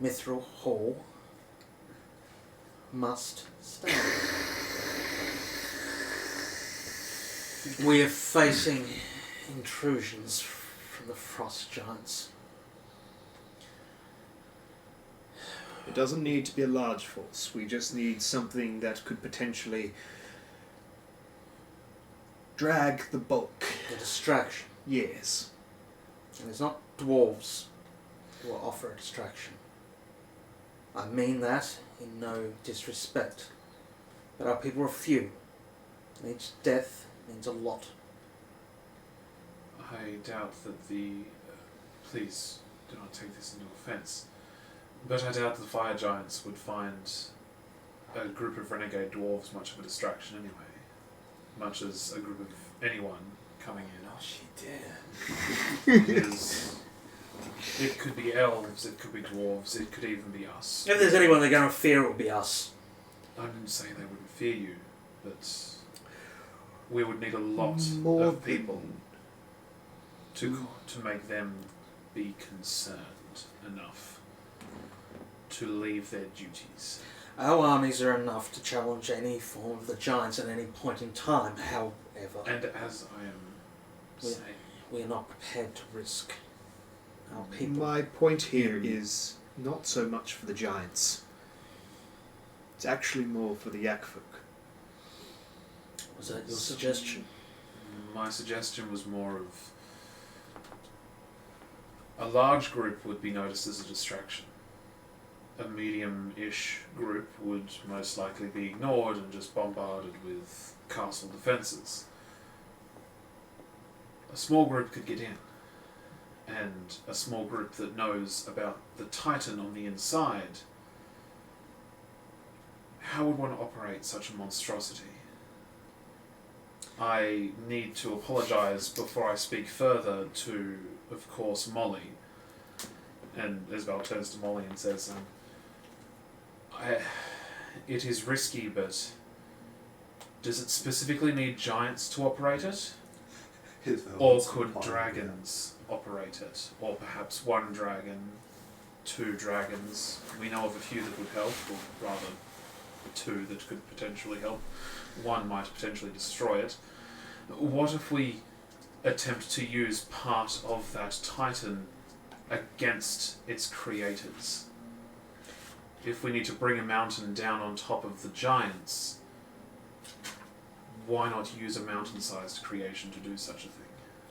Mithril Hall must stand. We are facing intrusions from the frost giants. It doesn't need to be a large force. We just need something that could potentially drag the bulk. A distraction. Yes. And it's not dwarves who will offer a distraction. I mean that in no disrespect. But our people are few. And each death means a lot. I doubt that the... please do not take this into offence, but I doubt the fire giants would find a group of renegade dwarves much of a distraction anyway. Much as a group of anyone coming in. Oh, she did. Because it could be elves, it could be dwarves, it could even be us. If there's anyone they're going to fear, it would be us. I didn't say they wouldn't fear you, but we would need a lot More of people to make them be concerned enough to leave their duties. Our armies are enough to challenge any form of the giants at any point in time, however. And as I am saying, We are not prepared to risk our people. My point here is not so much for the giants. It's actually more for the Yakfolk. Was that your suggestion? my suggestion was more of a large group would be noticed as a distraction. A medium-ish group would most likely be ignored and just bombarded with castle defences. A small group could get in, and a small group that knows about the Titan on the inside. How would one operate such a monstrosity? I need to apologise before I speak further to, of course, Molly. And Esvele turns to Molly and says, it is risky, but does it specifically need giants to operate it? Or could dragons operate it? Or perhaps one dragon, 2 dragons. We know of a few that would help, or rather 2 that could potentially help. 1 might potentially destroy it. What if we attempt to use part of that Titan against its creators? If we need to bring a mountain down on top of the giants, why not use a mountain-sized creation to do such a thing?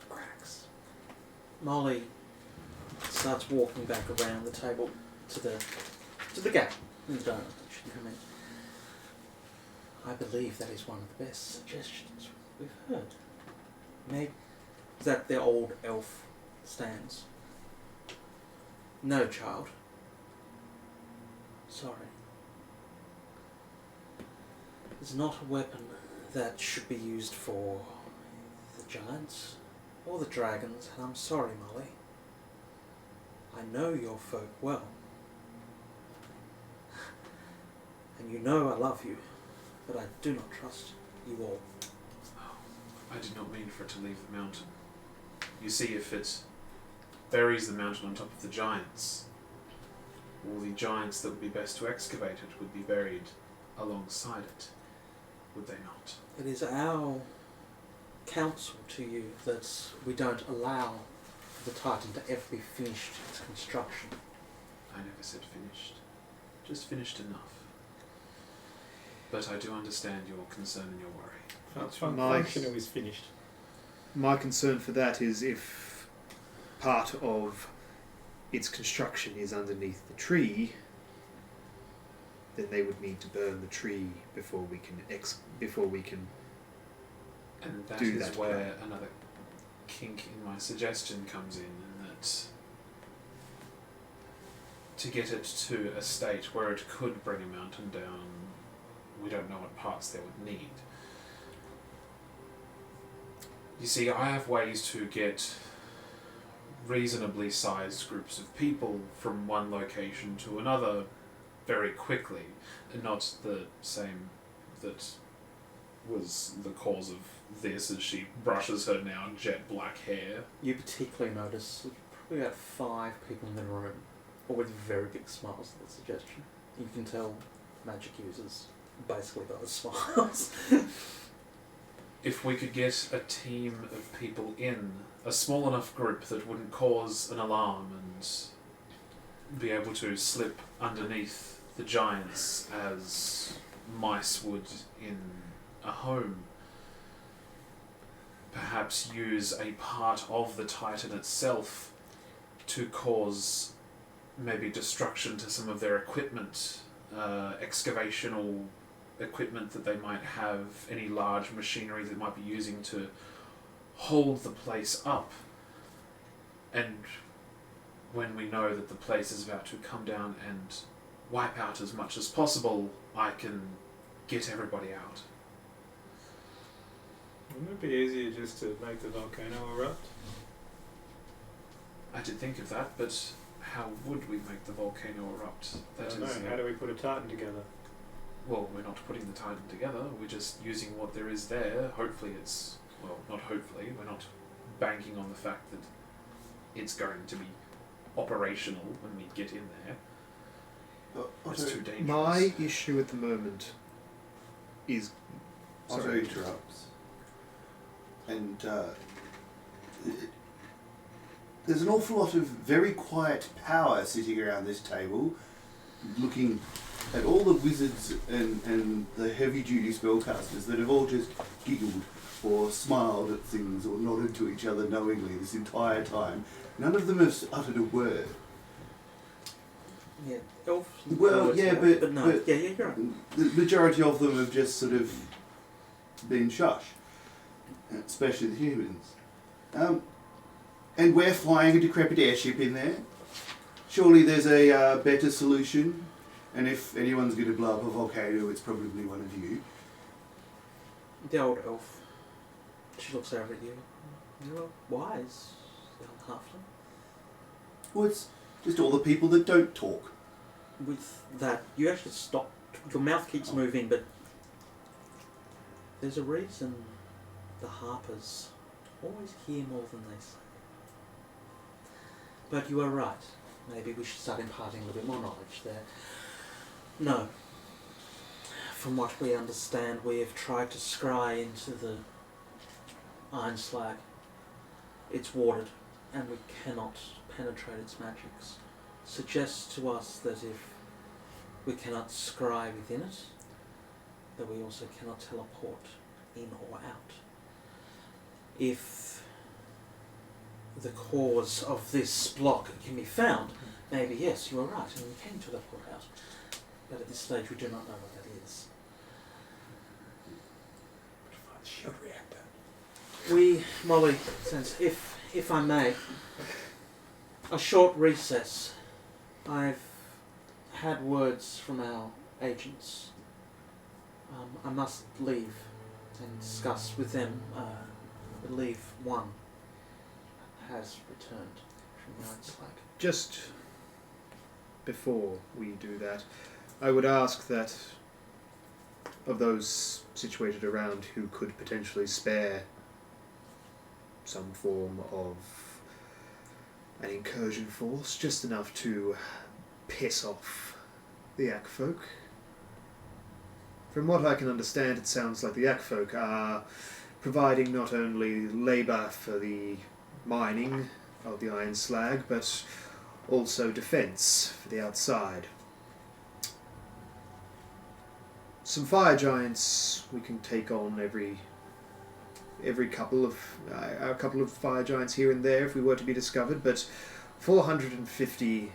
Cracks. Molly starts walking back around the table to the gap in the donut that should come in. I believe that is one of the best suggestions we've heard. Maybe is that the old elf stands? No, child. Sorry. is not a weapon that should be used for the giants or the dragons, and I'm sorry, Molly. I know your folk well. And you know I love you, but I do not trust you all. I did not mean for it to leave the mountain. You see, if it buries the mountain on top of the giants, all the giants that would be best to excavate it would be buried alongside it, would they not? It is our counsel to you that we don't allow the Titan to ever be finished its construction. I never said finished. Just finished enough. But I do understand your concern and your worry. Functional is finished. My concern for that is if part of its construction is underneath the tree, then they would need to burn the tree before we can And that do is that where plan. another kink in my suggestion comes in that to get it to a state where it could bring a mountain down, we don't know what parts they would need. You see, I have ways to get reasonably sized groups of people from one location to another very quickly, and not the same that was the cause of this as she brushes her now jet black hair. You particularly notice probably about 5 people in the room, all with very big smiles at the suggestion. You can tell magic users basically by the smiles. If we could get a team of people in, a small enough group that wouldn't cause an alarm and be able to slip underneath the giants as mice would in a home, perhaps use a part of the Titan itself to cause maybe destruction to some of their equipment, excavational equipment that they might have, any large machinery that they might be using to hold the place up. And when we know that the place is about to come down and wipe out as much as possible, I can get everybody out. Wouldn't it be easier just to make the volcano erupt? I did think of that, but how would we make the volcano erupt? I don't know. How do we put a Titan together? Well, we're not putting the Titan together, we're just using what there is there. Hopefully it's, well, not hopefully, we're not banking on the fact that it's going to be operational when we get in there. It's too dangerous. My issue at the moment is... Otto Sorry. interrupts. And there's an awful lot of very quiet power sitting around this table, looking at all the wizards and the heavy-duty spellcasters that have all just giggled or smiled at things or nodded to each other knowingly this entire time. None of them have uttered a word. Yeah, elves. Well, yeah, but no, yeah, you're right. the majority of them have just sort of been shush, especially the humans. And we're flying a decrepit airship in there. Surely there's a better solution. And if anyone's going to blow up a volcano, it's probably one of you. The old elf. She looks over at you. You're wise, young halfling. Well, it's just all the people that don't talk. With that, you actually stop. Your mouth keeps moving, but there's a reason the harpers always hear more than they say. But you are right. Maybe we should start imparting a little bit more knowledge there. No. From what we understand, we have tried to scry into the iron slag. It's watered, and we cannot penetrate its magics. Suggests to us that if we cannot scry within it, that we also cannot teleport in or out. If the cause of this block can be found, maybe yes, you are right, and we can teleport out. But at this stage we do not know what that is. Shield reactor. We, Molly, since if I may, a short recess. I've had words from our agents. I must leave and discuss with them. I believe one has returned from the Iron Slag. Just before we do that, I would ask that of those situated around who could potentially spare some form of an incursion force, just enough to piss off the Yak folk. From what I can understand, it sounds like the Yak folk are providing not only labour for the mining of the Iron Slag, but also defence for the outside. Some fire giants we can take on every couple of a couple of fire giants here and there if we were to be discovered, but 450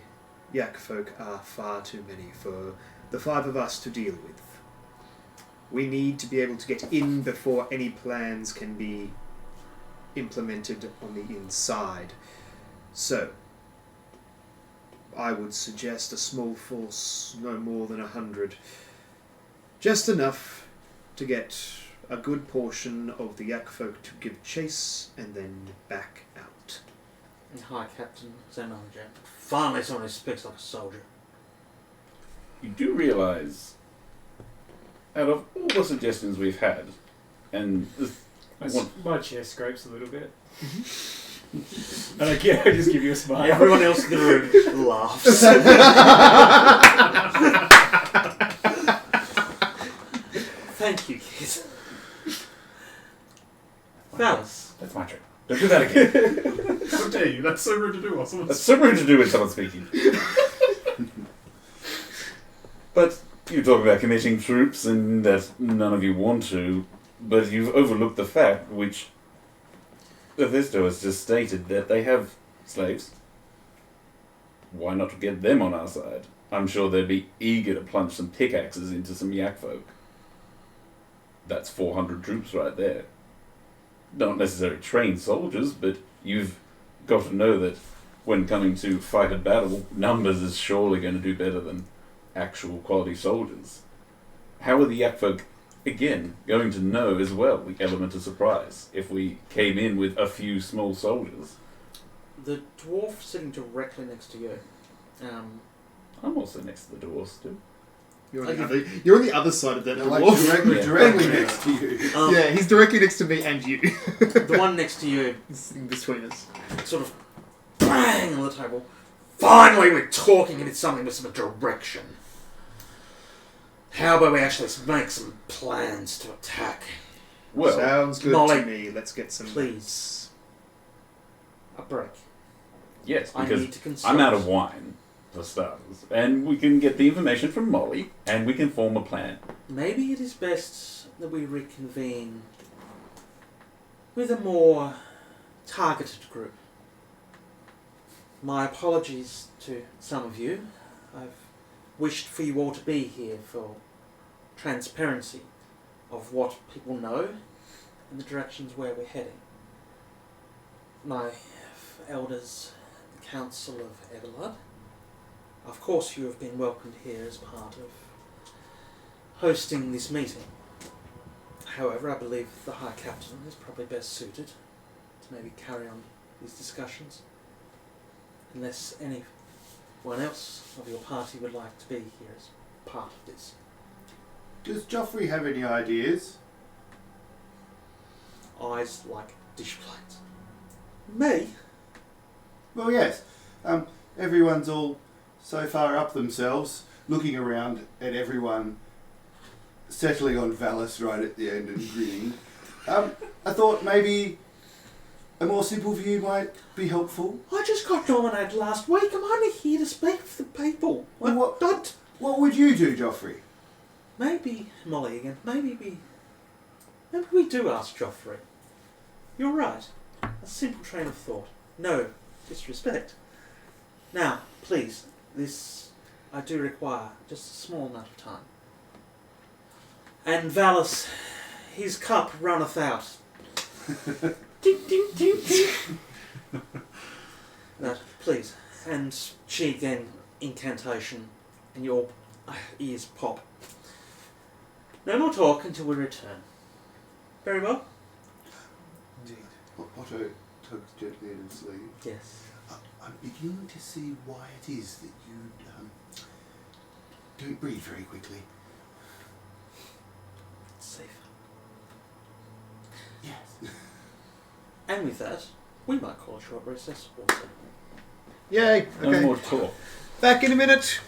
Yak folk are far too many for the 5 of us to deal with. We need to be able to get in before any plans can be implemented on the inside. So, I would suggest a small force, no more than 100. Just enough to get a good portion of the Yak folk to give chase and then back out. Hi, Captain Zenanger. Finally someone who speaks like a soldier. You do realise, out of all the suggestions we've had, and My chair scrapes a little bit. And I just give you a smile. Everyone else in the room laughs. Thank you, kid. Fellas. that's my trick. Don't do that again. How dare you? That's so rude to do. That's so rude to do when someone's speaking. But you talk about committing troops and that none of you want to, but you've overlooked the fact which Athesto has just stated, that they have slaves. Why not get them on our side? I'm sure they'd be eager to plunge some pickaxes into some Yak folk. That's 400 troops right there. Not necessarily trained soldiers, but you've got to know that when coming to fight a battle, numbers is surely going to do better than actual quality soldiers. How are the Yak folk, again, going to know as well the element of surprise if we came in with a few small soldiers? The dwarf sitting directly next to you. I'm also next to the dwarves too. You're on the other side of that Like dwarf. directly next to you. Yeah, he's directly next to me and you. The one next to you It's in between us. sort of bang on the table. Finally, we're talking and it's something with some direction. How about we actually make some plans to attack? Well, Sounds good Molly, to me. Let's get some. please. A break. yes, I because need to consult. I'm out of wine, for starters, and we can get the information from Molly, and we can form a plan. Maybe it is best that we reconvene with a more targeted group. My apologies to some of you. I've wished for you all to be here for transparency of what people know and the directions where we're heading. My elders, the Council of Everlard, of course you have been welcomed here as part of hosting this meeting. However, I believe the High Captain is probably best suited to maybe carry on these discussions. Unless anyone else of your party would like to be here as part of this. Does Joffrey have any ideas? Eyes like dish plates. Me? Well, yes. Everyone's all so far up themselves, looking around at everyone, settling on Valis right at the end and grinning. I thought maybe a more simple view might be helpful. I just got nominated last week. I'm only here to speak for the people. Well, what would you do, Joffrey? Maybe, Molly again, maybe we do ask Joffrey. You're right. A simple train of thought. No disrespect. Now, please, this I do require just a small amount of time. And Valis, his cup runneth out. Ding, ding, ding, ding. That, please. And she again, incantation, and your ears pop. No more talk until we return. Very well? Indeed. Otto tugs gently at his sleeve. Yes. I'm beginning to see why it is that you don't breathe very quickly. It's safer. Yes. And with that, we might call a short recess also. Yay! No Okay. more talk. Back in a minute.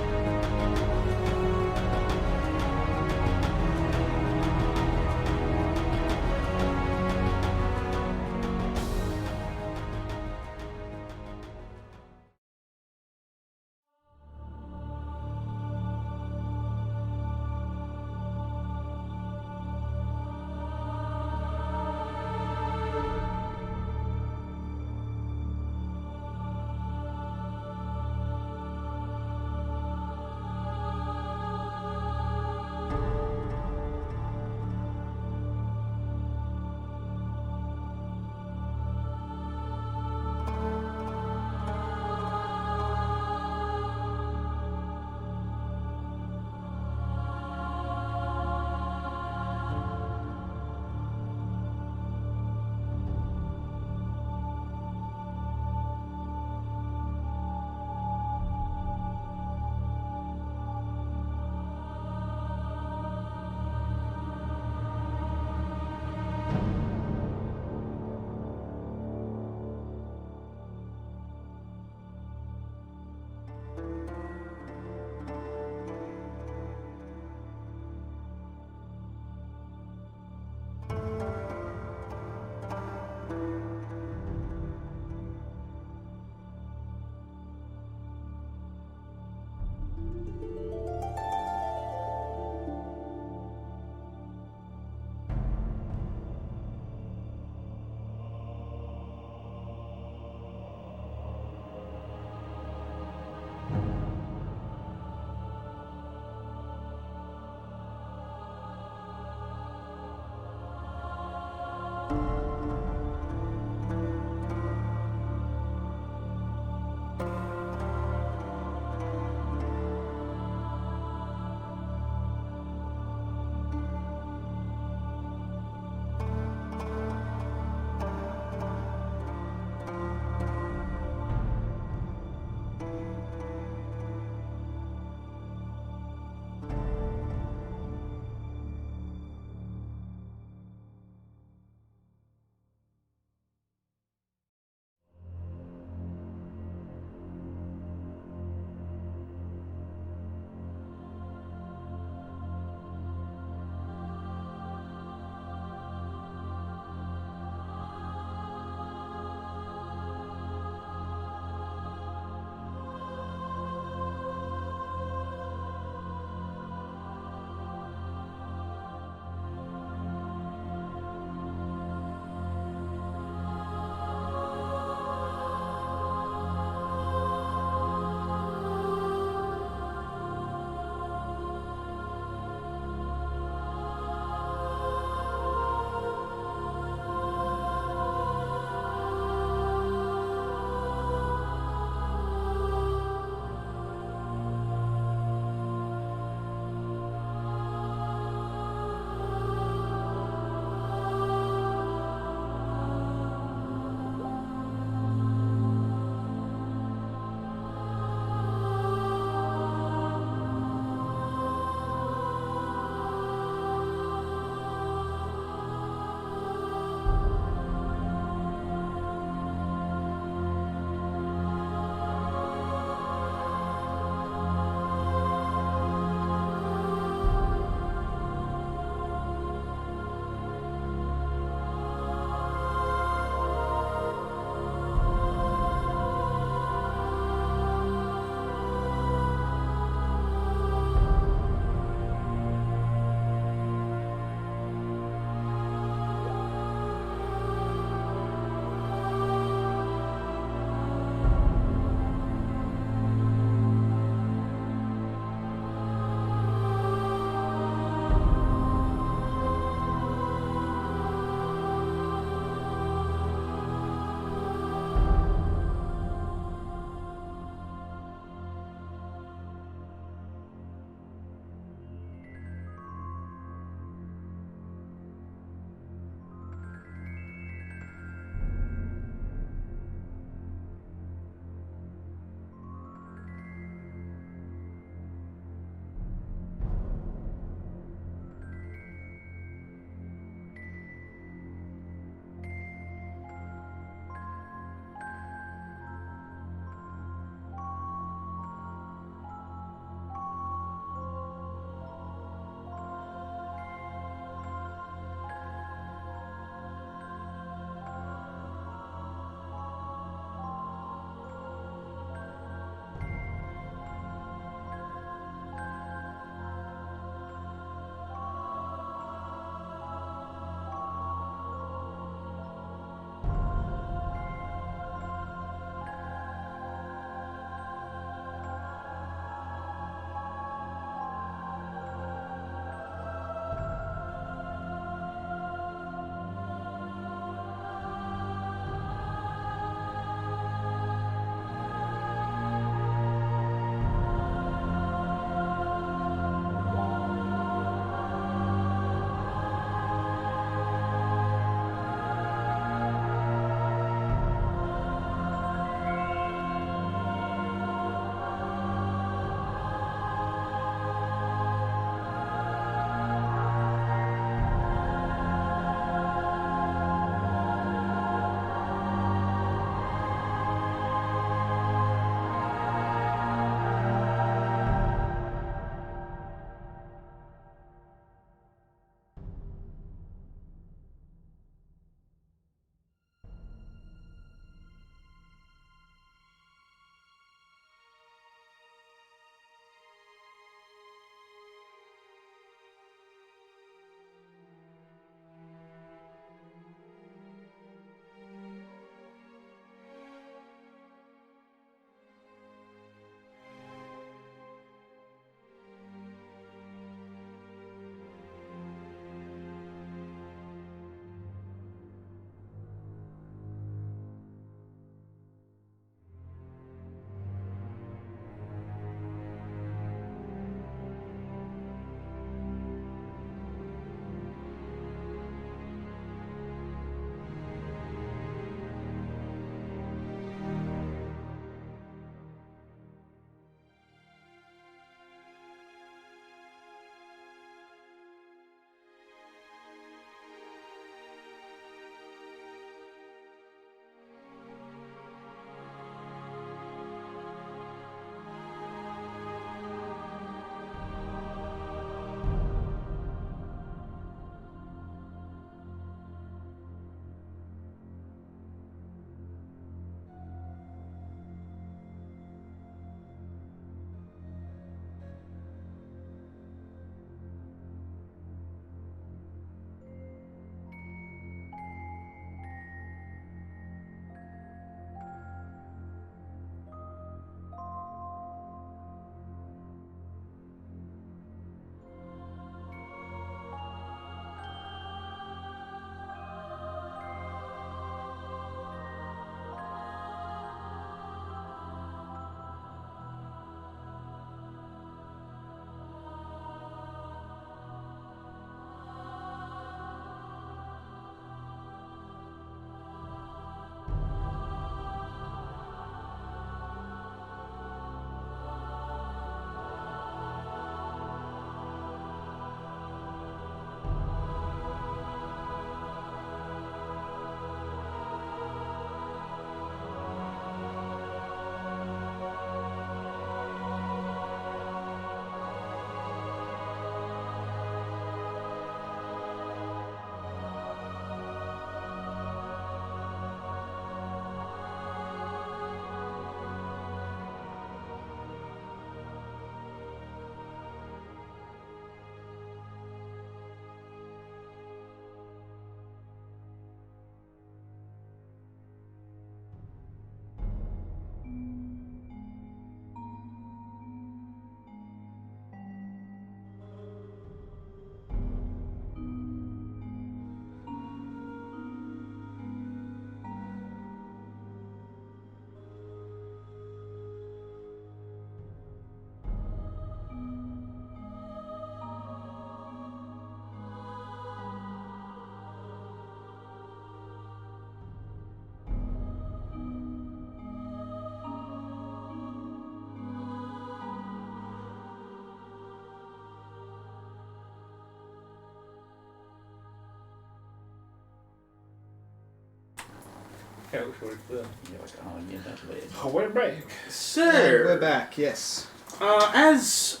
Okay, which one is the... You're like, oh, yeah, that weird. Oh, we're back. So, And we're back, yes. as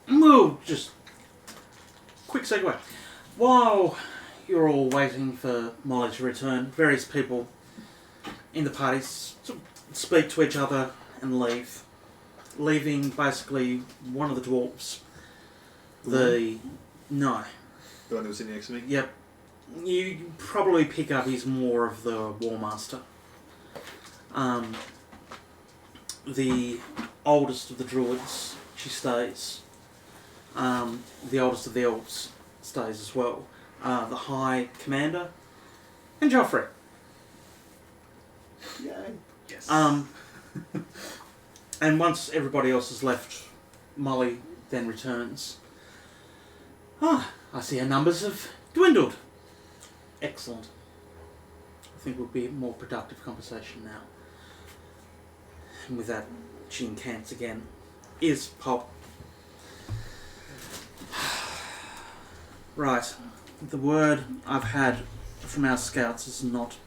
we'll just quick segue. While you're all waiting for Molly to return, various people in the party speak to each other and leave, leaving basically one of the dwarves. No. The one who was sitting next to me? Yep. You probably pick up he's more of the War Master. The oldest of the druids, she stays. The oldest of the elves stays as well. The High Commander and Joffrey. Yay. Yes. And once everybody else has left, Molly then returns. I see our numbers have dwindled. Excellent. I think we'll be a more productive conversation now. And with that, she incants again. Is Pop. Right. The word I've had from our scouts has not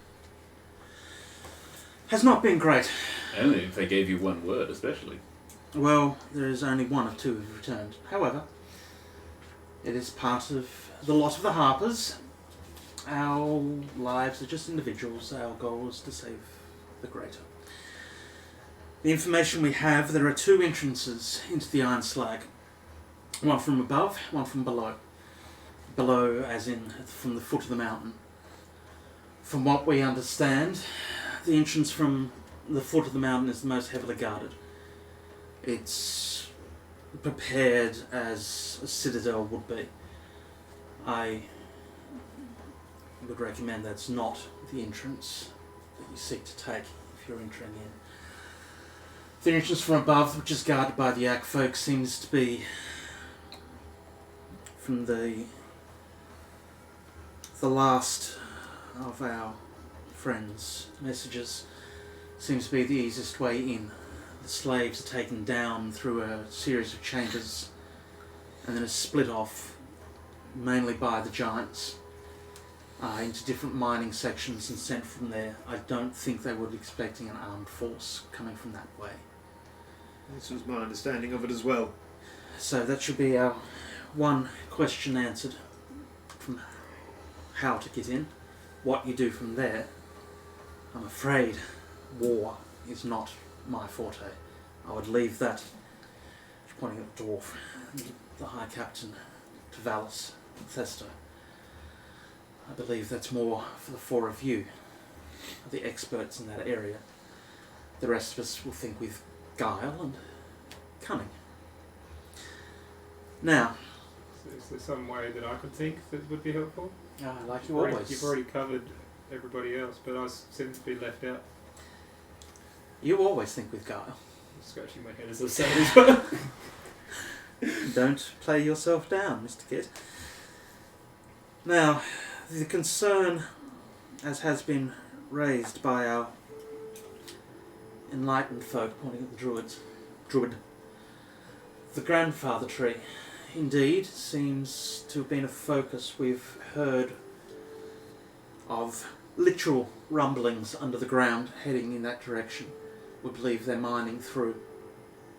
been great. Only if they gave you one word, especially. Well, there is only one of two who've returned. However, it is part of the lot of the Harpers. Our lives are just individuals. Our goal is to save the greater. The information we have, there are two entrances into the Iron Slag. One from above, one from below. Below as in from the foot of the mountain. From what we understand, the entrance from the foot of the mountain is the most heavily guarded. It's prepared as a citadel would be. I would recommend that's not the entrance that you seek to take if you're entering in. The entrance from above, which is guarded by the Yak folk, seems to be from the last of our friends' messages. Seems to be the easiest way in. The slaves are taken down through a series of chambers and then are split off, mainly by the giants, into different mining sections and sent from there. I don't think they were expecting an armed force coming from that way. This was my understanding of it as well. So that should be our one question answered from how to get in. What you do from there, I'm afraid war is not my forte. I would leave that, pointing at the dwarf, the High Captain, to Valus, Athesto. I believe that's more for the four of you, the experts in that area. The rest of us will think with guile and cunning. Now, Is there some way that I could think that would be helpful? like you You've always, already covered everybody else, but I seem to be left out. you always think with guile. I'm scratching my head as I say this, but Don't play yourself down, Mr. Kid. Now, the concern, as has been raised by our enlightened folk, pointing at the druid, the grandfather tree, indeed, seems to have been a focus. We've heard of literal rumblings under the ground heading in that direction. We believe they're mining through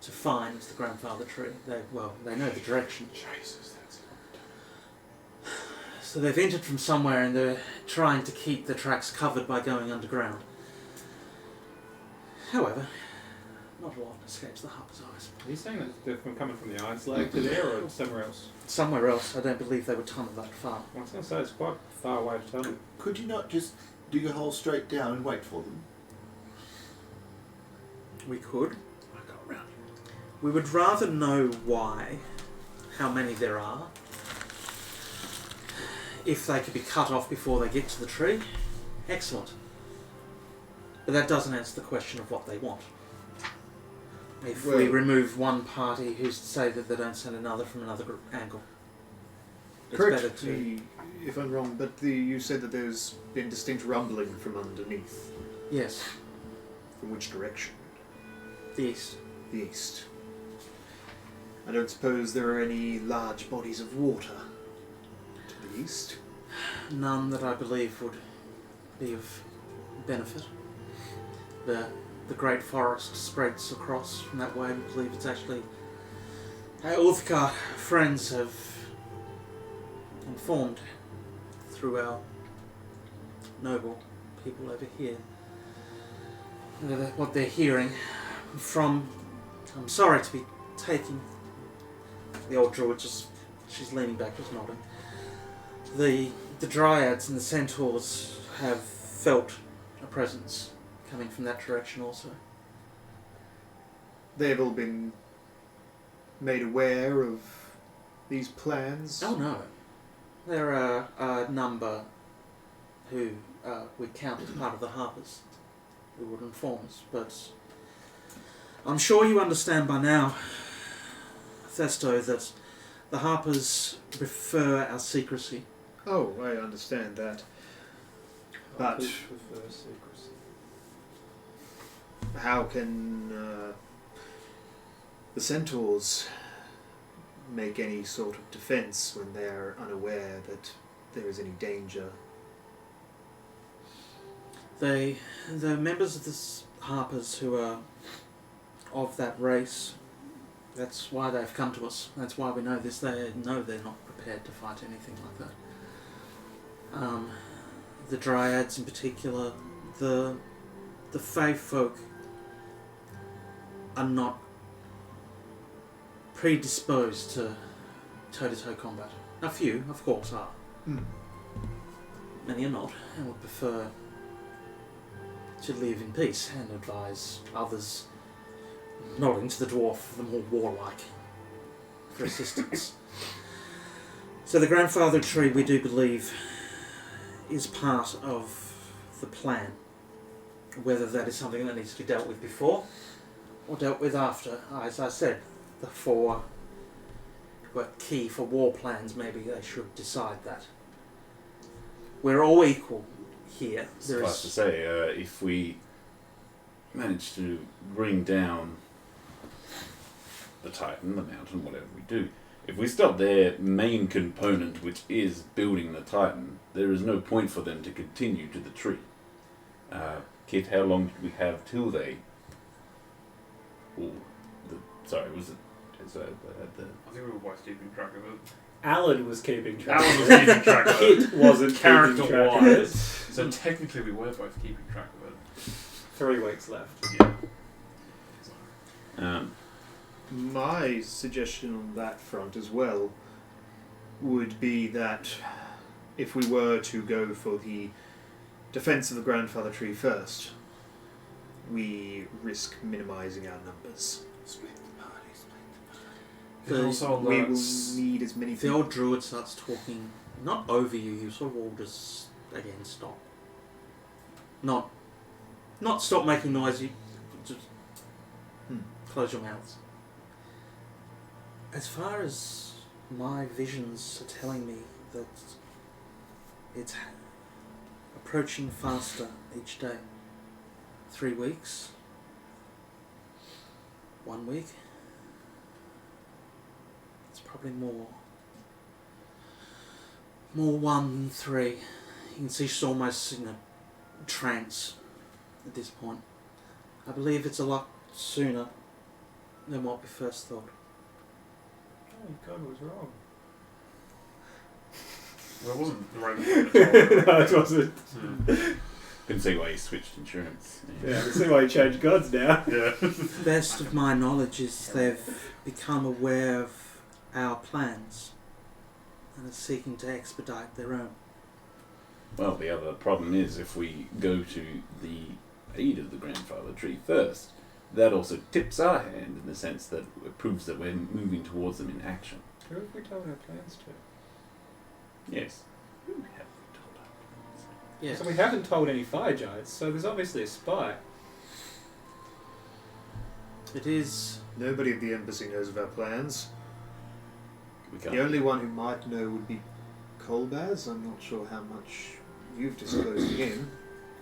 to find the grandfather tree. They know the direction. Jesus, that's So they've entered from somewhere and they're trying to keep the tracks covered by going underground. However, not a lot escapes the Harper's eyes. are you saying that they're coming from the Iron Slag to there or somewhere else? Somewhere else, I don't believe they would tunnel that far. I was going to say it's quite far away to tunnel. Could you not just dig a hole straight down and wait for them? We could. I got around. We would rather know why, how many there are. If they could be cut off before they get to the tree, excellent. But that doesn't answer the question of what they want. If we remove one party, who's to say that they don't send another from another angle? It's better Correct to... me if I'm wrong, but you said that there's been distinct rumbling from underneath. Yes, From which direction? the east. The east. I don't suppose there are any large bodies of water to the east? None that I believe would be of benefit. The great forest spreads across from that way. We believe it's actually our Ulthgar friends have informed through our noble people over here what they're hearing from. I'm sorry to be taking the old druid. She's leaning back, just nodding. The dryads and the centaurs have felt a presence coming from that direction also. They have all been made aware of these plans? Oh no. There are a number who we count as part of the Harpers who would inform us, but I'm sure you understand by now, Athesto, that the Harpers prefer our secrecy. Oh, I understand that. But prefer secrecy. how can the centaurs make any sort of defense when they are unaware that there is any danger? The members of the Harpers who are of that race, that's why they've come to us. That's why we know this. They know they're not prepared to fight anything like that. The dryads in particular, the Fae folk are not predisposed to toe-to-toe combat. A few, of course, are. Many are not, and would prefer to live in peace and advise others, nodding to the dwarf, the more warlike, for assistance. So the grandfather tree, we do believe, is part of the plan. Whether that is something that needs to be dealt with before or dealt with after. As I said, the four who are key for war plans, maybe they should decide that. We're all equal here. Suffice to say, if we manage to bring down the Titan, the mountain, whatever we do, if we stop their main component, which is building the Titan, there is no point for them to continue to the tree. Kit, how long do we have till they... Sorry, was it... I think we were both keeping track of it. Alan was keeping track Alan of was it. keeping track of it. Kit wasn't keeping track of it. Character-wise. So technically we were both keeping track of it. 3 weeks left. Yeah. My suggestion on that front as well would be that if we were to go for the defence of the grandfather tree first, we risk minimising our numbers. It also We will alerts... need as many If the people. old druid starts talking, not over you, you sort of all just, again, stop. Not stop making noise, you just close your mouths. As far as my visions are telling me that it's approaching faster each day. 3 weeks. 1 week. It's probably more 1 than 3. You can see she's almost in a trance at this point. I believe it's a lot sooner than what we first thought. Oh, God was wrong. Well, it wasn't the right one. No, it wasn't. Couldn't see why you switched insurance. Yeah, I can see why you changed gods now. Yeah. Best of my knowledge is they've become aware of our plans and are seeking to expedite their own. Well, the other problem is if we go to the aid of the grandfather tree first, that also tips our hand in the sense that it proves that we're moving towards them in action. Who have we told our plans to? Yes. Who have we told our plans? Yeah. So we haven't told any fire giants, so there's obviously a spy. It is. Nobody at the embassy knows of our plans. We can't. The only one who might know would be Kolbaz. I'm not sure how much you've disclosed to him.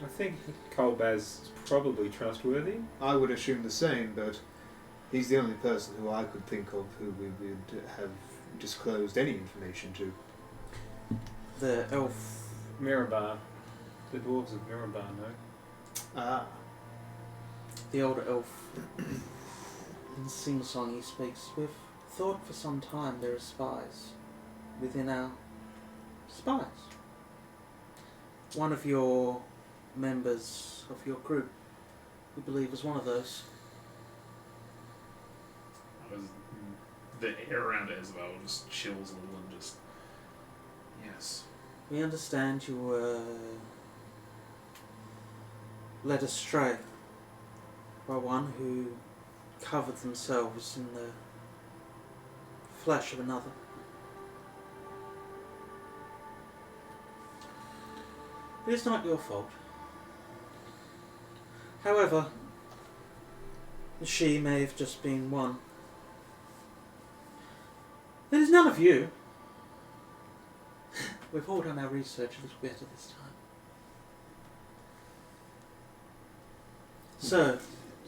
I think Kolbaz is probably trustworthy. I would assume the same, but he's the only person who I could think of who we would have disclosed any information to. The elf. Mirabar. The dwarves of Mirabar, no? Ah. The older elf, in sing-song he speaks, we've thought for some time there are spies within our spies. One of your members of your group, we believe, was one of those. The air around Esvele just chills a little and just... Yes. We understand you were led astray by one who covered themselves in the flesh of another. It is not your fault. However, she may have just been one. It is none of you. We've all done our research a little better this time. So,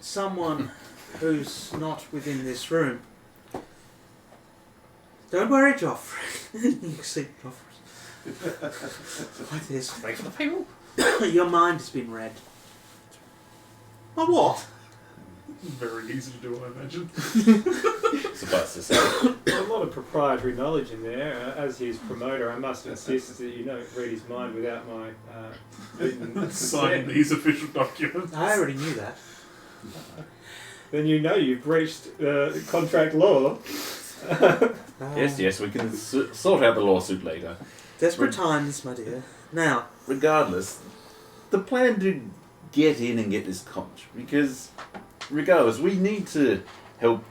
someone who's not within this room. Don't worry, Joffrey. You can see Joffrey. Like this. Wait for the people. Your mind has been read. My what? Very easy to do, I imagine. Suffice to say. A lot of proprietary knowledge in there. As his promoter, I must insist that you don't read his mind without my written Sign consent. these official documents. I already knew that. Then you know you've breached contract law. Yes, we can sort out the lawsuit later. Desperate times, my dear. Now, Regardless, the plan to get in and get this conch, because regardless, we need to help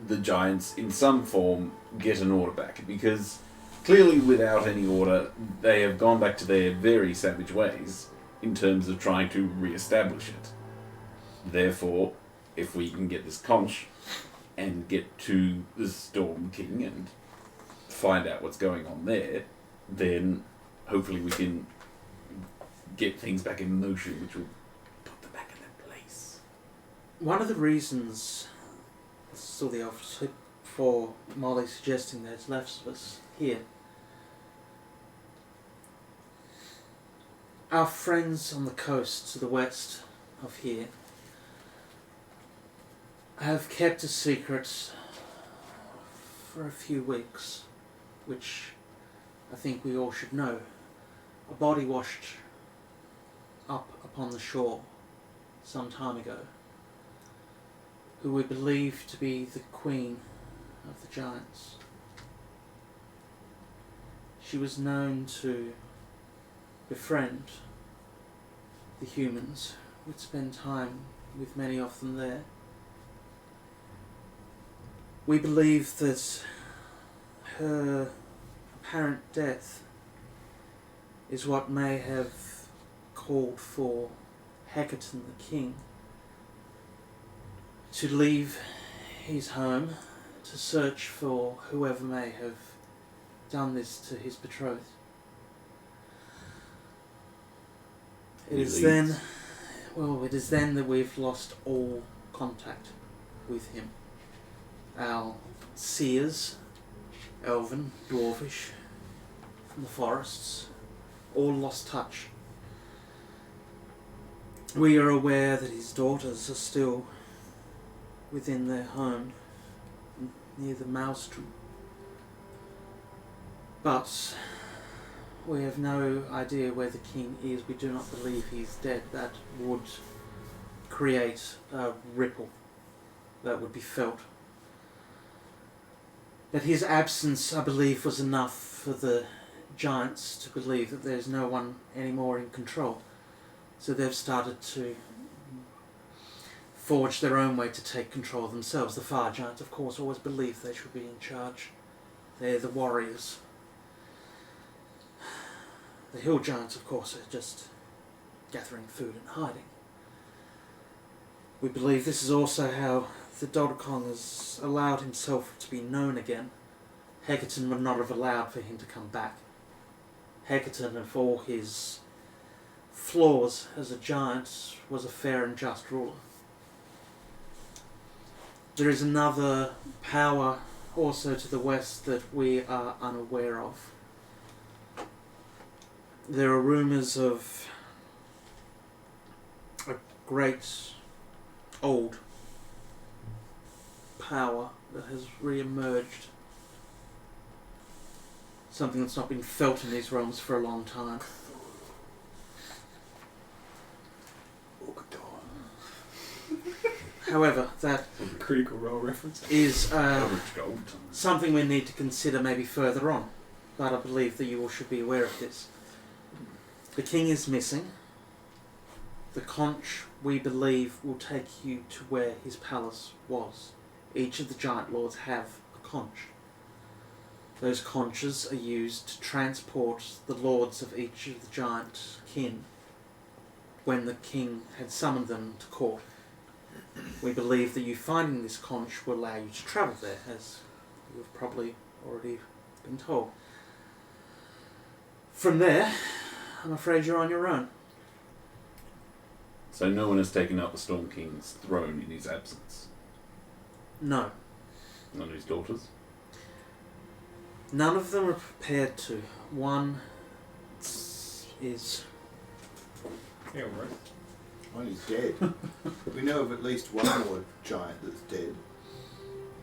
the giants in some form get an order back, because clearly without any order, they have gone back to their very savage ways in terms of trying to re-establish it. Therefore, if we can get this conch and get to the Storm King and find out what's going on there, then hopefully we can get things back in motion, which will put them back in their place. one of the reasons, still the elf, for Molly suggesting there's less of us here. Our friends on the coast to the west of here have kept a secret for a few weeks, which I think we all should know. A body washed up upon the shore some time ago, who we believe to be the queen of the giants. She was known to befriend the humans, would spend time with many of them there. We believe that her apparent death is what may have called for Hecatan the king to leave his home to search for whoever may have done this to his betrothed. It is then that we've lost all contact with him. Our seers, elven, dwarvish, from the forests, all lost touch. We are aware that his daughters are still within their home near the maelstrom, but we have no idea where the king is. We do not believe he's dead. That would create a ripple that would be felt. But his absence, I believe, was enough for the giants to believe that there's no one anymore in control. So they've started to forge their own way to take control themselves. The fire giants, of course, always believe they should be in charge. They're the warriors. The hill giants, of course, are just gathering food and hiding. We believe this is also how the Dodicon has allowed himself to be known again. Hecatan would not have allowed for him to come back. Hecatan, for all his flaws as a giant, was a fair and just ruler. There is another power also to the west that we are unaware of. There are rumours of great old power that has re-emerged. Something that's not been felt in these realms for a long time. However, that Critical Role reference. is Average gold. something we need to consider maybe further on. But I believe that you all should be aware of this. The king is missing. The conch, we believe, will take you to where his palace was. Each of the giant lords have a conch. Those conches are used to transport the lords of each of the giant kin when the king had summoned them to court. We believe that you finding this conch will allow you to travel there, as you have probably already been told. From there, I'm afraid you're on your own. So no one has taken up the Storm King's throne in his absence? No. None of his daughters? None of them are prepared to. One is... Yeah, right. One is dead. We know of at least one more giant that's dead,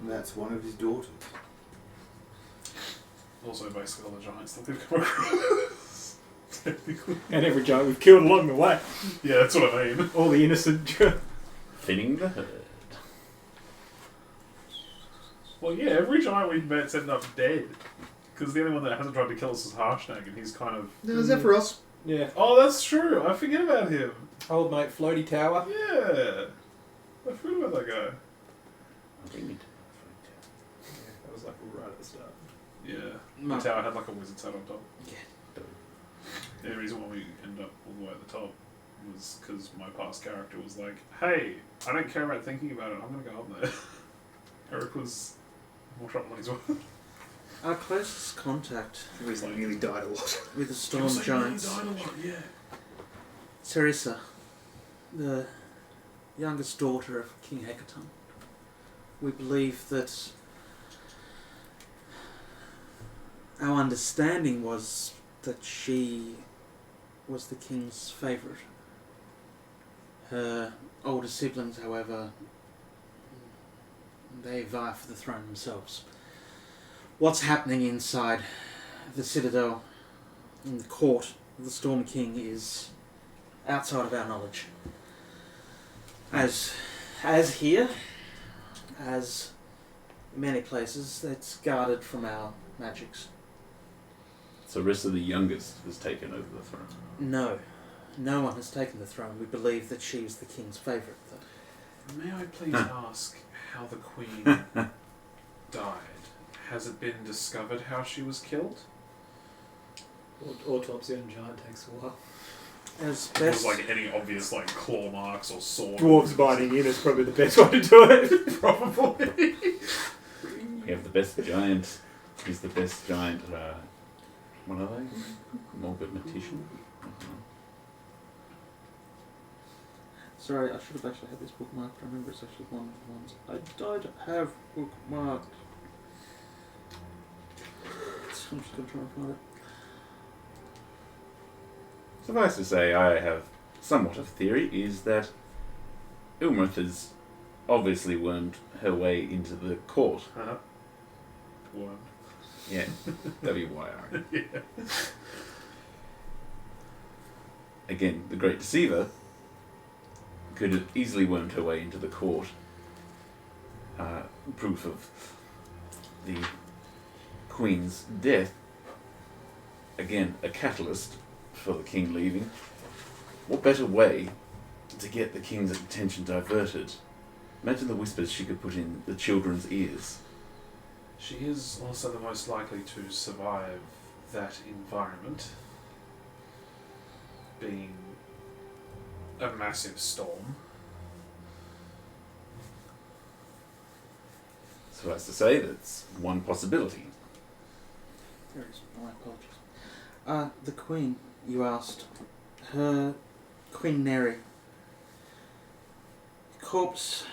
and that's one of his daughters. Also, basically, all the giants that we've come across. Technically. And every giant we've killed along the way. Yeah, that's what I mean. All the innocent Thinning the herd. Well, yeah, every giant we've met's ended up dead. Because the only one that hasn't tried to kill us is Harshnag, and he's kind of... No, Zephyros. Yeah. Oh, that's true. I forget about him. Old mate Floaty Tower. Yeah. I forgot about that guy. I think we did. Yeah, that was like right at the start. Yeah. No. The tower had like a wizard's hat on top. Yeah. The reason why we ended up all the way at the top was because my past character was like, hey, I don't care about thinking about it, I'm going to go up there. Eric was more trouble than he's worth. Our closest contact The reason I nearly died a lot. with the storm giants, Yeah. Cerissa, the youngest daughter of King Hecaton. We believe that our understanding was that she was the king's favourite. Her older siblings, however, they vie for the throne themselves. What's happening inside the citadel, in the court of the Storm King, is outside of our knowledge. As here, as in many places, it's guarded from our magics. So Rissa the youngest has taken over the throne. No one has taken the throne. We believe that she was the king's favourite, though. May I please ask how the queen died? Has it been discovered how she was killed? Autopsy on giant takes a while. As If there was best, like any obvious like claw marks or sword. Dwarves biting in is probably the best way to do it. Probably. We have the best giant. He's the best giant. What are they? Morgotmatician? sorry, I should have actually had this bookmarked. I remember it's actually one of the ones I don't have bookmarked. I'm just going to try and find it. Suffice to say, I have somewhat of a theory, is that Ilmrith has obviously wormed her way into the court. Uh-huh. Worm. Yeah, W-Y-R. Yeah. Again, the Great Deceiver could have easily wormed her way into the court. Proof of the Queen's death. Again, a catalyst for the King leaving. What better way to get the King's attention diverted? Imagine the whispers she could put in the children's ears. She is also the most likely to survive that environment, being a massive storm. Suffice to say, that's one possibility. There it is. My apologies. The Queen, you asked. Her Queen Neri. Corpse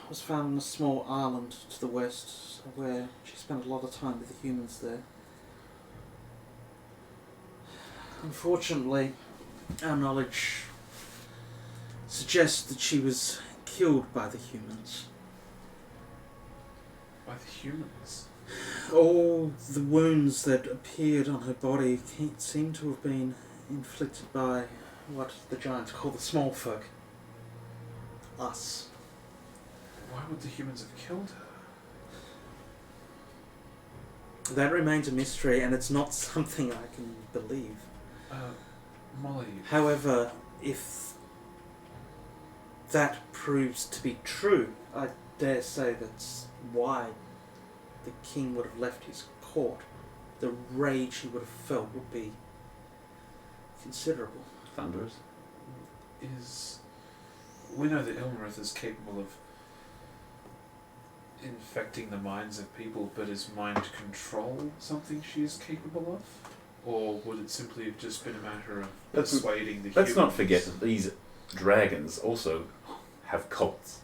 was found on a small island to the west, where she spent a lot of time with the humans there. Unfortunately, our knowledge suggests that she was killed by the humans. By the humans. All the wounds that appeared on her body seem to have been inflicted by what the giants call the small folk. Us. Why would the humans have killed her? That remains a mystery, and it's not something I can believe. Molly. However, if that proves to be true, I dare say that's why the king would have left his court. The rage he would have felt would be considerable. Thunderous. We know that Ilmarith is capable of infecting the minds of people, but is mind control something she is capable of? Or would it simply have just been a matter of persuading the humans? Let's not forget that these dragons also have cults.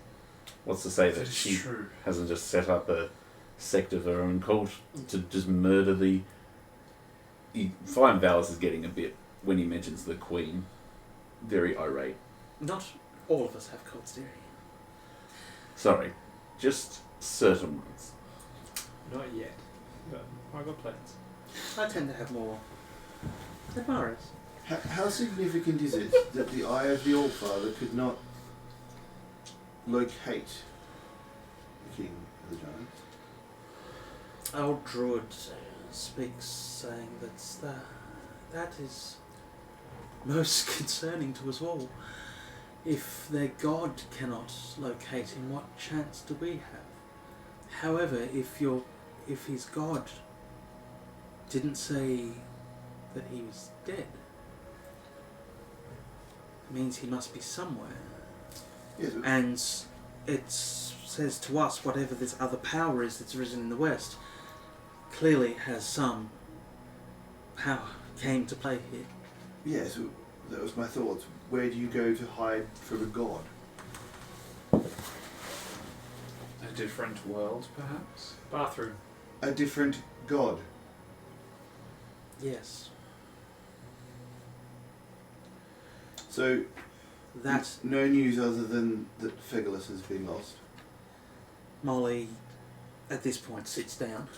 What's to say that she true. hasn't just set up a sect of her own cult to just murder the... Fine Valis is getting a bit, when he mentions the Queen, very irate. Not all of us have cults, dearie. Sorry, just certain ones. Not yet, but I've got plans. I tend to have more admirers. How significant is it that the Eye of the Allfather could not locate the King of the Giants? Old Druid speaks saying that is most concerning to us all. If their god cannot locate him, what chance do we have? However, if his god didn't say that he was dead, it means he must be somewhere. Yes, And it says to us, whatever this other power is that's risen in the West, clearly has some power came to play here. yes, that was my thoughts. Where do you go to hide from a god? A different world, perhaps? Bathroom. A different god. Yes. So, That no news other than that Fegalus has been lost. Molly, at this point, sits down.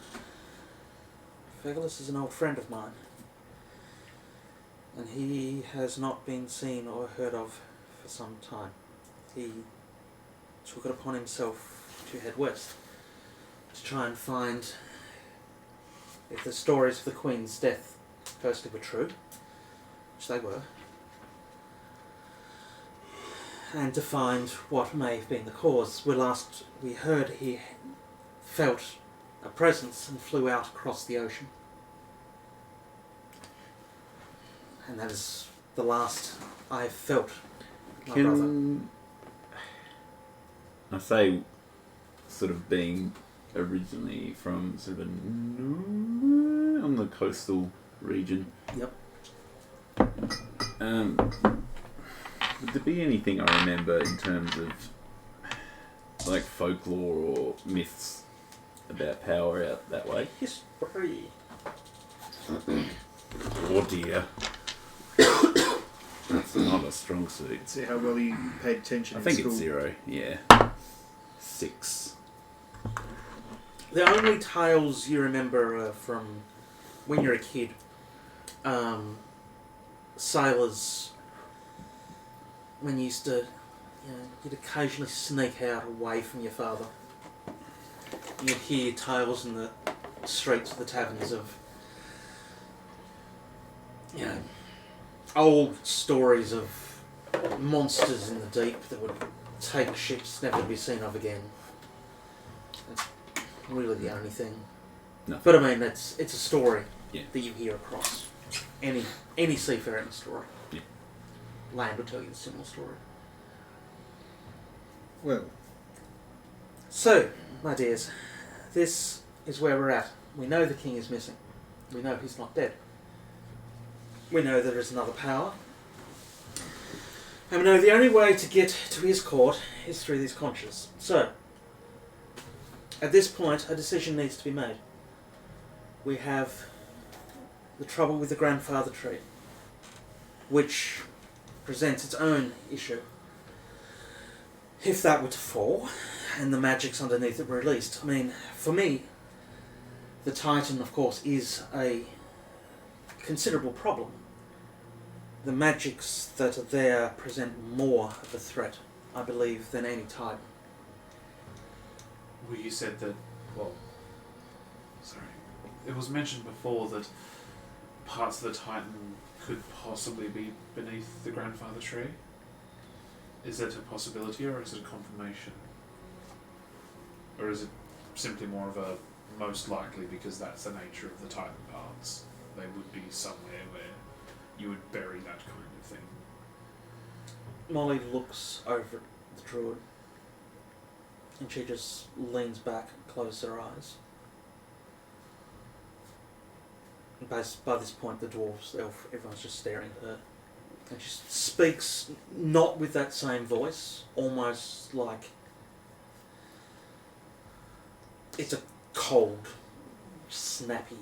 Fegalus is an old friend of mine, and he has not been seen or heard of for some time. He took it upon himself to head west to try and find if the stories of the Queen's death firstly were true, which they were, and to find what may have been the cause. Last we heard, he felt a presence and flew out across the ocean. And that is the last I felt my brother. Can I say, sort of being originally from sort of on the coastal region? Yep. Would there be anything I remember in terms of like folklore or myths about power out that way? History. Oh dear. That's not a strong suit. See how well you paid attention I in think school. it's 0, yeah. 6. The only tales you remember from when you're a kid, sailors, when you used to, you'd occasionally sneak out away from your father. You'd hear tales in the streets of the taverns of, old stories of monsters in the deep that would take ships never to be seen of again. That's really the only thing. Nothing. But I mean, it's a story Yeah. that you hear across any seafaring story. Yeah. Land will tell you a similar story. Well, So, my dears, this is where we're at. We know the king is missing. We know he's not dead. We know there is another power. And we know the only way to get to his court is through these conches. So, at this point, a decision needs to be made. We have the trouble with the grandfather tree, which presents its own issue. if that were to fall, and the magics underneath it were released, I mean, for me, the Titan, of course, is a considerable problem. The magics that are there present more of a threat, I believe, than any Titan. Well, you said that, well, sorry, it was mentioned before that parts of the Titan could possibly be beneath the grandfather tree. Is that a possibility, or is it a confirmation? Or is it simply more of a most likely because that's the nature of the Titan parts? They would be somewhere where you would bury that kind of thing. Molly looks over at the druid, and she just leans back and closes her eyes. And by this point, the dwarves, everyone's just staring at her. And she speaks not with that same voice, almost like it's a cold, snappy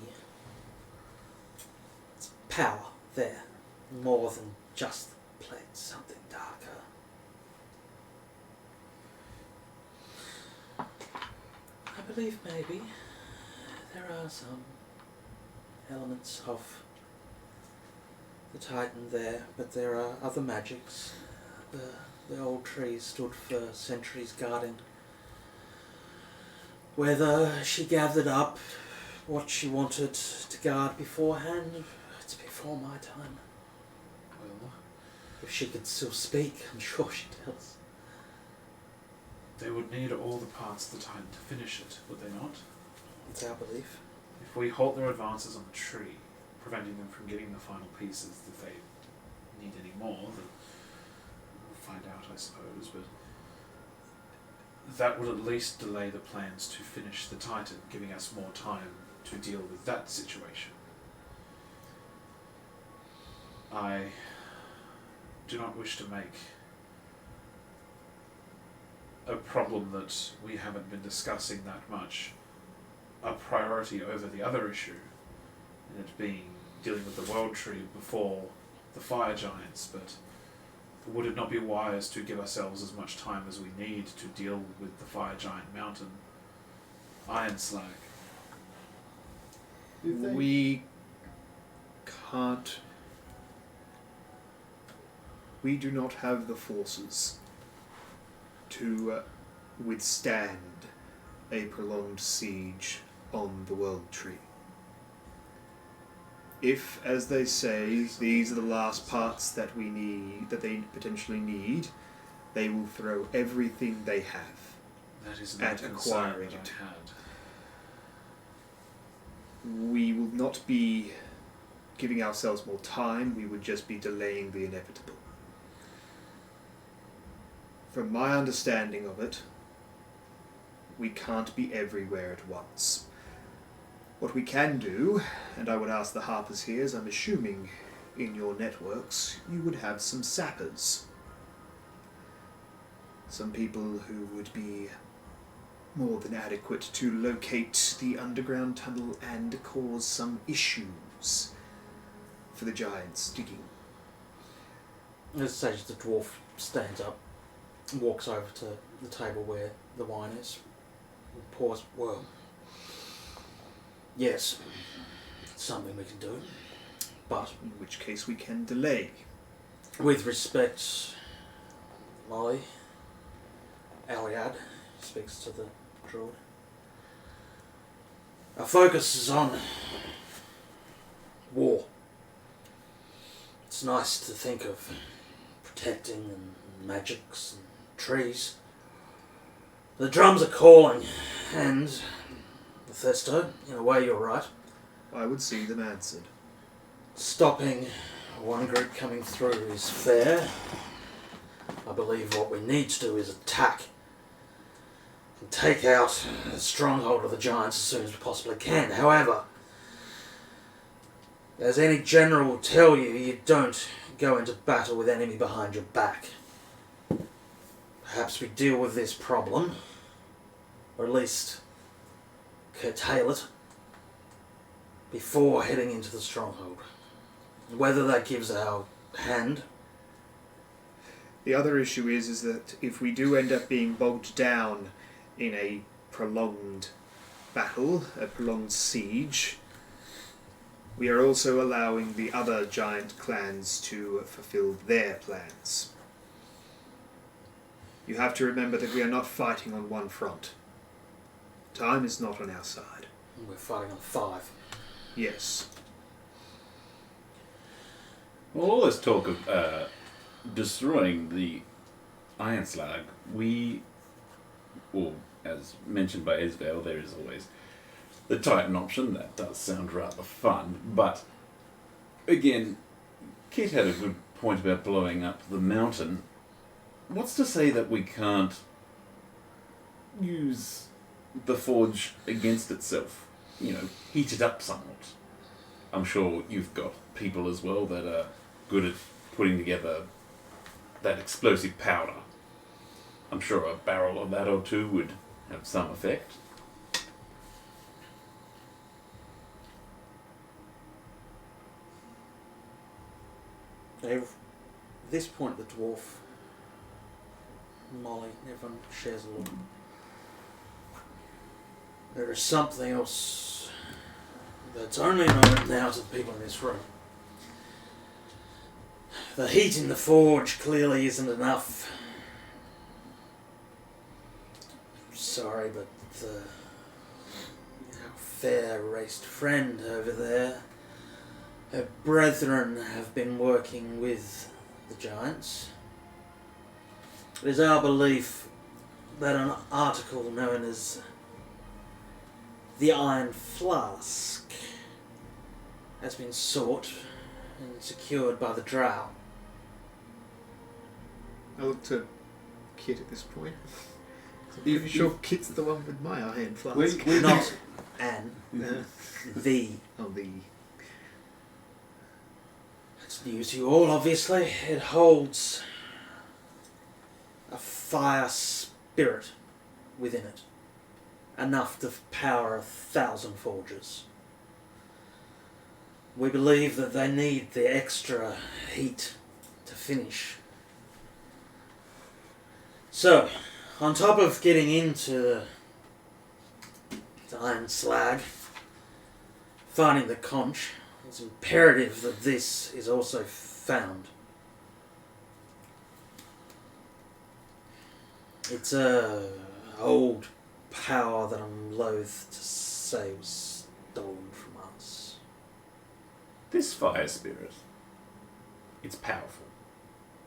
power there, more than just the plate, something darker. I believe maybe there are some elements of the Titan there, but there are other magics. The old tree stood for centuries guarding. Whether she gathered up what she wanted to guard beforehand, it's before my time. Well, If she could still speak, I'm sure she does. they would need all the parts of the Titan to finish it, would they not? It's our belief. If we halt their advances on the tree, preventing them from getting the final pieces if they need any more, then we'll find out, I suppose, but that would at least delay the plans to finish the Titan, giving us more time to deal with that situation. I do not wish to make a problem that we haven't been discussing that much a priority over the other issue, and it being dealing with the world tree before the fire giants, but would it not be wise to give ourselves as much time as we need to deal with the fire giant mountain iron slag? We can't. We do not have the forces to withstand a prolonged siege on the world tree. If, as they say, these are the last parts that we need, that they potentially need, they will throw everything they have That is at another concern acquiring that it. I had. We will not be giving ourselves more time, we would just be delaying the inevitable. From my understanding of it, we can't be everywhere at once. What we can do, and I would ask the Harpers here, as I'm assuming in your networks, you would have some sappers. Some people who would be more than adequate to locate the underground tunnel and cause some issues for the giants digging. At this stage, the dwarf stands up, walks over to the table where the wine is, and pours. Well, yes, it's something we can do, but In which case we can delay. with respect, Molly, Aliad speaks to the druid. Our focus is on war. It's nice to think of protecting and magics and trees. The drums are calling, and Athesto, in a way you're right. I would see them answered. Stopping one group coming through is fair. I believe what we need to do is attack and take out the stronghold of the giants as soon as we possibly can. However, as any general will tell you, you don't go into battle with enemy behind your back. Perhaps we deal with this problem, or at least curtail it, before heading into the stronghold. Whether that gives our hand, The other issue is that if we do end up being bogged down in a prolonged battle, a prolonged siege, we are also allowing the other giant clans to fulfill their plans. You have to remember that we are not fighting on one front. Time is not on our side. We're fighting on 5. Yes. Well, all this talk of destroying the Iron Slag, well, as mentioned by Esvele, there is always the Titan option. That does sound rather fun, but again, Kit had a good point about blowing up the mountain. What's to say that we can't use the forge against itself? You know, heat it up somewhat. I'm sure you've got people as well that are good at putting together that explosive powder. I'm sure a barrel of that or two would have some effect. At this point, the dwarf, Molly, everyone shares a look. There is something else that's only known now to the people in this room. The heat in the forge clearly isn't enough. Sorry, but our fair-raced friend over there, her brethren have been working with the giants. It is our belief that an article known as the Iron Flask has been sought and secured by the Drow. I look to Kit at this point. I'm pretty sure Kit's the one with my iron flask. Not Anne. The. Oh, the... It's news to you all, obviously. It holds a fire spirit within it. Enough to power 1,000 forges. We believe that they need the extra heat to finish. So, on top of getting into the Iron Slag, finding the conch, it's imperative that this is also found. It's a old power that I'm loath to say was stolen from us. This fire spirit, it's powerful.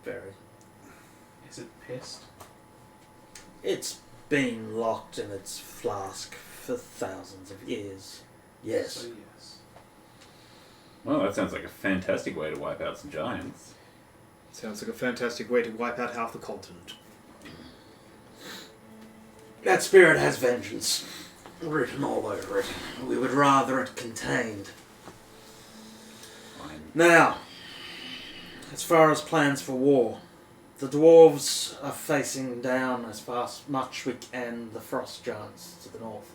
Very. Is it pissed? It's been locked in its flask for thousands of years. Yes. So yes. Well, that sounds like a fantastic way to wipe out some giants. Sounds like a fantastic way to wipe out half the continent. That spirit has vengeance written all over it. We would rather it contained. Fine. Now, as far as plans for war, the dwarves are facing down as much we can the frost giants to the north.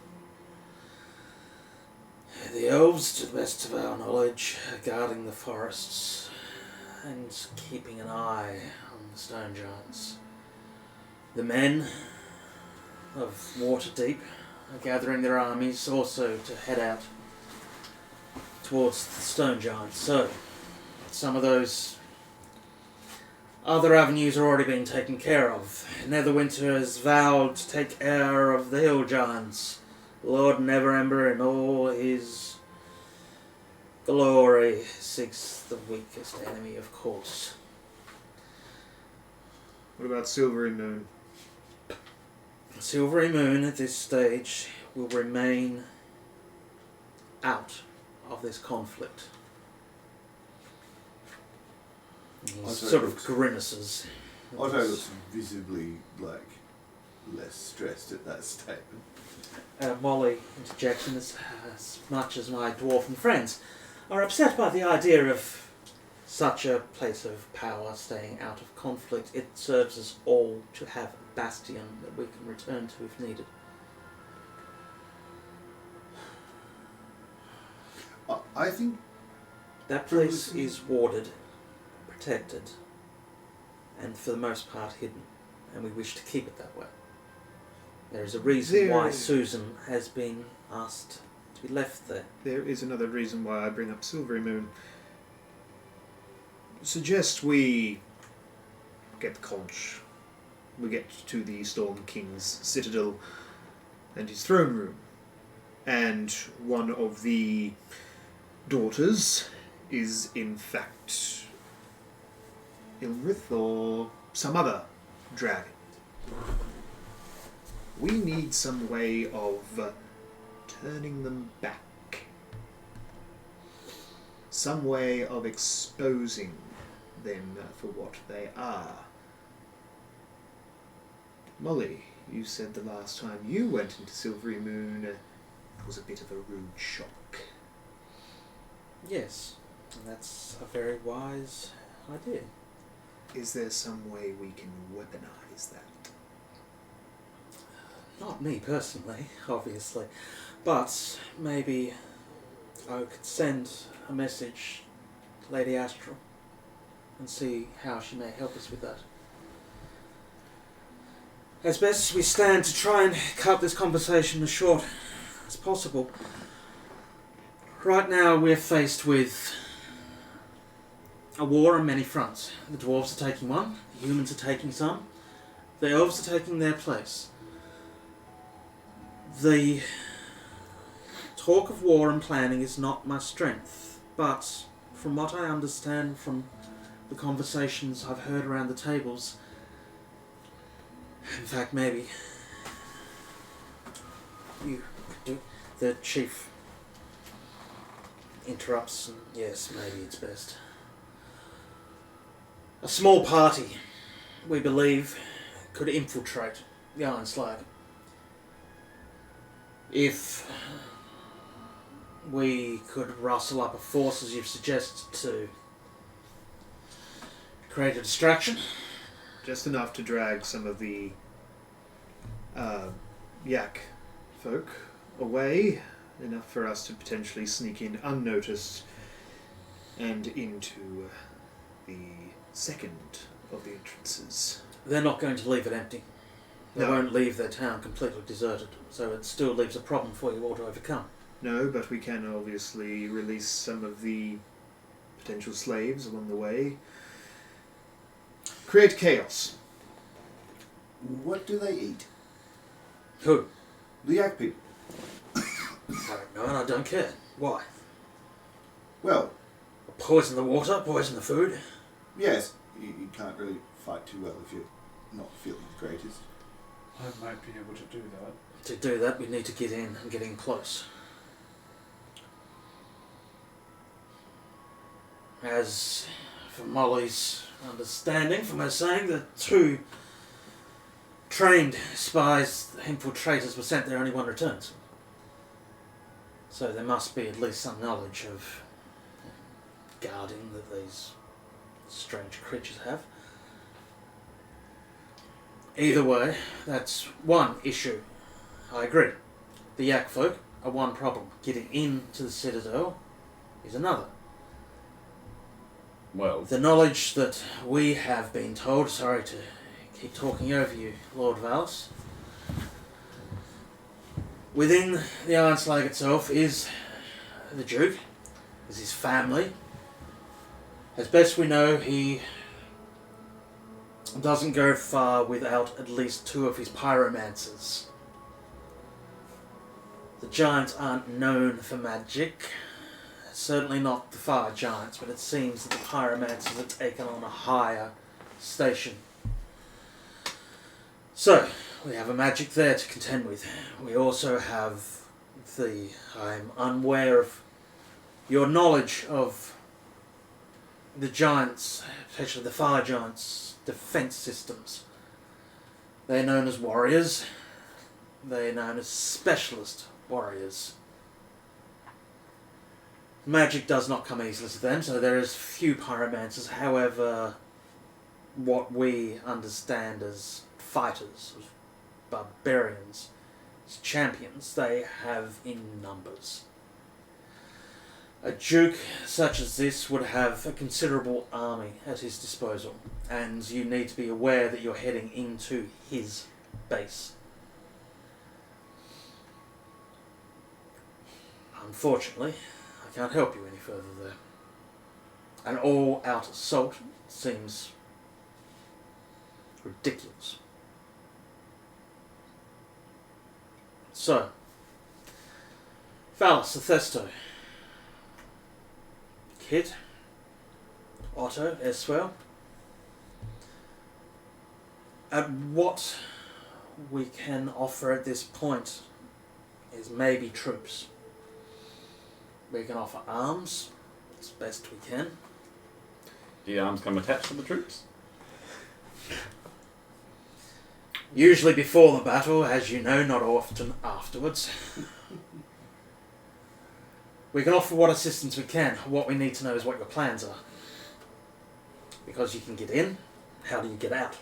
The elves, to the best of our knowledge, are guarding the forests and keeping an eye on the stone giants. The men of Waterdeep are gathering their armies also to head out towards the stone giants. So, some of those other avenues are already being taken care of. Netherwinter has vowed to take care of the hill giants. Lord Neverember in all his glory seeks the weakest enemy, of course. What about Silvery Moon? Silvery Moon at this stage will remain out of this conflict. He Otto sort of looks- grimaces. Otto looks visibly less stressed at that statement. Molly interjecting as much as my dwarven friends are upset by the idea of such a place of power staying out of conflict. It serves us all to have a bastion that we can return to if needed. I think That place is warded, protected, and for the most part hidden, and we wish to keep it that way. There is a reason why Susan has been asked to be left there. There is another reason why I bring up Silvery Moon. Suggest we get the conch. We get to the Storm King's citadel and his throne room. And one of the daughters is in fact Ilrith or some other dragon. We need some way of turning them back. Some way of exposing them for what they are. Molly, you said the last time you went into Silvery Moon, it was a bit of a rude shock. Yes, and that's a very wise idea. Is there some way we can weaponize that? Not me personally, obviously, but maybe I could send a message to Lady Astral and see how she may help us with that. As best as we stand to try and cut this conversation as short as possible. Right now we're faced with a war on many fronts. The dwarves are taking one, the humans are taking some, the elves are taking their place. The talk of war and planning is not my strength, but from what I understand from the conversations I've heard around the tables, in fact maybe you could do. The chief interrupts and yes, maybe it's best. A small party, we believe, could infiltrate the Iron Slag. If we could rustle up a force, as you've suggested, to create a distraction. Just enough to drag some of the yak folk away, enough for us to potentially sneak in unnoticed and into the second of the entrances. They're not going to leave it empty. They No. won't leave their town completely deserted, so it still leaves a problem for you all to overcome. No, but we can obviously release some of the potential slaves along the way. Create chaos. What do they eat? Who? The yak people. I don't know and I don't care. Why? Well, Poison the water, poison the food. yes, you can't really fight too well if you're not feeling the greatest. I might be able to do that. To do that, we need to get in and get in close. As for Molly's understanding, from her saying, the two trained spies, infiltrators, were sent there, only one returns. So there must be at least some knowledge of guarding that these strange creatures have. Either way, that's one issue. I agree. The yak folk are one problem. Getting into the citadel is another. Well, The knowledge that we have been told, sorry to keep talking over you, Lord Valus, within the Iron Slag itself is the Duke, is his family. As best we know, he doesn't go far without at least two of his pyromancers. The giants aren't known for magic. Certainly not the fire giants, but it seems that the pyromancers have taken on a higher station. So, we have a magic there to contend with. We also have I'm unaware of your knowledge of the giants, especially the fire giants' defense systems. They're known as warriors. They're known as specialist warriors. Magic does not come easily to them, so there is few pyromancers. However, what we understand as fighters, as barbarians, as champions, they have in numbers. A duke such as this would have a considerable army at his disposal, and you need to be aware that you're heading into his base. Unfortunately, I can't help you any further there. An all-out assault seems ridiculous. So, Phallus, Athesto, Kit, Otto, Esvele, at what we can offer at this point is maybe troops. We can offer arms as best we can. Do the arms come attached to the troops? Usually before the battle, as you know, not often afterwards. We can offer what assistance we can. What we need to know is what your plans are. Because you can get in, how do you get out?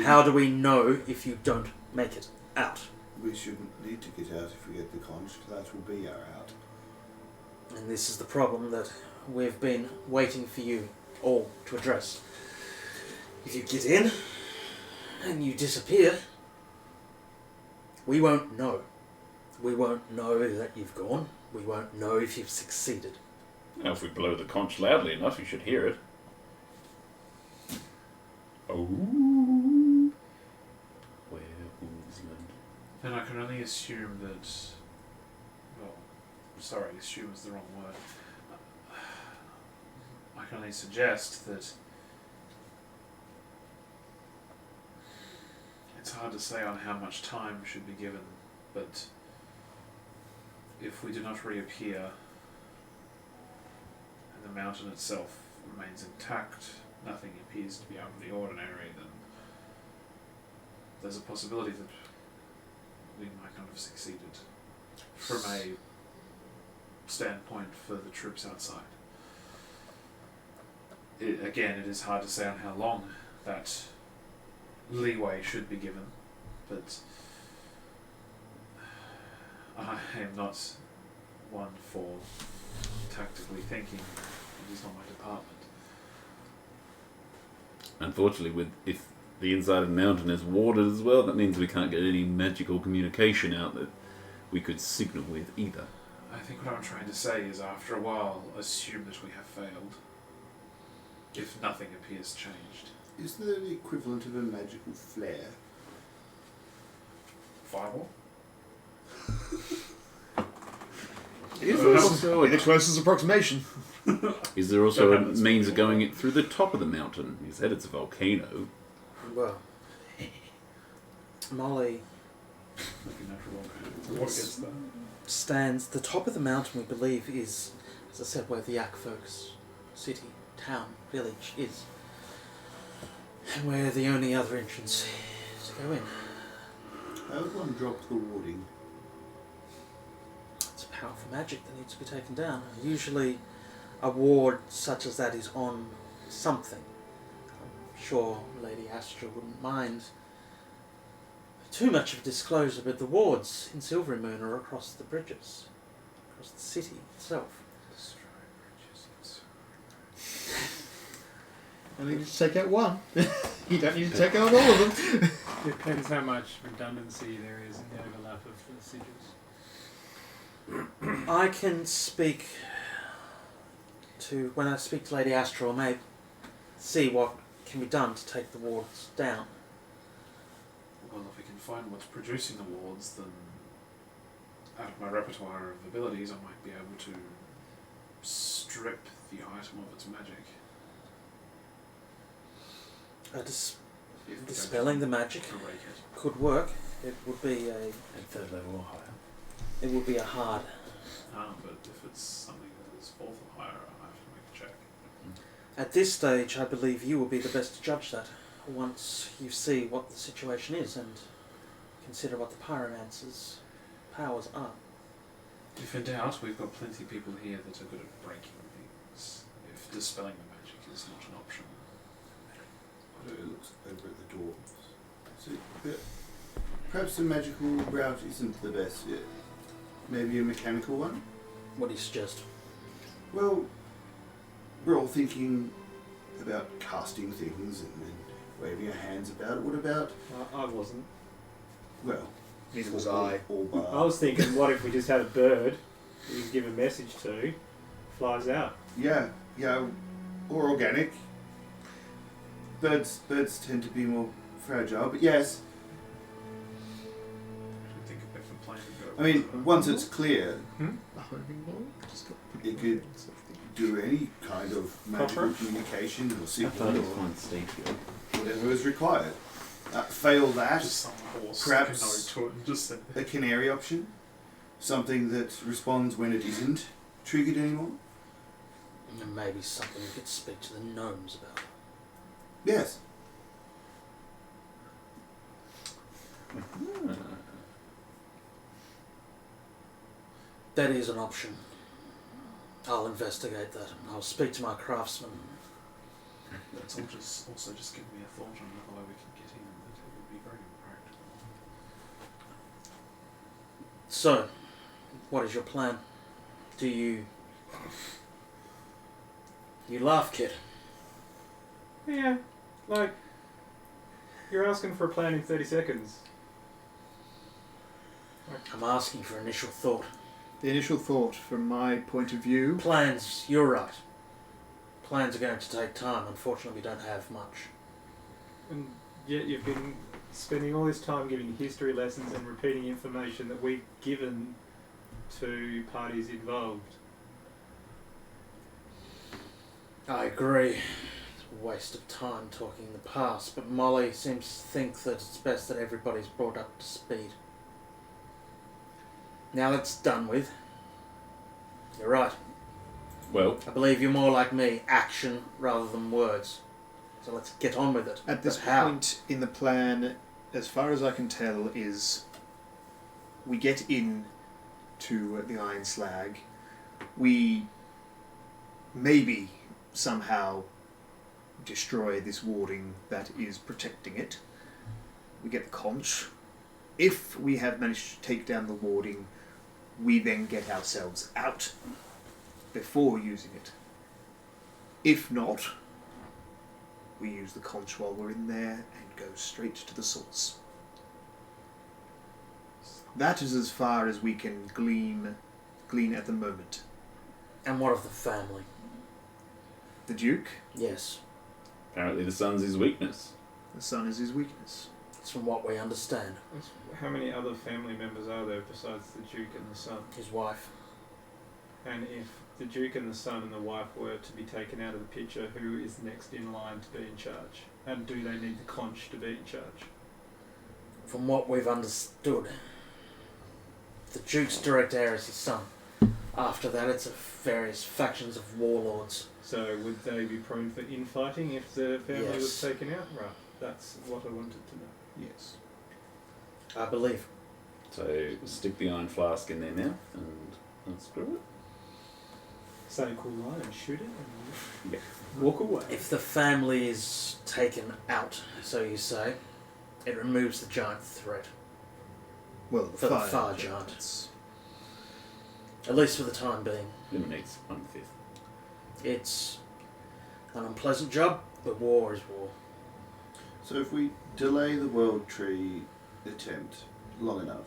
How do we know if you don't make it out? We shouldn't need to get out if we get the conch. That will be our out. And this is the problem that we've been waiting for you all to address. If you get in and you disappear, we won't know. We won't know that you've gone. We won't know if you've succeeded. Now, if we blow the conch loudly enough, you should hear it. Oh. Werewolfsland. Then I can only assume that... Well, sorry, assume is the wrong word. I can only suggest that it's hard to say on how much time should be given, but if we do not reappear and the mountain itself remains intact, nothing appears to be out of the ordinary, then there's a possibility that we might not have succeeded from a standpoint for the troops outside. Again, it is hard to say on how long that leeway should be given, but I am not one for tactically thinking. It is not my department. Unfortunately, if the inside of the mountain is watered as well, that means we can't get any magical communication out that we could signal with either. I think what I'm trying to say is, after a while, assume that we have failed, if nothing appears changed. Is there the equivalent of a magical flare? Fireball? It is also the closest approximation. Is there also a means of going it through the top of the mountain? You said it's a volcano. Well, Molly Like a natural volcano. What gets that? stands... The top of the mountain, we believe, is, as I said, where the Yak folks' city, town, village is. And where the only other entrance is to go in. How would one drop the warding? It's a powerful magic that needs to be taken down. Usually a ward such as that is on something. I'm sure Lady Astra wouldn't mind too much of a disclosure, but the wards in Silvery Moon are across the bridges, across the city itself. I need to take out one. You don't need to take out all of them. Depends how much redundancy there is in the overlap of the sigils. I can speak to, when I speak to Lady Astra, I may see what can be done to take the wards down. Well, if we can find what's producing the wards, then out of my repertoire of abilities, I might be able to strip the item of its magic. Dis- If we don't dispelling the magic break it. could work. It would be a... At third level or higher. It would be a hard... But if it's something that is fourth or higher, I have to make a check. At this stage, I believe you will be the best to judge that, once you see what the situation is and consider what the pyromancer's powers are. If in doubt, we've got plenty of people here that are good at breaking things. If dispelling the magic is not an option. Otto looks over at the door. So, perhaps the magical route isn't the best yet. Maybe a mechanical one? What do you suggest? Well, we're all thinking about casting things and then waving our hands about it. What about, I wasn't. well, Neither was I. All bar. I was thinking, what if we just had a bird you can give a message to, flies out? Yeah, or organic. Birds tend to be more fragile, but yes. I think a better plan to go. I mean, once it's clear, A homing ball? it could do any kind of magical Copper? communication or I thought signal it or was one Steve. whatever is required. Fail that, Just some horse perhaps can to it and just say, a canary option, something that responds when it isn't triggered anymore. And maybe something we could speak to the gnomes about. Yes. That is an option. I'll investigate that. I'll speak to my craftsman. that's all just also just give me a thought on another way we can get in. That it would be very impractical. So, what is your plan? Do you laugh, kid? Yeah, like, you're asking for a plan in 30 seconds. I'm asking for initial thought. The initial thought, from my point of view, Plans, you're right. Plans are going to take time. Unfortunately, we don't have much. And yet you've been spending all this time giving history lessons and repeating information that we've given to parties involved. I agree. It's a waste of time talking the past, but Molly seems to think that it's best that everybody's brought up to speed. Now that's done with. You're right. Well, I believe you're more like me, action rather than words. So let's get on with it. at this But how? point in the plan, as far as I can tell, is we get in to the Iron Slag. We maybe somehow destroy this warding that is protecting it. We get the conch. If we have managed to take down the warding, we then get ourselves out before using it. If not, we use the conch while we're in there and go straight to the source. That is as far as we can glean at the moment. And what of the family? The Duke, Yes, apparently the sun's his weakness. the sun is his weakness. it's from what we understand. How many other family members are there besides the Duke and the son? His wife. And if the Duke and the son and the wife were to be taken out of the picture, who is next in line to be in charge? And do they need the conch to be in charge? From what we've understood, the Duke's direct heir is his son. After that, it's various factions of warlords. So would they be prone for infighting if the family was Yes. taken out? Right, that's what I wanted to know. Yes. I believe. So stick the iron flask in their mouth and unscrew it. Say a cool line and shoot it and Yeah. walk away. If the family is taken out, so you say, it removes the giant threat. Well, the For the fire, fire giants. At least for the time being. Eliminates 1/5. It's an unpleasant job, but war is war. So if we delay the World Tree attempt long enough,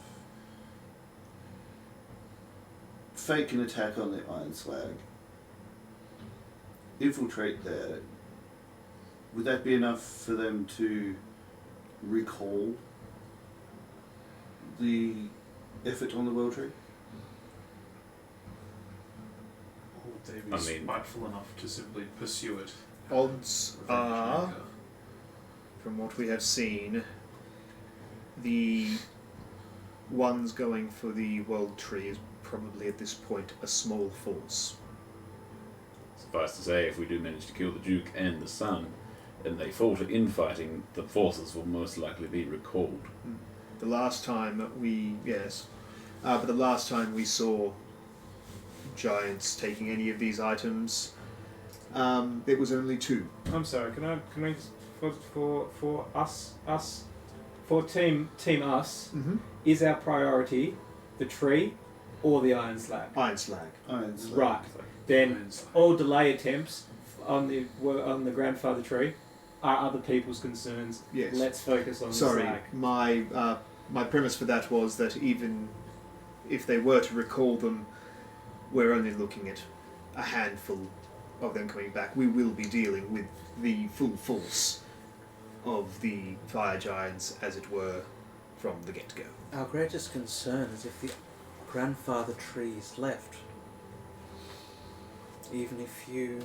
fake an attack on the Iron Slag, infiltrate there, would that be enough for them to recall the effort on the World Tree? Or would they be I mean- spiteful enough to simply pursue it? Odds Revenge are, maker? from what we have seen, the ones going for the World Tree is probably at this point a small force. Suffice to say, if we do manage to kill the Duke and the son, and they fall to infighting, the forces will most likely be recalled. The last time but the last time we saw giants taking any of these items, it was only 2. I'm sorry. Can I just, for us for team us, Mm-hmm. is our priority the tree or the Iron Slag? Iron Slag. Iron Slag. Right. then all delay attempts on the grandfather tree are other people's concerns. Yes. Let's focus on the Sorry, slag. my premise for that was that even if they were to recall them, we're only looking at a handful of them coming back. We will be dealing with the full force of the fire giants, as it were, from the get-go. Our greatest concern is if the grandfather tree is left. Even if you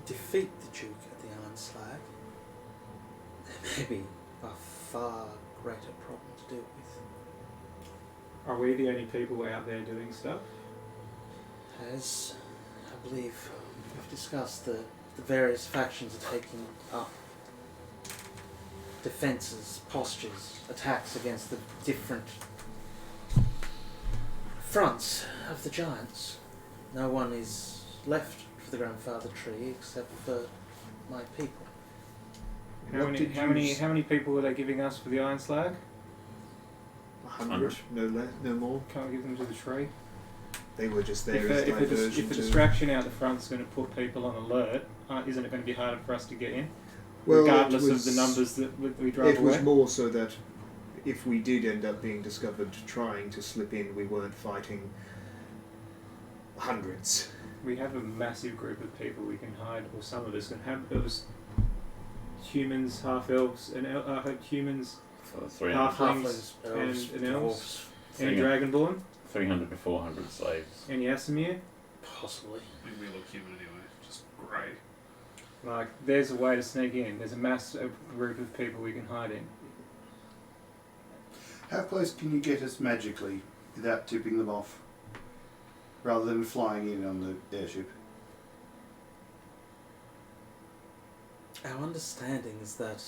defeat the Duke at the Iron Slag, there may be a far greater problem to deal with. Are we the only people out there doing stuff? As I believe we've discussed, the various factions are taking up defences, postures, attacks against the different fronts of the giants. No one is left for the grandfather tree except for my people. How many people were they giving us for the Iron Slag? 100, no more. Can't give them to the tree. They were just there If as a diversion to... distraction out the front's going to put people on alert, isn't it going to be harder for us to get in? Well, regardless it of was- the numbers that we drive It away? was more so that if we did end up being discovered trying to slip in, we weren't fighting hundreds. We have a massive group of people we can hide, or some of us can have. It was humans, half elves, and humans, For 300, halflings, elves, and elves. dwarves, Any dragonborn? 300 to 400 slaves. Any Asimir? possibly. We look human anyway, just great. Like, there's a way to sneak in. There's a massive group of people we can hide in. How close can you get us magically without tipping them off? Rather than flying in on the airship? Our understanding is that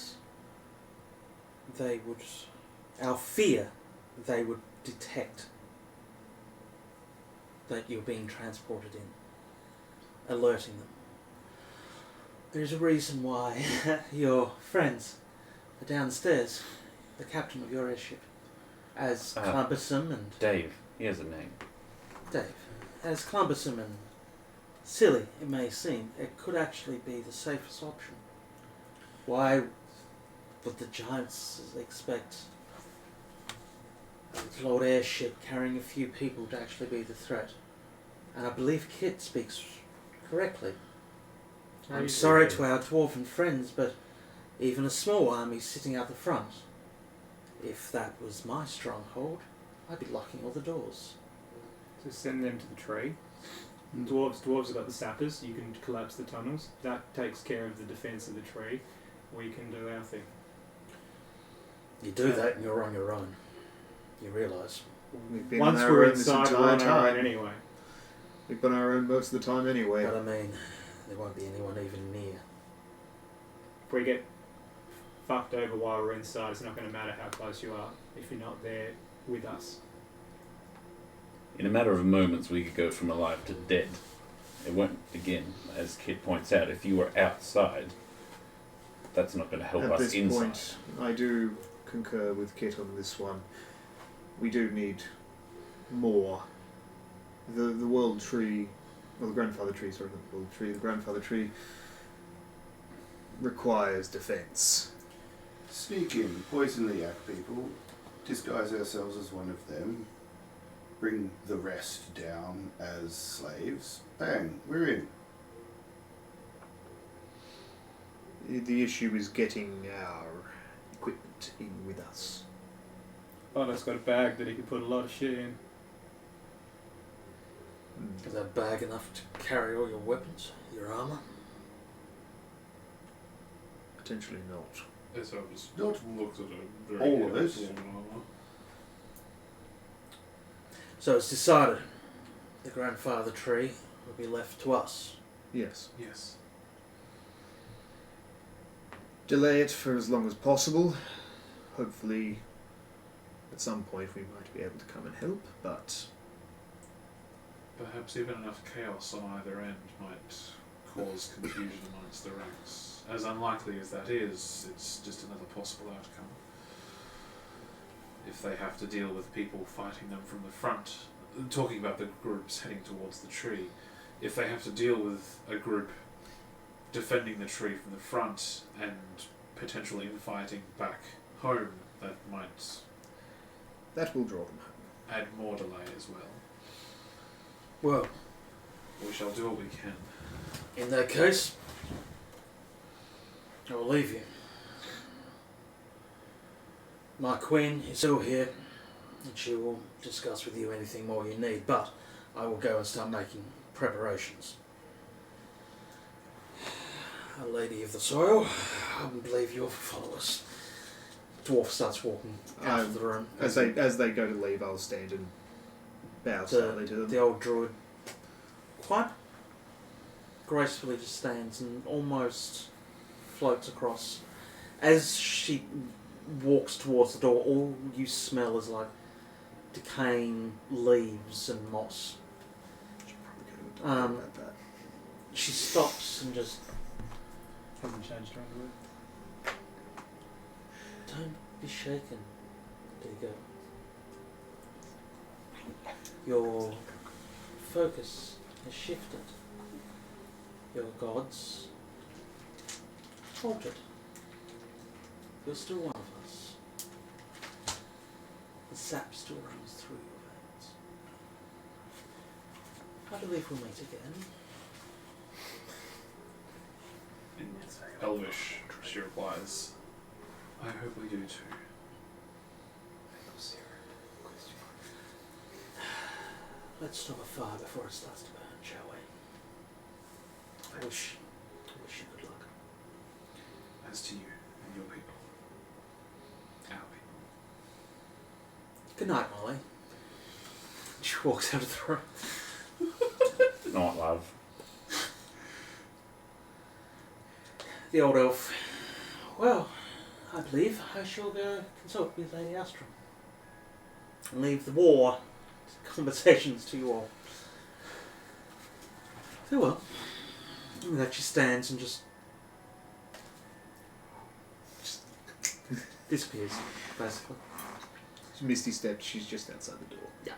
they would, our fear, they would detect that you're being transported in, alerting them. There's a reason why your friends are downstairs, the captain of your airship, as cumbersome and... Dave, he has a name. Dave, as cumbersome and silly it may seem, it could actually be the safest option. Why would the giants expect a Lord airship carrying a few people to actually be the threat? And I believe Kit speaks correctly. I'm sorry to our dwarven friends, but even a small army sitting out the front, if that was my stronghold, I'd be locking all the doors. To send them to the tree. Dwarves have got the sappers. You can collapse the tunnels. That takes care of the defence of the tree. We can do our thing. You do that and you're on your own. You realise. We've been Once on our we're own this inside, we're entire on our own time. anyway. We've been on our own most of the time anyway. But I mean, there won't be anyone even near. If we get fucked over while we're inside, it's not going to matter how close you are if you're not there with us. In a matter of moments, we could go from alive to dead. It won't, again, as Kit points out, if you were outside, that's not going to help At us this inside. point, I do concur with Kit on this one. We do need more. The world tree, well, the grandfather tree, sorry, not the world tree, the grandfather tree requires defence. Sneak in, poison the yak people, disguise ourselves as one of them, bring the rest down as slaves. Bang, we're in. The issue is getting our equipment in with us. Otto's got a bag that he can put a lot of shit in. Is that bag enough to carry all your weapons, your armour? Potentially not. So I've just Not looked at a very all of it. long armor. So it's decided the grandfather tree will be left to us. Yes. Yes. Delay it for as long as possible. Hopefully, at some point we might be able to come and help, but Perhaps even enough chaos on either end might cause confusion amongst the ranks. As unlikely as that is, it's just another possible outcome. If they have to deal with people fighting them from the front, talking about the groups heading towards the tree, if they have to deal with a group defending the tree from the front and potentially infighting back home, that might That will draw them home. add more delay as well. Well, We shall do what we can. in that case, I will leave you. My queen is still here, and she will discuss with you anything more you need, but I will go and start making preparations. A lady of the soil, I would believe you'll follow us. Dwarf starts walking out of the room. As they go to leave, I'll stand and bow slightly to them. The old druid quite gracefully just stands and almost floats across. As she walks towards the door, all you smell is like decaying leaves and moss. Should probably go to about that. She stops and just, Haven't changed her underwear. don't be shaken, dear girl. Your focus has shifted. Your gods altered. You're still one of us. The sap still runs through your veins. I believe we'll meet again. In Elvish, she replies, I hope we do too. Let's stop a fire before it starts to burn, shall we? I wish you good luck. As to you and your people. Our people. Good night, Molly. She walks out of the room. Not love. The old elf. Well, I believe I shall go consult with Lady Astrum. And leave the war conversations to you all. Farewell. And with that she stands and just disappears, basically. Misty steps. She's just outside the door. Yeah.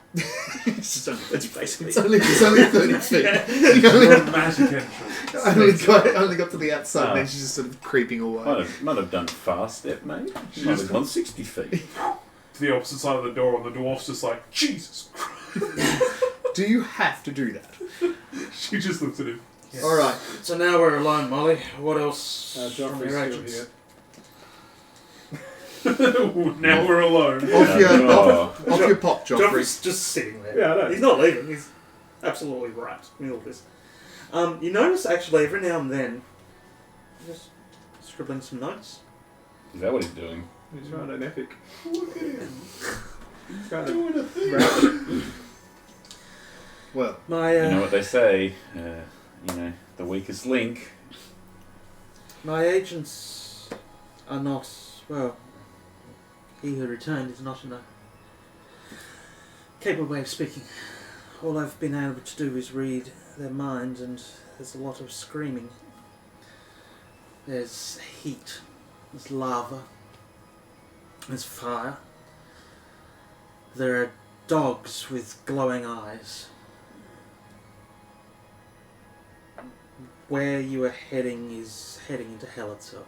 it's just only, That's basically it's only 30 feet. Dramatic entrance. only got to the outside, and then she's just sort of creeping away. Might have done fast step, mate. She might have gone 60 feet. To the opposite side of the door, and the dwarf's just like, Jesus Christ. Do you have to do that? She just looks at him. Yes. All right. So now we're alone, Molly. What else from Joffrey's your still agents? here. Now we're alone. Off your pop, Joffrey. Joffrey's just sitting there. Yeah, I know. He's not leaving. He's absolutely right in all this. You notice actually every now and then, just scribbling some notes. Is that what he's doing? He's writing an epic. Look at him. Kind Doing a thing. of Well, My You know what they say, the weakest link. my agents are not well. He who returned is not in a capable way of speaking. All I've been able to do is read their minds, and there's a lot of screaming. There's heat. There's lava. There's fire. There are dogs with glowing eyes. Where you are heading is heading into hell itself.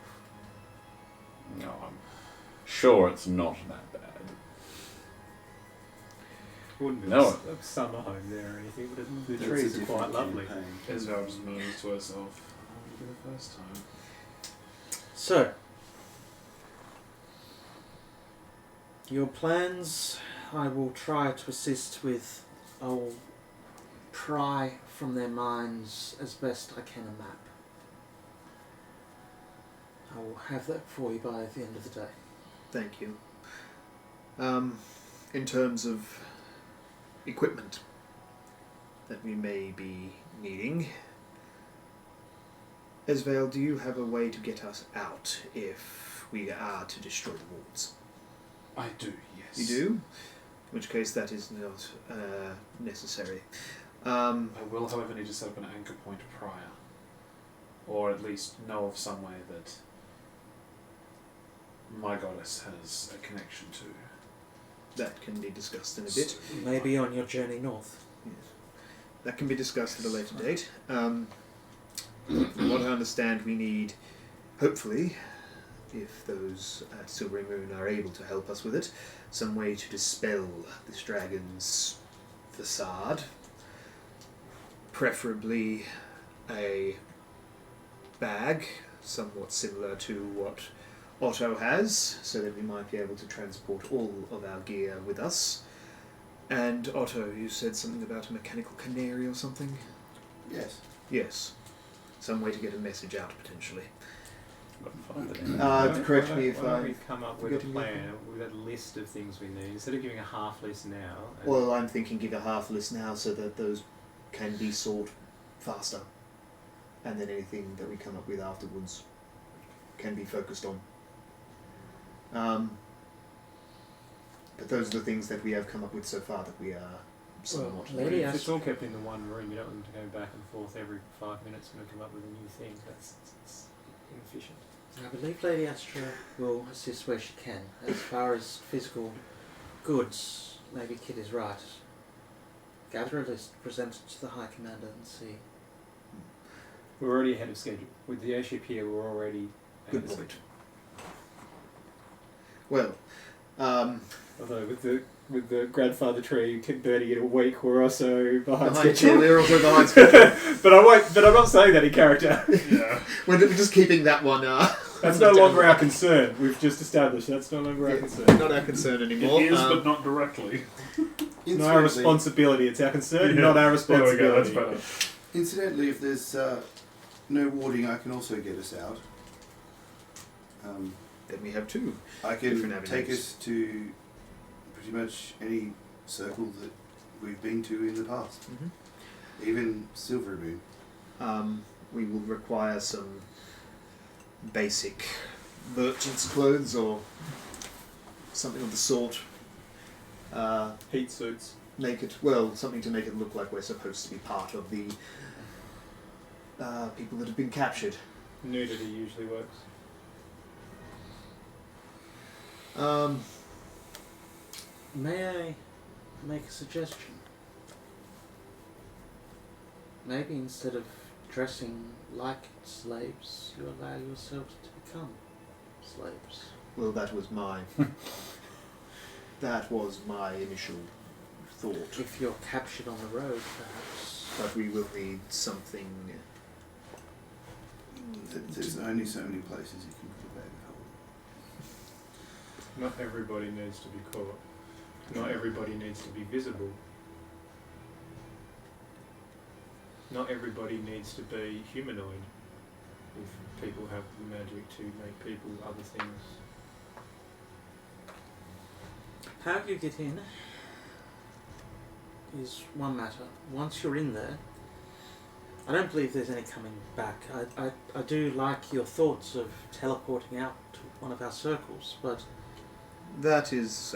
No, I'm sure it's not that bad. Wouldn't be No. a summer home there or anything, but the That's trees a are quite different lovely. campaign. Esvele just murmurs to herself, for the first time. So, your plans I will try to assist with. I will pry from their minds as best I can a map. I will have that for you by the end of the day. thank you. In terms of equipment that we may be needing, Esvele, do you have a way to get us out if we are to destroy the walls? I do, yes. You do? In which case that is not necessary. I will, however, need to set up an anchor point prior. Or at least know of some way that my goddess has a connection to. That can be discussed in a bit. Maybe on your journey north. Yes. that can be discussed at a later date. From what I understand, we need, hopefully, if those at Silvery Moon are able to help us with it, some way to dispel this dragon's facade. Preferably a bag, somewhat similar to what Otto has, so that we might be able to transport all of our gear with us. And Otto, you said something about a mechanical canary or something? Yes. Yes. Some way to get a message out, potentially. Correct me if why don't I we come up with a forgetting plan with a list of things we need instead of giving a half list now. And Well, I'm thinking give a half list now so that those can be sought faster. And then anything that we come up with afterwards can be focused on. But those are the things that we have come up with so far that we are somewhat... Lady if it's asked- all kept in the one room, you don't want them to go back and forth every 5 minutes and come up with a new thing. That's inefficient. I believe Lady Astra will assist where she can. As far as physical goods, maybe Kid is right. Gather a list, present it to the High Commander and see. We're already ahead of schedule. With the airship here, we're already ahead Good of point. schedule. Well, Although with the grandfather tree converting in a week, we're also behind behind schedule. we're also behind schedule. But I'm not saying that in character. Yeah. We're just keeping that one... That's no longer our concern. We've just established that's no longer our concern. Not our concern anymore. It is, but not directly. It's not our responsibility. It's our concern, not our There we go, responsibility. that's better. Incidentally, if there's no warding, I can also get us out. Then we have two. I can Different take avenues. us to pretty much any circle that we've been to in the past, even Silver Moon. We will require some basic merchant's clothes or something of the sort. Heat suits. Something to make it look like we're supposed to be part of the people that have been captured. Nudity usually works. May I make a suggestion? Maybe instead of dressing like slaves, you allow yourselves to become slaves. Well, that was my initial thought. If you're captured on the road, perhaps. But we will need something. There's only so many places you can put a bag of holding. Not everybody needs to be caught. Not everybody needs to be visible. Not everybody needs to be humanoid. If people have the magic to make people other things. How you get in is one matter. Once you're in there, I don't believe there's any coming back. I do like your thoughts of teleporting out to one of our circles, but That is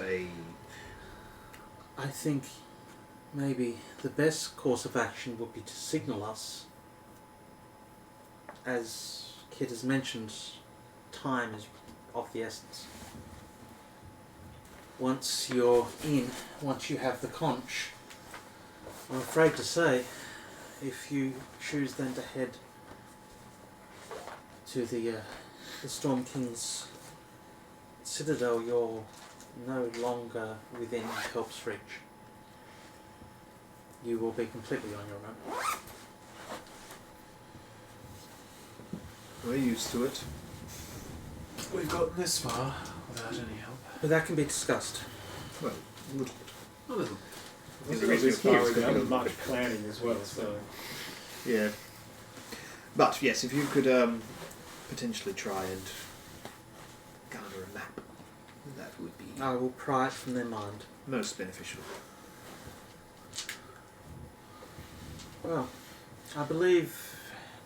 I think maybe the best course of action would be to signal us. As Kid has mentioned, time is of the essence. Once you're in, once you have the conch, I'm afraid to say, if you choose then to head to the Storm King's citadel, you're no longer within help's reach. You will be completely on your own. we're used to it. We've gotten this far without any help. But that can be discussed. Well, would A little. This It makes is me far curious, without because- much planning as well, so yeah. But yes, if you could potentially try and garner a map, that would be I will pry it from their mind. most beneficial. Well, I believe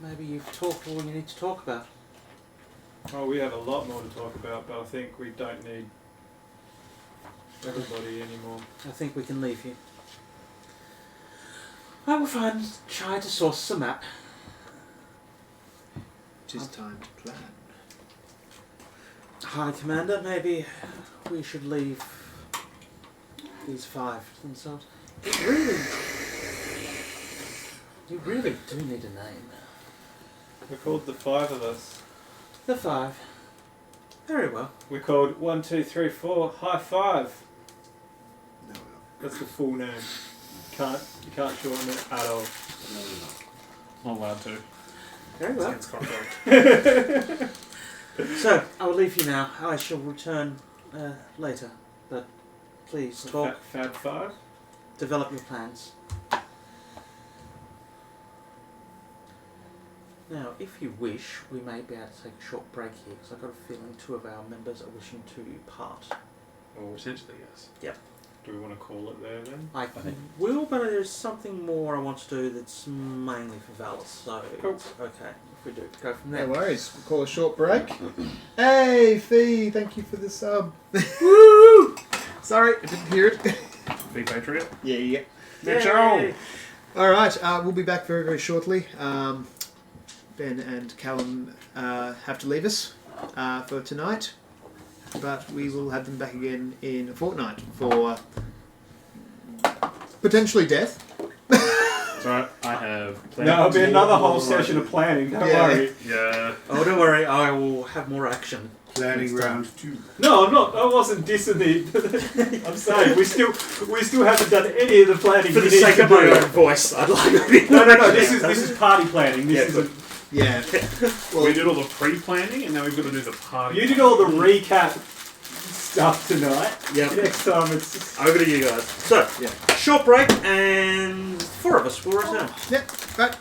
maybe you've talked all you need to talk about. oh, we have a lot more to talk about, but I think we don't need everybody anymore. I think we can leave you. I will try to source a map. It is time to plan. High Commander, maybe we should leave these five to themselves. It really You really do need a name. We're called the five of us. The five. Very well. We're called 1, 2, 3, 4. High five. No, That's the full name. You can't shorten it at all. Not allowed to. Very well. It's contract. So, I will leave you now. I shall return later. But please talk, Fab five. develop your plans. Now, if you wish, we may be able to take a short break here, because I've got a feeling two of our members are wishing to part. Or essentially, yes. Do we want to call it there then? I think- will, but there's something more I want to do that's mainly for Valis, so Cool. it's okay if we do go from No there. worries. We'll call a short break. Hey, Fee, thank you for the sub. Woo! Sorry, I didn't hear it. Be Patriot. Yeah. Yay! All right, we'll be back very, very shortly. Ben and Callum have to leave us for tonight, but we will have them back again in a fortnight for potentially death. That's right. I have planned. No, it'll be another whole more session of planning. Don't Yeah. worry. Yeah. Oh, don't worry, I will have more action. planning Next time. round 2. No, I'm not. I wasn't dissing the. I'm saying we still haven't done any of the planning. For we the need sake to of my do. own voice, I'd like to be No. This is party planning. This Yeah, isn't. Yeah. We did all the pre-planning, and now we've got to do the party. You did all the recap stuff tonight. Yep. Next time it's just. Over to you guys. So, Yeah. short break, and 4 of us will return. Yep. Right.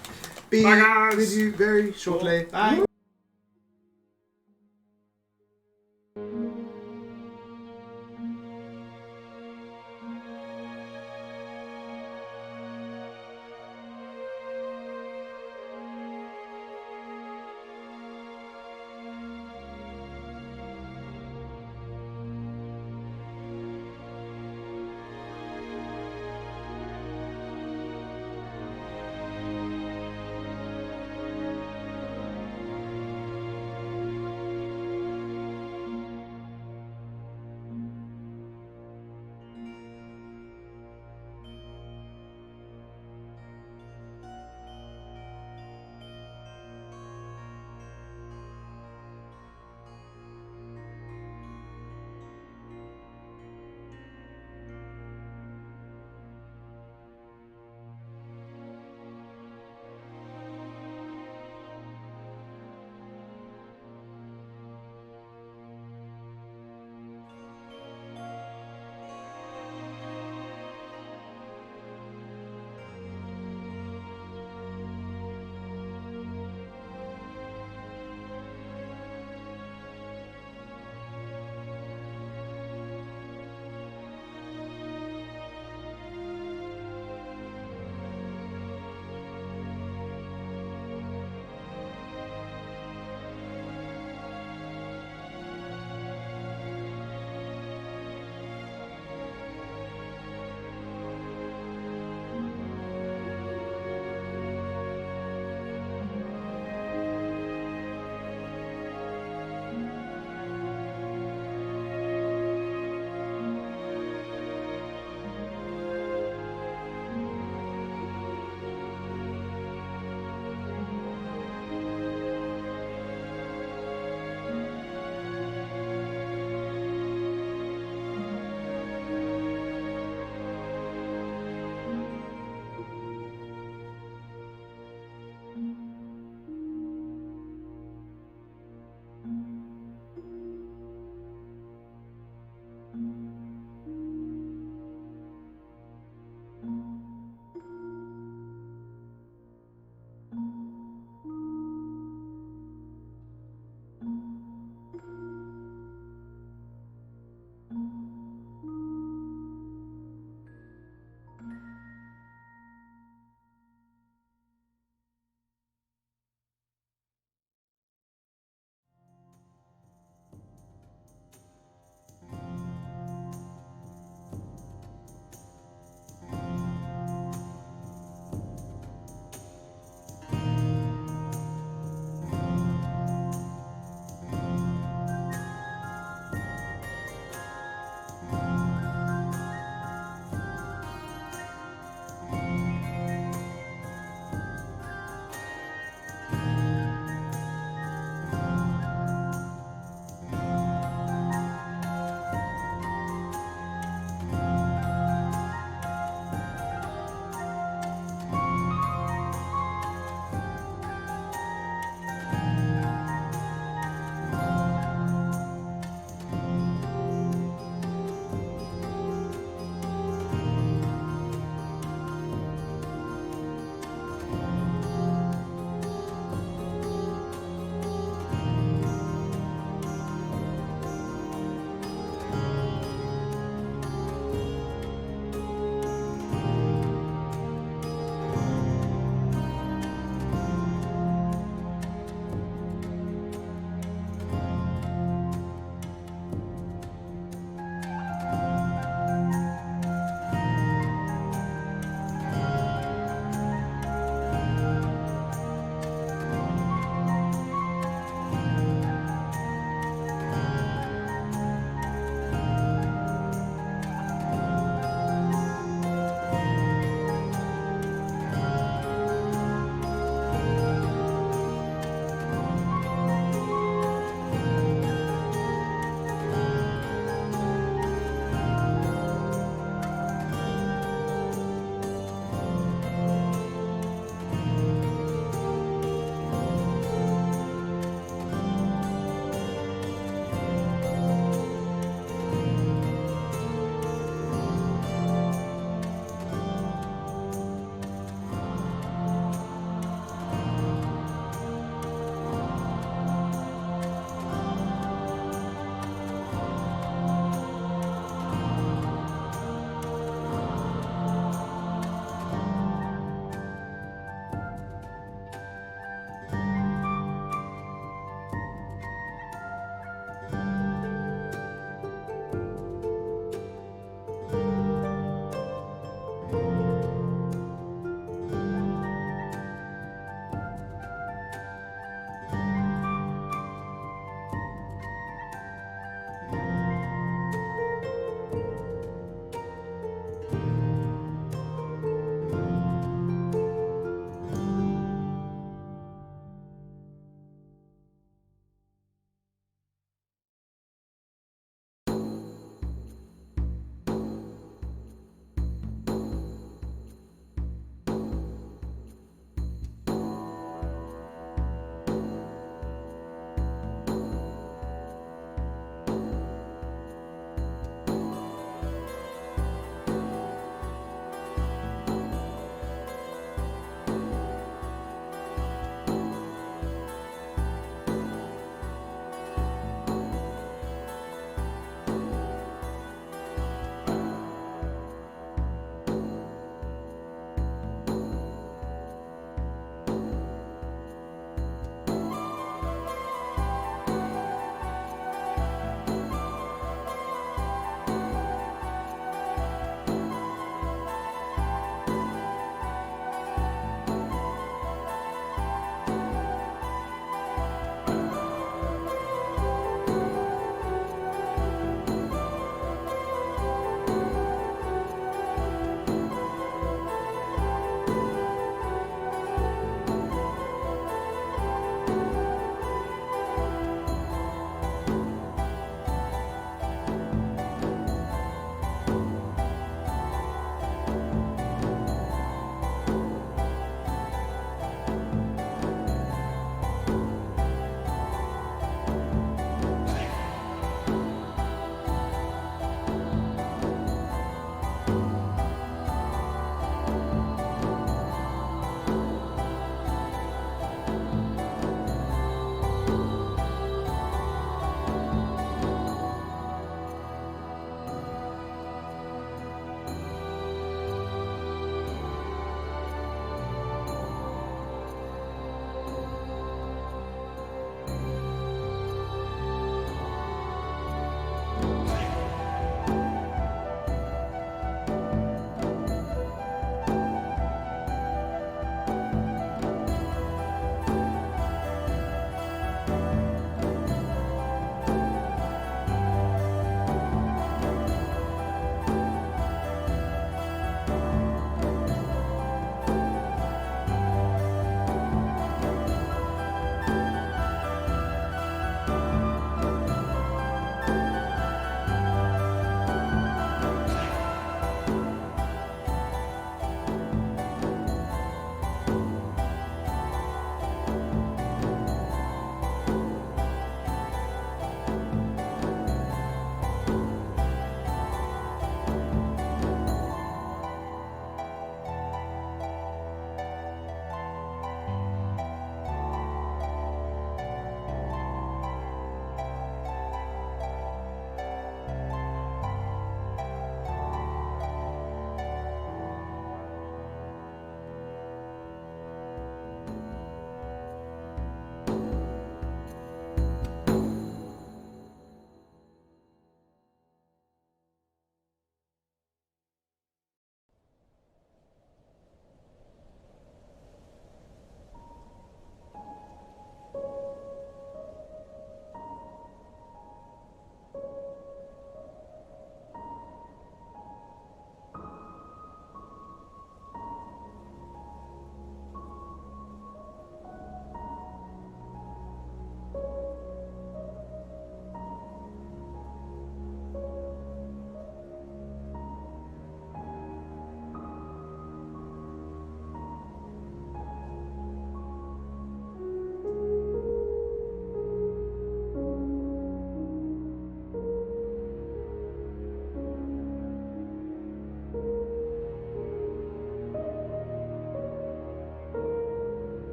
Be Bye, guys. with you very shortly. Bye.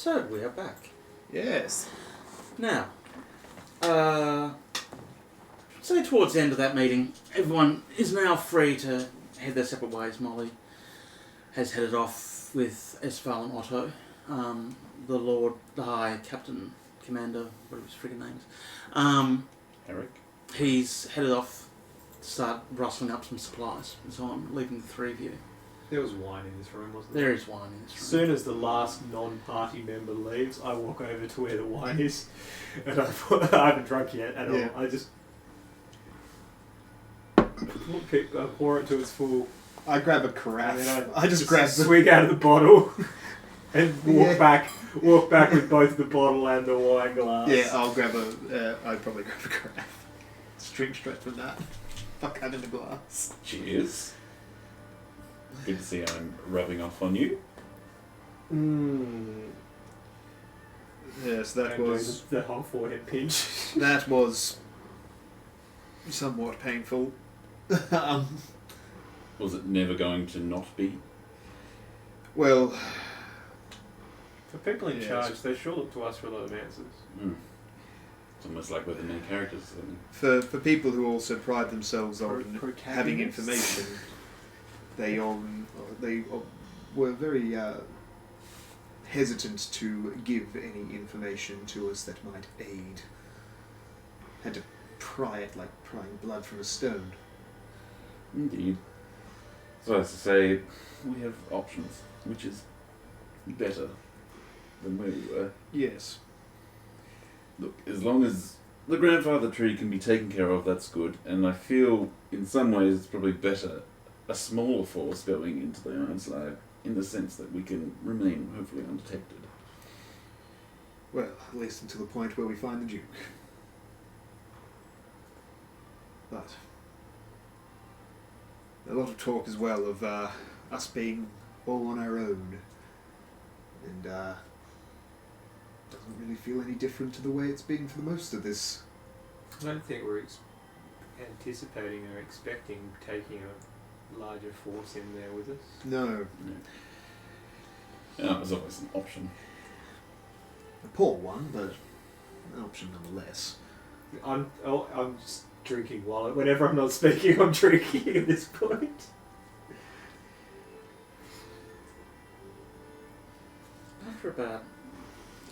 So, we are back. Yes. Now, so towards the end of that meeting, everyone is now free to head their separate ways. Molly has headed off with Esvele and Otto. The Lord, the High Captain, Commander, whatever his friggin' name is. Eric? He's headed off to start rustling up some supplies and so on, leaving the three of you. There was wine in this room, wasn't there? There is wine in this As room. soon as the last non-party member leaves, I walk over to where the wine is, and I haven't drunk yet at Yeah. all. I just pour it to its full, I grab a and carafe. then I just grab the... swig out of the bottle, and Yeah. walk back with both the bottle and the wine glass. Yeah, I'll grab a... I'd probably grab a carafe. Drink straight from that. Fuck having a glass. Cheers. Good to see I'm rubbing off on you. Yes, that Don't do was... the whole forehead pinch. That was... somewhat painful. Was it never going to not be? Well... For people in Yes. charge, they sure look to us for a lot of answers. Mm. It's almost like we're the main characters. For people who also pride themselves on having information, they were very hesitant to give any information to us that might aid. Had to pry it like prying blood from a stone. Indeed. So as to say, we have options, which is better than where we were. Yes. Look, as long as the grandfather tree can be taken care of, that's good. And I feel, in some ways, it's probably better a smaller force going into the Ironslide, in the sense that we can remain hopefully undetected. Well, at least until the point where we find the Duke. But a lot of talk as well of us being all on our own, and doesn't really feel any different to the way it's been for the most of this. I don't think we're anticipating or expecting taking a larger force in there with us. No, Yeah, it was always an option. a poor one, but an option nonetheless. I'm just drinking while whenever I'm not speaking, I'm drinking at this point. After about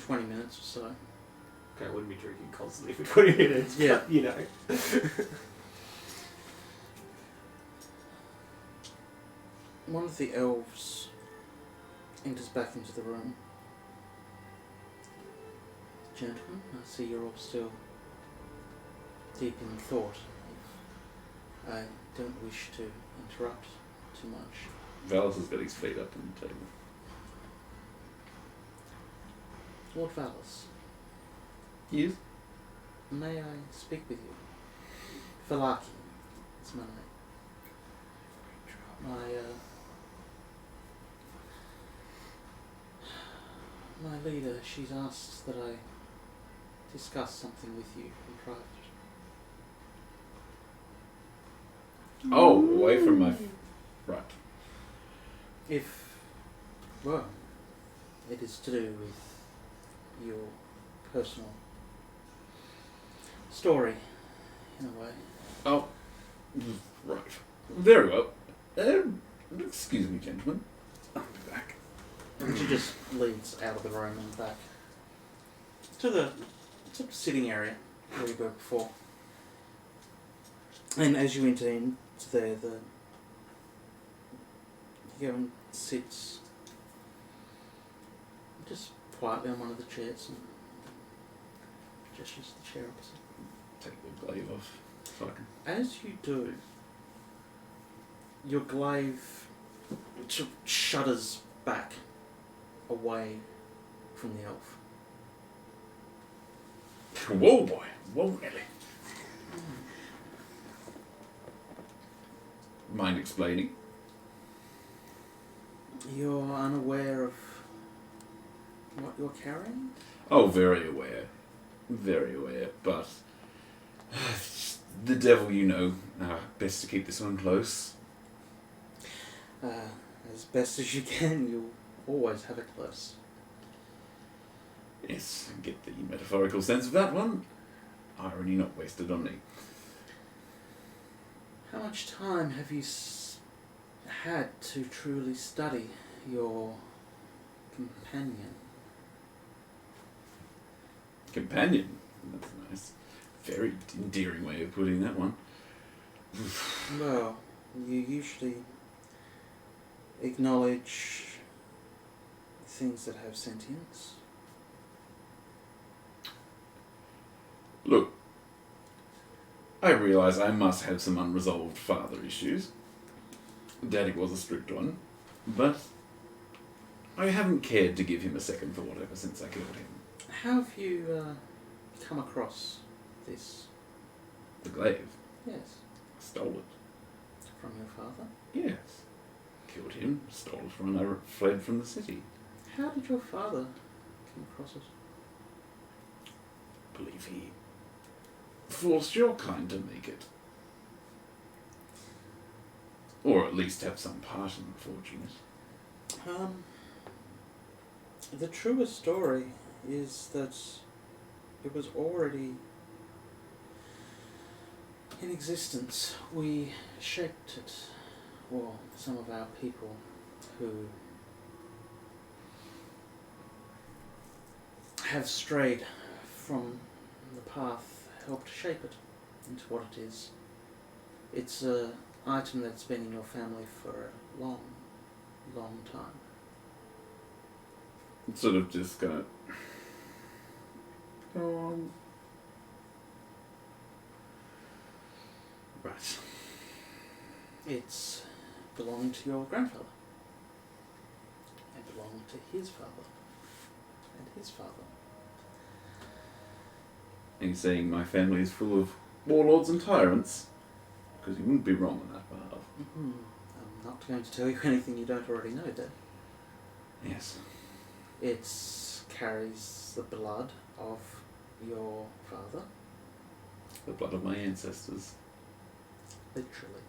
20 minutes or so, Okay, I wouldn't be drinking constantly for 20 minutes, Yeah. but, you know. one of the elves enters back into the room. Gentlemen, I see you're all still deep in thought. I don't wish to interrupt too much. Valis has got his feet up on the table. Lord Valis, Yes? may I speak with you? Falaki, it's my name. My leader, she's asked that I discuss something with you in private. Oh, away from my... Right. Well, it is to do with your personal story, in a way. Oh, right. Very well. Excuse me, gentlemen. I'll be back. And she just leads out of the room and back to the sort of sitting area where you were before. And as you enter into there, you go and sit just quietly on one of the chairs and gestures to the chair opposite. Take the glaive off. So I can... As you do, your glaive sort of shudders back away from the elf. Whoa, boy. Whoa, Nelly. Mind explaining? You're unaware of what you're carrying? Oh, very aware. Very aware, but... the devil, you know. Best to keep this one close. As best as you can, you'll always have it close. Yes, I get the metaphorical sense of that one. Irony not wasted on me. How much time have you had to truly study your companion? Companion? That's nice. Very endearing way of putting that one. Well, you usually acknowledge things that have sentience. Look, I realise I must have some unresolved father issues. Daddy was a strict one, but I haven't cared to give him a second thought ever since I killed him. How have you come across this? The glaive. Yes. Stole it. From your father? Yes. Killed him, stole it when I fled from the city. How did your father come across it? Believe he forced your kind to make it. Or at least have some part in the fortune. The truest story is that it was already in existence. We shaped it, or some of our people who have strayed from the path helped shape it into what it is. It's an item that's been in your family for a long, long time. It's sort of just gonna go on. Right. It's belonged to your grandfather. It belonged to his father. And his father. Are you saying my family is full of warlords and tyrants? Because you wouldn't be wrong on that part. Mm-hmm. I'm not going to tell you anything you don't already know, Dad. Yes. It carries the blood of your father. The blood of my ancestors. Literally.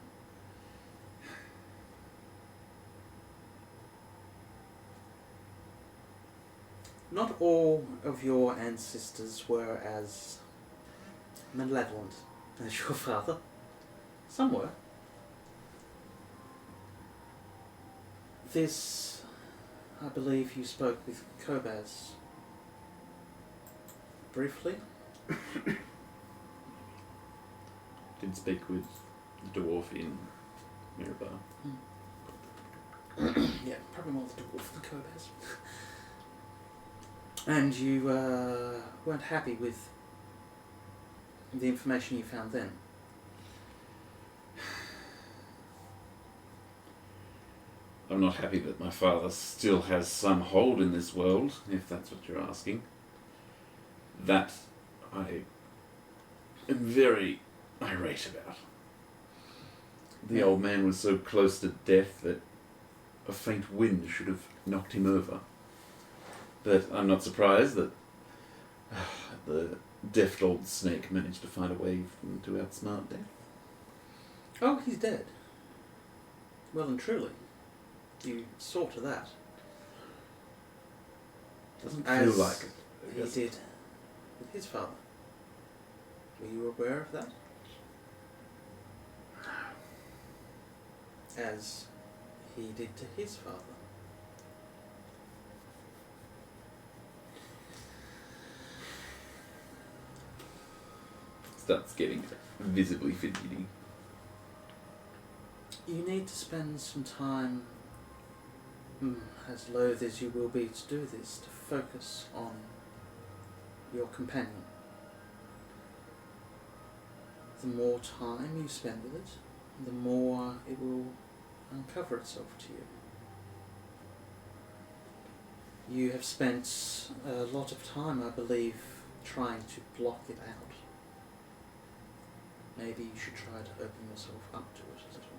Not all of your ancestors were as malevolent as your father. Some were. This, I believe you spoke with Kobaz briefly. Did speak with the dwarf in Mirabar. Yeah, probably more the dwarf than Kobaz. And you weren't happy with the information you found then. I'm not happy that my father still has some hold in this world, if that's what you're asking. That I am very irate about. The old man was so close to death that a faint wind should have knocked him over. But I'm not surprised that the deft old snake managed to find a way to outsmart death. Oh, he's dead. Well and truly. You saw to that. Doesn't As feel like it. I he guess. did with his father. Were you aware of that? As he did to his father. Starts getting visibly fidgety. You need to spend some time, as loath as you will be to do this, to focus on your companion. The more time you spend with it, the more it will uncover itself to you. You have spent a lot of time, I believe, trying to block it out. Maybe you should try to open yourself up to it a little.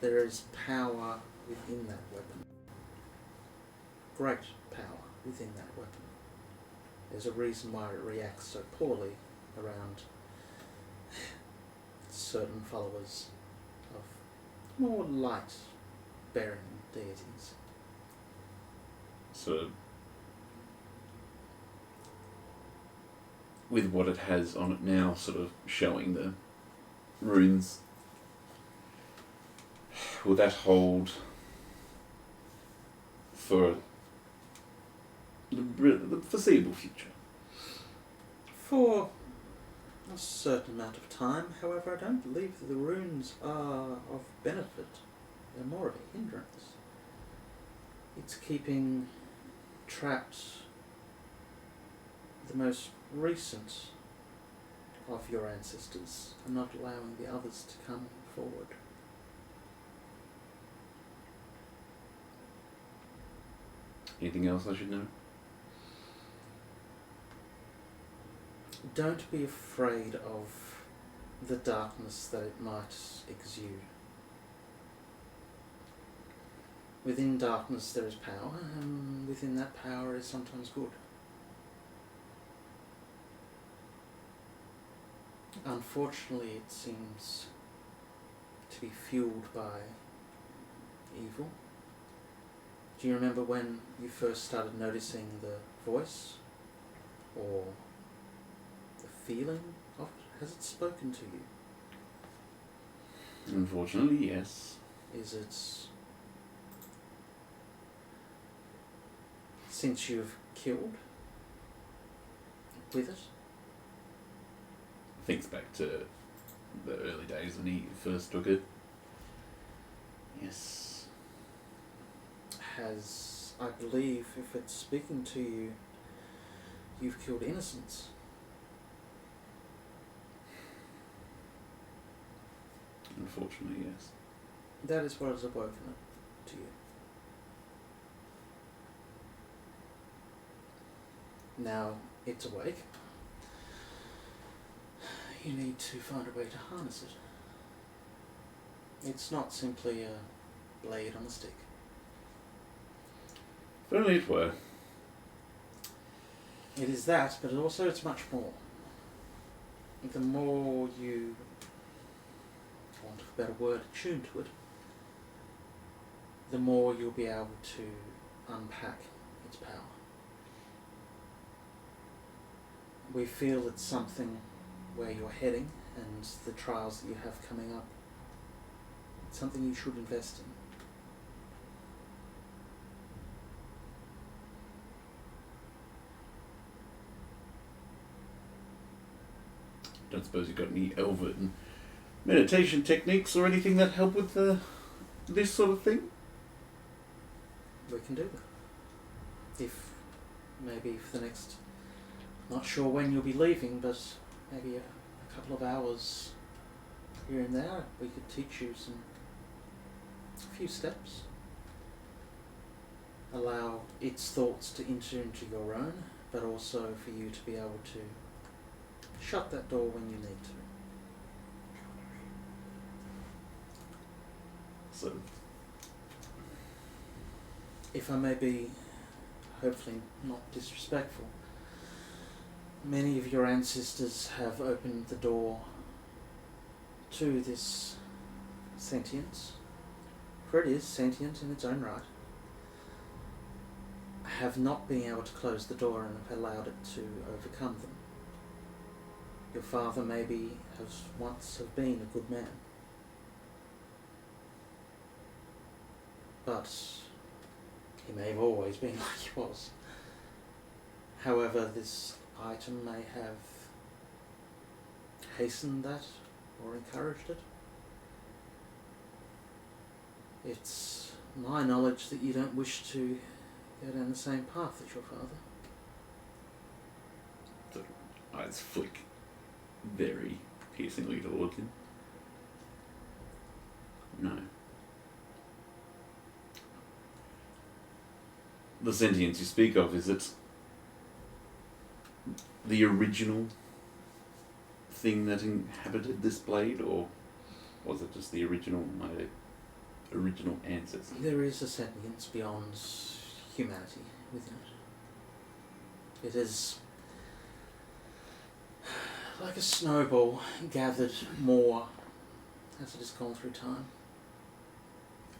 There is power within that weapon. Great power within that weapon. There's a reason why it reacts so poorly around certain followers of more light-bearing deities. Sort of with what it has on it now, sort of showing the runes, will that hold for the foreseeable future? For a certain amount of time, however, I don't believe that the runes are of benefit. They're more of a hindrance. It's keeping trapped the most recent of your ancestors and not allowing the others to come forward. Anything else I should know? Don't be afraid of the darkness that it might exude. Within darkness there is power, and within that power is sometimes good. Unfortunately, it seems to be fueled by evil. Do you remember when you first started noticing the voice? Or the feeling of it? Has it spoken to you? Unfortunately, yes. Is it since you've killed with it? Thinks back to the early days when he first took it. Yes. Has, I believe, if it's speaking to you, you've killed innocents. Unfortunately, yes. That is what has awoken it to you. Now it's awake. You need to find a way to harness it. It's not simply a blade on a stick. If only it were. It is that, but also it's much more. The more you, for want of a better word, attune to it, the more you'll be able to unpack its power. We feel it's something where you're heading and the trials that you have coming up. It's something you should invest in. Don't suppose you've got any elven meditation techniques or anything that help with this sort of thing? We can do that. If maybe for the next, not sure when you'll be leaving, but maybe a couple of hours here and there, we could teach you a few steps. Allow its thoughts to enter into your own, but also for you to be able to shut that door when you need to. So, If I may be, hopefully not disrespectful, many of your ancestors have opened the door to this sentience, for it is sentient in its own right, have not been able to close the door and have allowed it to overcome them. Your father maybe has once have been a good man, but he may have always been like he was. However, this item may have hastened that or encouraged it. It's my knowledge that you don't wish to go down the same path as your father. the eyes flick very piercingly towards him. No. The sentience you speak of, is it the original thing that inhabited this blade, or was it just the original, my original ancestor? There is a sentience beyond humanity within it. It is like a snowball gathered more as it has gone through time.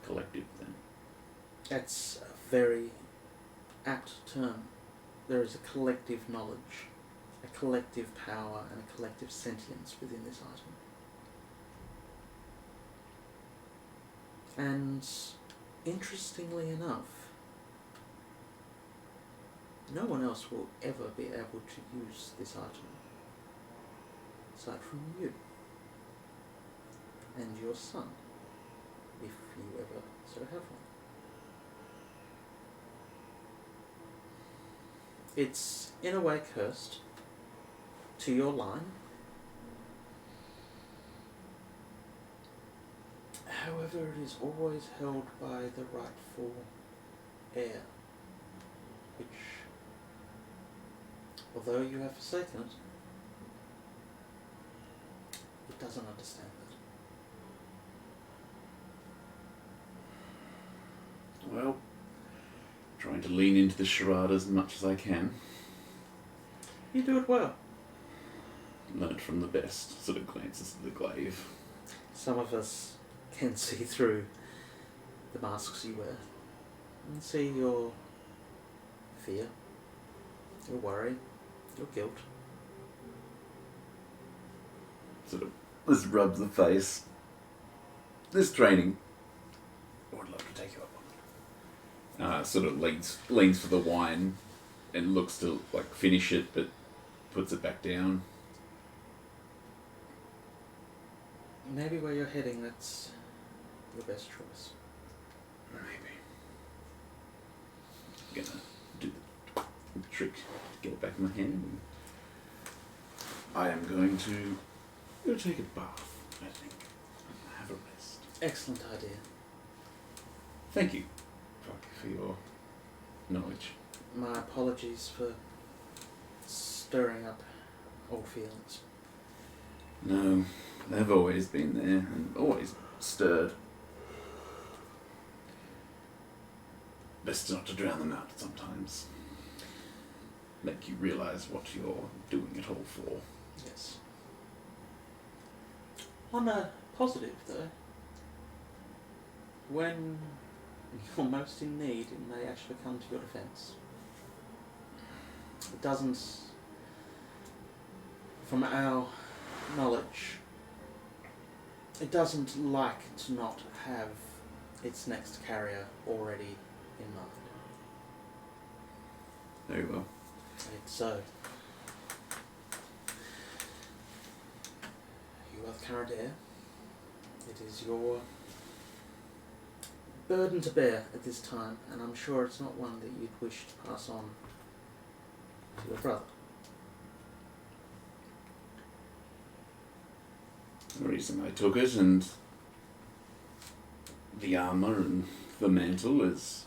Collective, then. That's a very apt term. There is a collective knowledge, a collective power and a collective sentience within this item. And interestingly enough, no one else will ever be able to use this item aside from you and your son, if you ever so have one. It's in a way cursed to your line. However, it is always held by the rightful heir, which, although you have forsaken it, it doesn't understand that. Well, trying to lean into the charade as much as I can. You do it well. Learned from the best. Sort of glances at the glaive. Some of us can see through the masks you wear and see your fear, your worry, your guilt. Sort of this rubs the face. This training, I would love to take you up on it. Sort of leans for the wine and looks to like finish it, but puts it back down. Maybe where you're heading, that's your best choice. Maybe. I'm gonna do the trick to get it back in my hand. I am going to go take a bath, I think. And have a rest. Excellent idea. Thank you for your knowledge. My apologies for stirring up old feelings. No, they've always been there and always stirred. Best not to drown them out sometimes. Make you realise what you're doing it all for. Yes. On a positive, though, when you're most in need, it may actually come to your defence. It doesn't, from our knowledge, it doesn't like to not have its next carrier already in mind. Very well. It's so. You are the current heir. It is your burden to bear at this time, and I'm sure it's not one that you'd wish to pass on to your brother. The reason I took it and the armour and the mantle is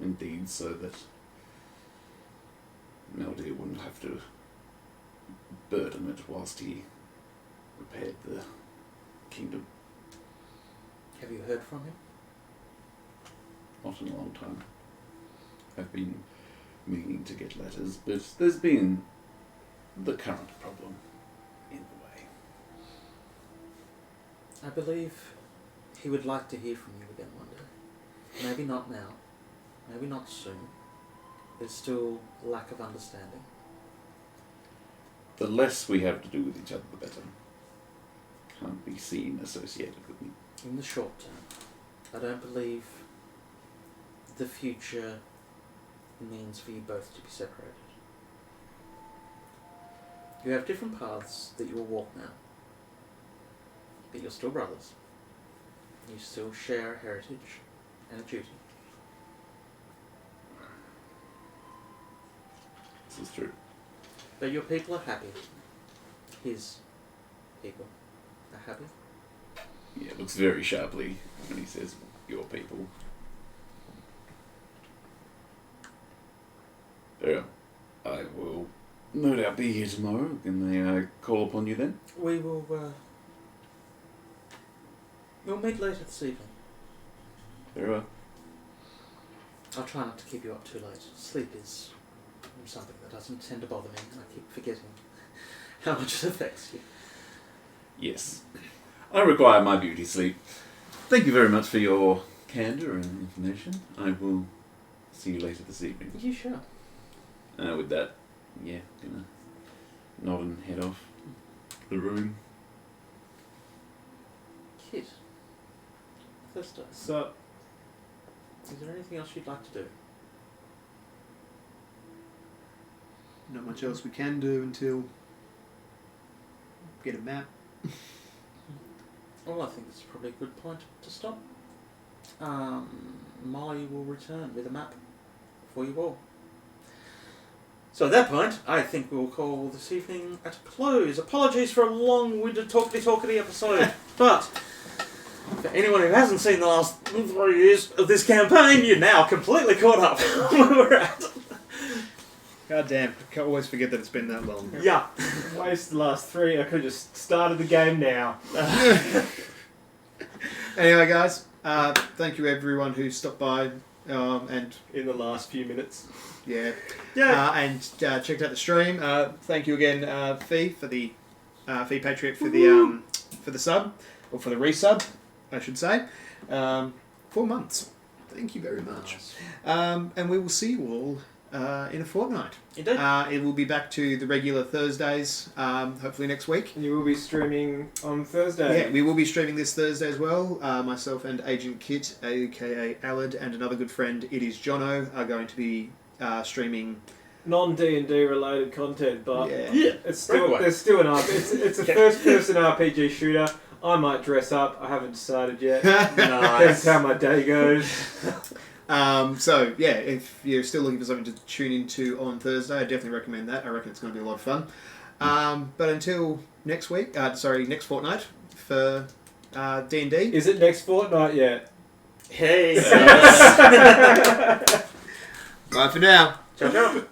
indeed so that Meldeer wouldn't have to burden it whilst he repaired the kingdom. Have you heard from him? Not in a long time. I've been meaning to get letters, but there's been the current problem in the way. I believe he would like to hear from you again one day. Maybe not now. Maybe not soon. There's still lack of understanding. The less we have to do with each other, the better. Can't be seen associated with me. In the short term, I don't believe the future means for you both to be separated. You have different paths that you will walk now, but you're still brothers. You still share a heritage and a duty. This is true. But your people are happy. His people are happy. Yeah, it looks very sharply when he says your people. Yeah, I will no doubt be here tomorrow. Can they call upon you then? We will, we'll meet later this evening. Very well. I'll try not to keep you up too late. Sleep is something that doesn't tend to bother me, and I keep forgetting how much it affects you. Yes. I require my beauty sleep. Thank you very much for your candour and information. I will see you later this evening. You sure? With that, yeah, gonna nod and head off the room. Kit. Athesto, So, is there anything else you'd like to do? Not much else we can do until get a map. Well, I think it's probably a good point to stop. Molly will return with a map for you all. So at that point, I think we'll call this evening at a close. Apologies for a long-winded talkity episode, but for anyone who hasn't seen the last 3 years of this campaign, you're now completely caught up where we're at. God damn, I can't always forget that it's been that long. Yeah. waste the last 3. I could have just started the game now. Anyway, guys, thank you everyone who stopped by and In the last few minutes. yeah, Yeah. and checked out the stream. Thank you again, Fee, for the Fee Patriot for the sub or for the resub, I should say. 4 months. Thank you very much. And we will see you all in a fortnight. Indeed. It will be back to the regular Thursdays, hopefully next week. And you will be streaming on Thursday. Yeah, we will be streaming this Thursday as well. Myself and Agent Kit, aka Alad, and another good friend, It Is Jono, are going to be streaming. Non-D&D related content, but Yeah. it's still Breakaway. there's still an it's a first-person RPG shooter. I might dress up. I haven't decided yet. That's Nice. how my day goes. So yeah, if you're still looking for something to tune into on Thursday, I definitely recommend that. I reckon it's going to be a lot of fun. But until next week, next fortnight for D&D. Is it next fortnight yet? Hey. Bye for now. Ciao, ciao.